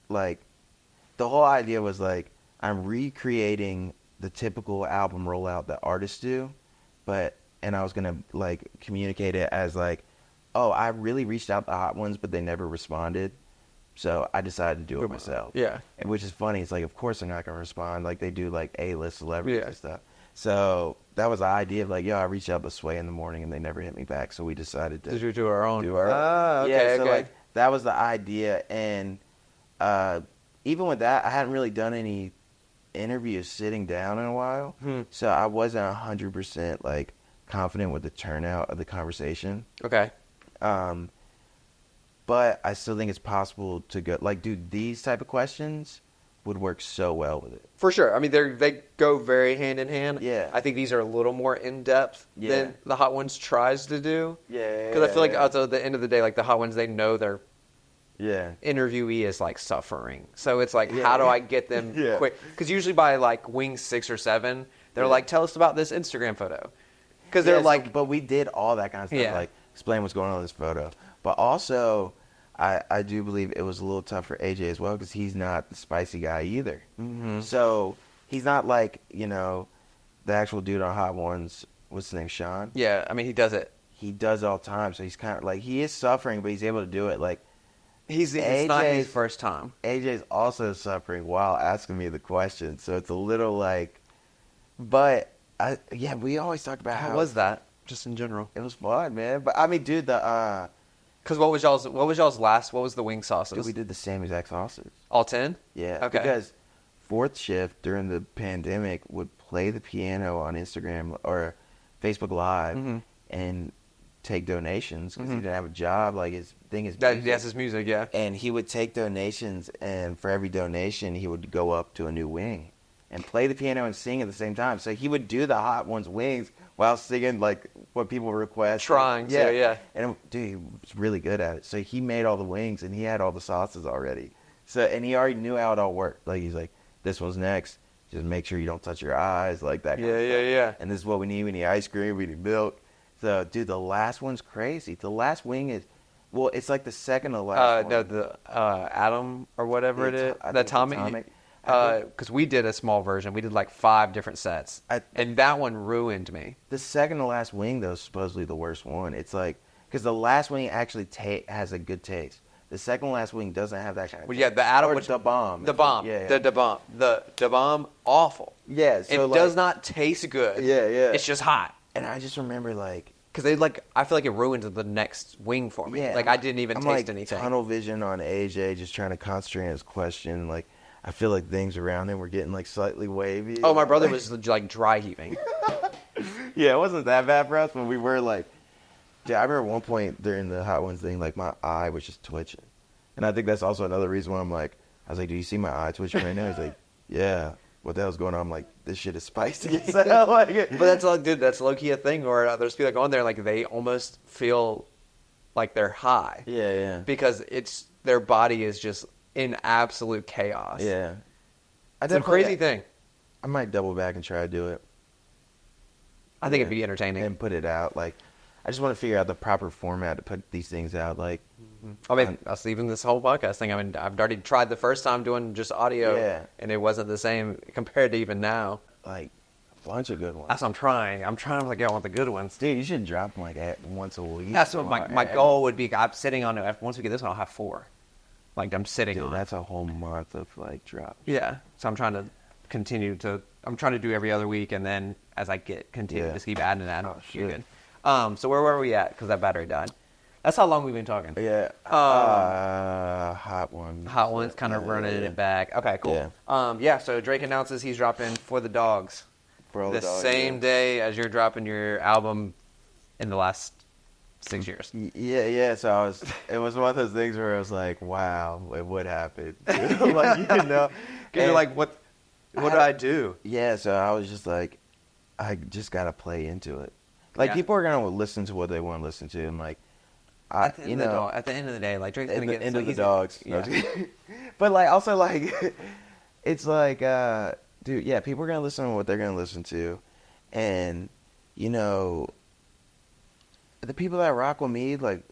like, the whole idea was like, I'm recreating the typical album rollout that artists do, and I was going to, like, communicate it as, like, oh, I really reached out to Hot Ones, but they never responded, so I decided to do it myself. Yeah. And which is funny, it's like, of course they're not going to respond, like, they do, like, A-list celebrities and stuff. So that was the idea of like, yo, I reached out to Sway in the morning and they never hit me back. So we decided to do our own. Okay, Yeah, so like that was the idea. And even with that, I hadn't really done any interviews sitting down in a while. So I wasn't 100% like confident with the turnout of the conversation. Okay. But I still think it's possible to go like, dude, these type of questions would work so well with it. For sure. I mean, they go very hand in hand. Yeah. I think these are a little more in-depth than the Hot Ones tries to do. Yeah. Because I feel like at the end of the day, like the Hot Ones, they know their interviewee is like suffering. So it's like, how do I get them quick? Because usually by like wing 6 or 7, they're like, tell us about this Instagram photo. Because they're like... But we did all that kind of stuff, like explain what's going on in this photo. But also... I do believe it was a little tough for AJ as well because he's not the spicy guy either. So he's not like, the actual dude on Hot Ones. What's his name, Sean? Yeah, I mean, he does it. He does it all the time. So he's kind of like, he is suffering, but he's able to do it. Like, it's not his first time. AJ's also suffering while asking me the question. So it's a little like, but we always talked about how was that, just in general? It was fun, man. But I mean, dude, because what was y'all's last? What was the wing sauces? Dude, we did the same exact sauces. All 10? Yeah. Okay. Because fourth shift during the pandemic would play the piano on Instagram or Facebook Live and take donations because he didn't have a job. Like his thing is music. That's his music, yeah. And he would take donations, and for every donation, he would go up to a new wing and play the piano and sing at the same time. So he would do the Hot Ones wings while singing like what people request. Trying, yeah. And dude, he was really good at it. So he made all the wings and he had all the sauces already. So and he already knew how it all worked. Like he's like, this one's next. Just make sure you don't touch your eyes, like that. Kind of stuff. Yeah. And this is what we need. We need ice cream. We need milk. So dude, the last one's crazy. The last wing is, well, it's like the second to last. No, the Atom or whatever it is. The Atomic. Because we did a small version. We did like 5 different sets. And that one ruined me. The second to last wing, though, is supposedly the worst one. It's like, because the last wing actually has a good taste. The second to last wing doesn't have that kind of Well, taste. yeah, the Adam... Or the bomb. The bomb. Yeah. The bomb. The bomb, awful. Yeah. So it does not taste good. Yeah. It's just hot. And I just remember, like... Because I feel like it ruined the next wing for me. Yeah, like, I didn't even taste anything. Tunnel vision on AJ, just trying to concentrate on his question. Like, I feel like things around him were getting, like, slightly wavy. Oh, my brother was, like, dry heaving. Yeah, it wasn't that bad for us, but we were, like... Yeah, I remember one point during the Hot Ones thing, like, my eye was just twitching. And I think that's also another reason why I'm like... I was like, do you see my eye twitching right now? He's like, yeah. What the hell's going on? I'm like, this shit is spicy. So, like, but that's like, dude, that's low key a thing. Or there's people that go on there like they almost feel like they're high. Yeah. Because their body is just in absolute chaos. Yeah, It's a crazy thing. I might double back and try to do it. I think it'd be entertaining and put it out. Like, I just want to figure out the proper format to put these things out. Like, I mean, that's even this whole podcast thing. I mean, I've already tried the first time doing just audio, and it wasn't the same compared to even now. Like, a bunch of good ones. That's what I'm trying. Like, I want the good ones. Dude, you should drop them, like, once a week. That's what my goal would be. I'm sitting on it. Once we get this one, I'll have 4. Like, I'm sitting on it. That's a whole month of, like, drops. Yeah. So I'm trying to continue to... I'm trying to do every other week, and then as I continue, just keep adding that. Oh, shit. You're good. So where were we at? Because that battery died. That's how long we've been talking. Yeah. Hot Ones. Hot Ones, kind of running it back. Okay, cool. Yeah. So Drake announces he's dropping For the Dogs. For all the dogs, same day as you're dropping your album in the last 6 years. Yeah. So it was one of those things where I was like, wow, it would happen. Like, you know. You're like, what did I do? Yeah, so I was just like, I just got to play into it. Like, people are going to listen to what they want to listen to, and, like, at the end of the day, like, Drake's going to get... End of the dogs. Yeah. But, like, also, like, it's like, dude, yeah, people are going to listen to what they're going to listen to. And, you know, the people that rock with me, like,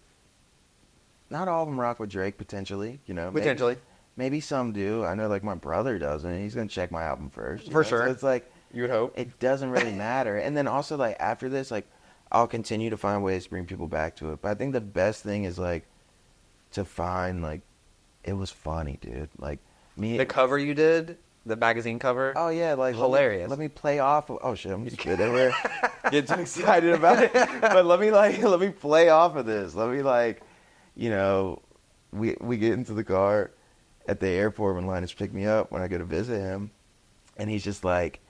not all of them rock with Drake, potentially, you know. Potentially. Maybe some do. I know, like, my brother doesn't. He's going to check my album first. For sure. So it's like... You would hope. It doesn't really matter. And then also, like, after this, like, I'll continue to find ways to bring people back to it. But I think the best thing is, like, to find, like, it was funny, dude. Like, me... The cover you did? The magazine cover? Oh, yeah. Like, hilarious. Let me play off of... Oh, shit. I'm just kidding. We're getting too excited about it. But let me play off of this. Let me, like, you know, we get into the car at the airport when Linus picked me up when I go to visit him. And he's just like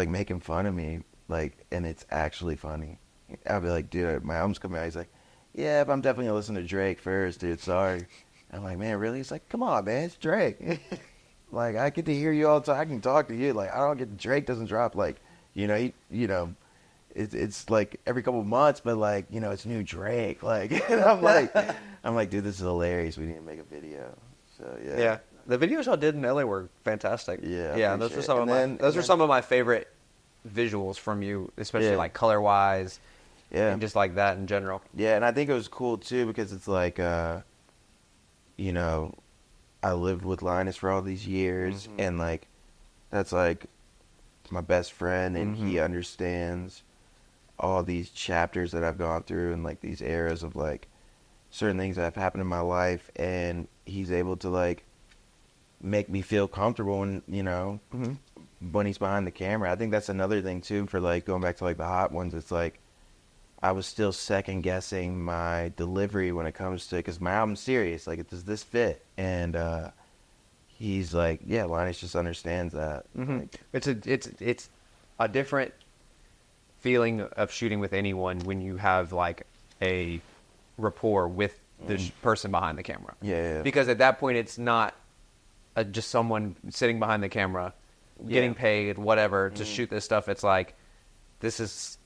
making fun of me, like, and it's actually funny. I'll be like, dude, my album's coming out. He's like, yeah, but I'm definitely gonna listen to Drake first, dude. Sorry. I'm like, man, really? He's like, come on, man, it's Drake. Like, I get to hear you all the time. I can talk to you. Like, I don't get Drake doesn't drop like, you know, it's like every couple of months, but like, you know, it's new Drake. Like, and I'm like, dude, this is hilarious. We need to make a video. So yeah. Yeah. The videos y'all did in LA were fantastic. Yeah, those were some of my favorite visuals from you, especially like color wise, and just like that in general. Yeah, and I think it was cool too because it's like, you know, I lived with Linus for all these years, and like, that's like my best friend, and he understands all these chapters that I've gone through, and like these eras of like certain things that have happened in my life, and he's able to like make me feel comfortable and, you know, when he's behind the camera. I think that's another thing too for like going back to like the Hot Ones. It's like I was still second guessing my delivery when it comes to, because my album's serious, like, does this fit? And he's like, yeah, Linus just understands that. Like, it's a different feeling of shooting with anyone when you have like a rapport with the person behind the camera. Yeah. Because at that point it's not just someone sitting behind the camera, getting paid, whatever, to shoot this stuff. It's like, this is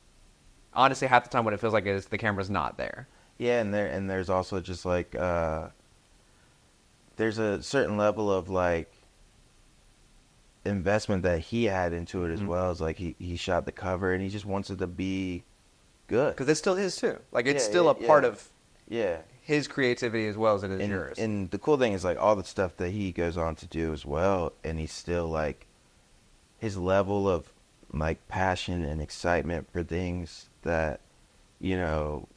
honestly half the time what it feels like is the camera's not there. Yeah, and there's also just like there's a certain level of like investment that he had into it as well. As like he shot the cover and he just wants it to be good because it's still his too. Like it's still a part of his creativity as well as it is yours. And the cool thing is, like, all the stuff that he goes on to do as well, and he's still, like, his level of, like, passion and excitement for things that, you know,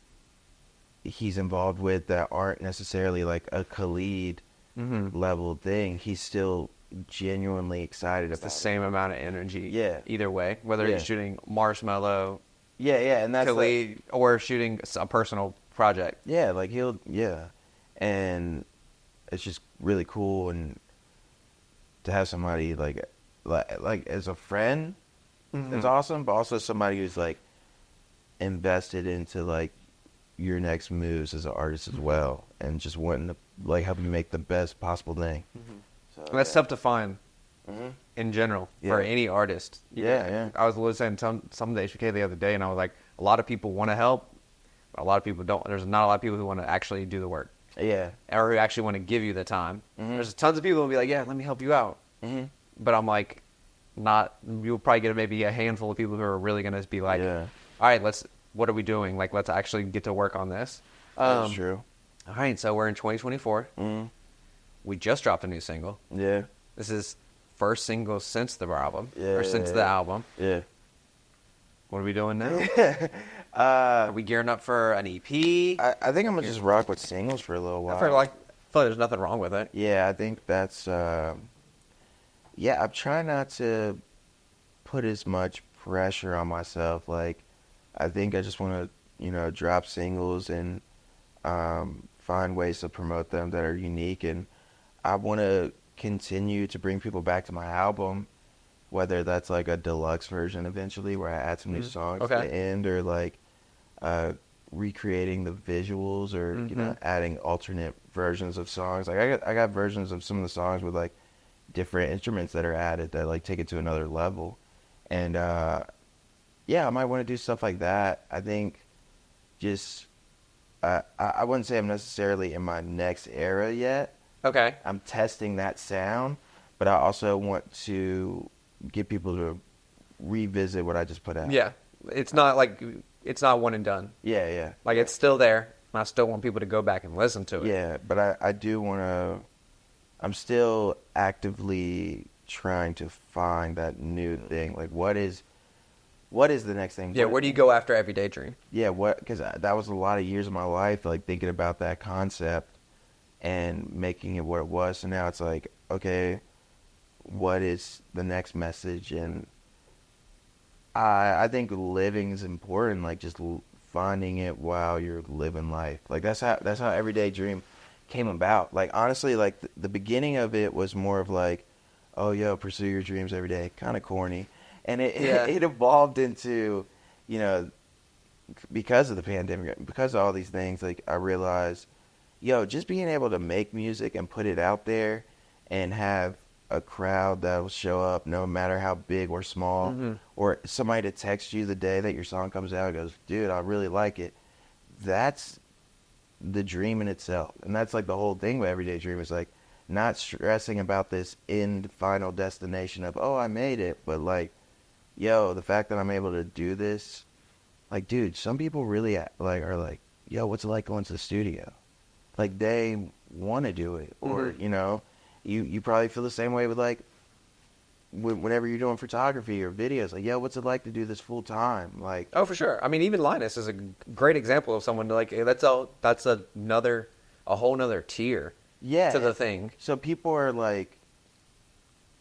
he's involved with that aren't necessarily, like, a Khalid level thing. He's still genuinely excited about the same amount of energy. Yeah. Either way, whether he's shooting Marshmallow, and that's Khalid, like, or shooting a personal project. yeah, like and it's just really cool, and to have somebody like as a friend, it's awesome, but also somebody who's like invested into like your next moves as an artist as well, and just wanting to like help you make the best possible thing. So, And that's tough to find in general for any artist. Yeah. I was listening to some of the HBK the other day, and I was like, a lot of people want to help, but a lot of people don't. There's not a lot of people who want to actually do the work. Yeah. Or who actually want to give you the time. There's tons of people who will be like, yeah, let me help you out. But I'm like, you'll probably get maybe a handful of people who are really going to be like, all right, what are we doing? Like, let's actually get to work on this. That's true. All right, so we're in 2024. We just dropped a new single. Yeah. This is first single since the album, Yeah. or since the album. Yeah. What are we doing now? Are we gearing up for an EP? I think I'm gonna just rock with singles for a little while. I feel like there's nothing wrong with it. Yeah, I think that's I'm trying not to put as much pressure on myself. Like, I think I just want to, drop singles and find ways to promote them that are unique, and I want to continue to bring people back to my album, whether that's like a deluxe version eventually where I add some new songs at the end, or like recreating the visuals, or adding alternate versions of songs. Like I got versions of some of the songs with like different instruments that are added that like take it to another level. And I might want to do stuff like that. I think just I wouldn't say I'm necessarily in my next era yet. Okay. I'm testing that sound, but I also want to get people to revisit what I just put out. Yeah. It's not one and done. Yeah. Like, it's still there, and I still want people to go back and listen to it. Yeah, but I do want to. I'm still actively trying to find that new thing. Like, what is the next thing? Yeah, where do you go after Everyday Dream? Yeah, because that was a lot of years of my life, like, thinking about that concept and making it what it was. So now it's like, okay, what is the next message? And I think living is important, like, just finding it while you're living life. Like, that's how Everyday Dream came about. Like, honestly, like, the beginning of it was more of like, oh, yo, pursue your dreams every day. Kind of corny. And it evolved into, because of the pandemic, because of all these things, like, I realized, just being able to make music and put it out there and have a crowd that will show up no matter how big or small, or somebody to text you the day that your song comes out and goes, dude, I really like it. That's the dream in itself. And that's like the whole thing with Everyday Dream, is like not stressing about this end final destination of, oh, I made it, but like, the fact that I'm able to do this, like, dude, some people really like are like, yo, what's it like going to the studio? Like, they want to do it, or you probably feel the same way with like whenever you're doing photography or videos. Like, yo, what's it like to do this full time? Like, oh, for sure. I mean, even Linus is a great example of someone like, hey, that's a whole nother tier to the thing. So people are like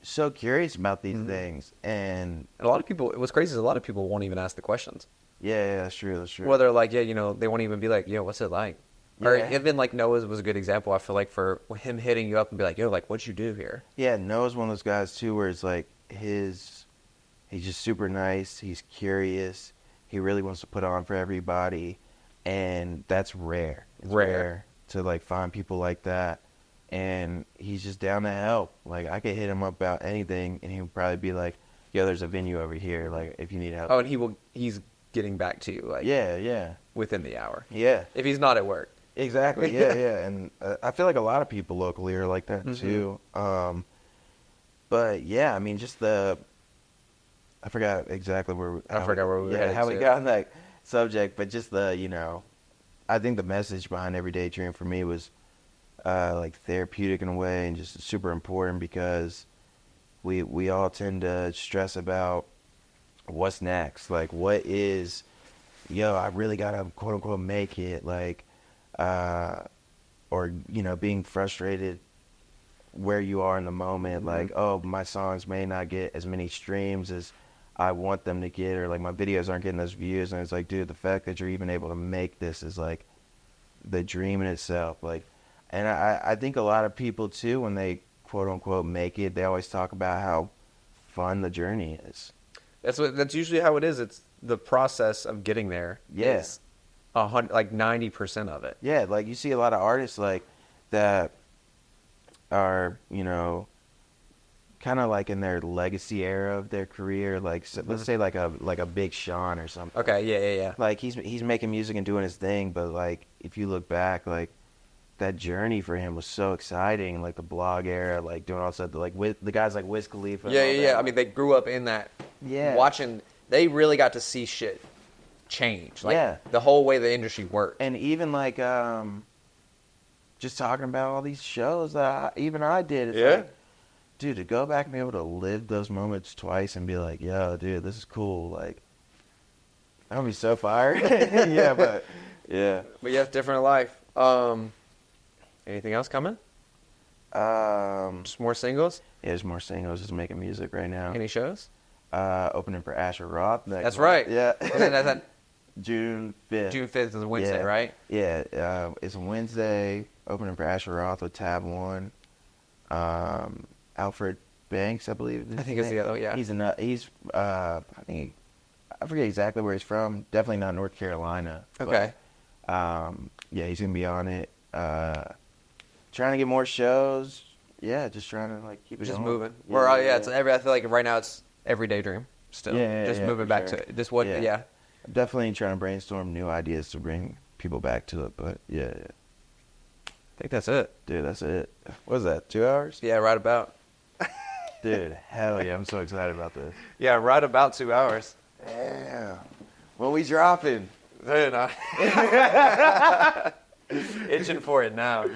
so curious about these things, and a lot of people. What's crazy is a lot of people won't even ask the questions. Yeah, that's true. Whether like, they won't even be like, yo, what's it like? Yeah. Or even like Noah's was a good example. I feel like for him hitting you up and be like, yo, like, what'd you do here? Yeah, Noah's one of those guys too, where it's like he's just super nice. He's curious. He really wants to put on for everybody, and that's rare. It's rare to like find people like that. And he's just down to help. Like, I could hit him up about anything, and he'll probably be like, yo, there's a venue over here, like, if you need help. Oh, and he's getting back to you, like, yeah, within the hour. Yeah. If he's not at work. Exactly, yeah. And I feel like a lot of people locally are like that, too. But, yeah, I mean, just I forgot exactly where we were headed how we got on that subject, but just I I think the message behind Everyday Dream for me was like therapeutic in a way and just super important because we all tend to stress about what's next. Like, what is, I really gotta quote unquote make it. Like, or being frustrated where you are in the moment. Like, oh, my songs may not get as many streams as I want them to get, or like my videos aren't getting those views. And it's like, dude, the fact that you're even able to make this is like the dream in itself. Like, and I think a lot of people too, when they quote unquote make it, they always talk about how fun the journey is. That's usually how it is. It's the process of getting there. Yeah. Is 90% of it. Yeah, like you see a lot of artists like that are, kind of like in their legacy era of their career. Like, let's say like a Big Sean or something. Okay, yeah. Like he's making music and doing his thing, but like if you look back, like that journey for him was so exciting. Like the blog era, like doing all stuff, like with the guys like Wiz Khalifa. Yeah. I mean, they grew up in that. Yeah. Watching, they really got to see shit change. Like, the whole way the industry worked. And even like just talking about all these shows that I did. It's like, dude, to go back and be able to live those moments twice and be like, yo, dude, this is cool. Like, that would be so fire. But yeah, different life. Anything else coming? Just more singles? Yeah, there's more singles. Just making music right now. Any shows? Opening for Asher Roth. That's right. Yeah. That's June 5th. June 5th is a Wednesday, right? Yeah. It's a Wednesday. Opening for Asher Roth with Tab 1. Alfred Banks, I believe. I think it's the other, yeah. I forget exactly where he's from. Definitely not North Carolina. Okay. But, he's going to be on it. Trying to get more shows. Yeah, just trying to like keep it just going. moving. I feel like right now it's Everyday Dream still. Just moving back to it. Just I'm definitely trying to brainstorm new ideas to bring people back to it, but yeah. I think that's it. Dude, that's it. What is that, 2 hours? Yeah, right about. Dude, hell yeah, I'm so excited about this. Yeah, right about 2 hours. Yeah. When we dropping? Dude, itching for it now.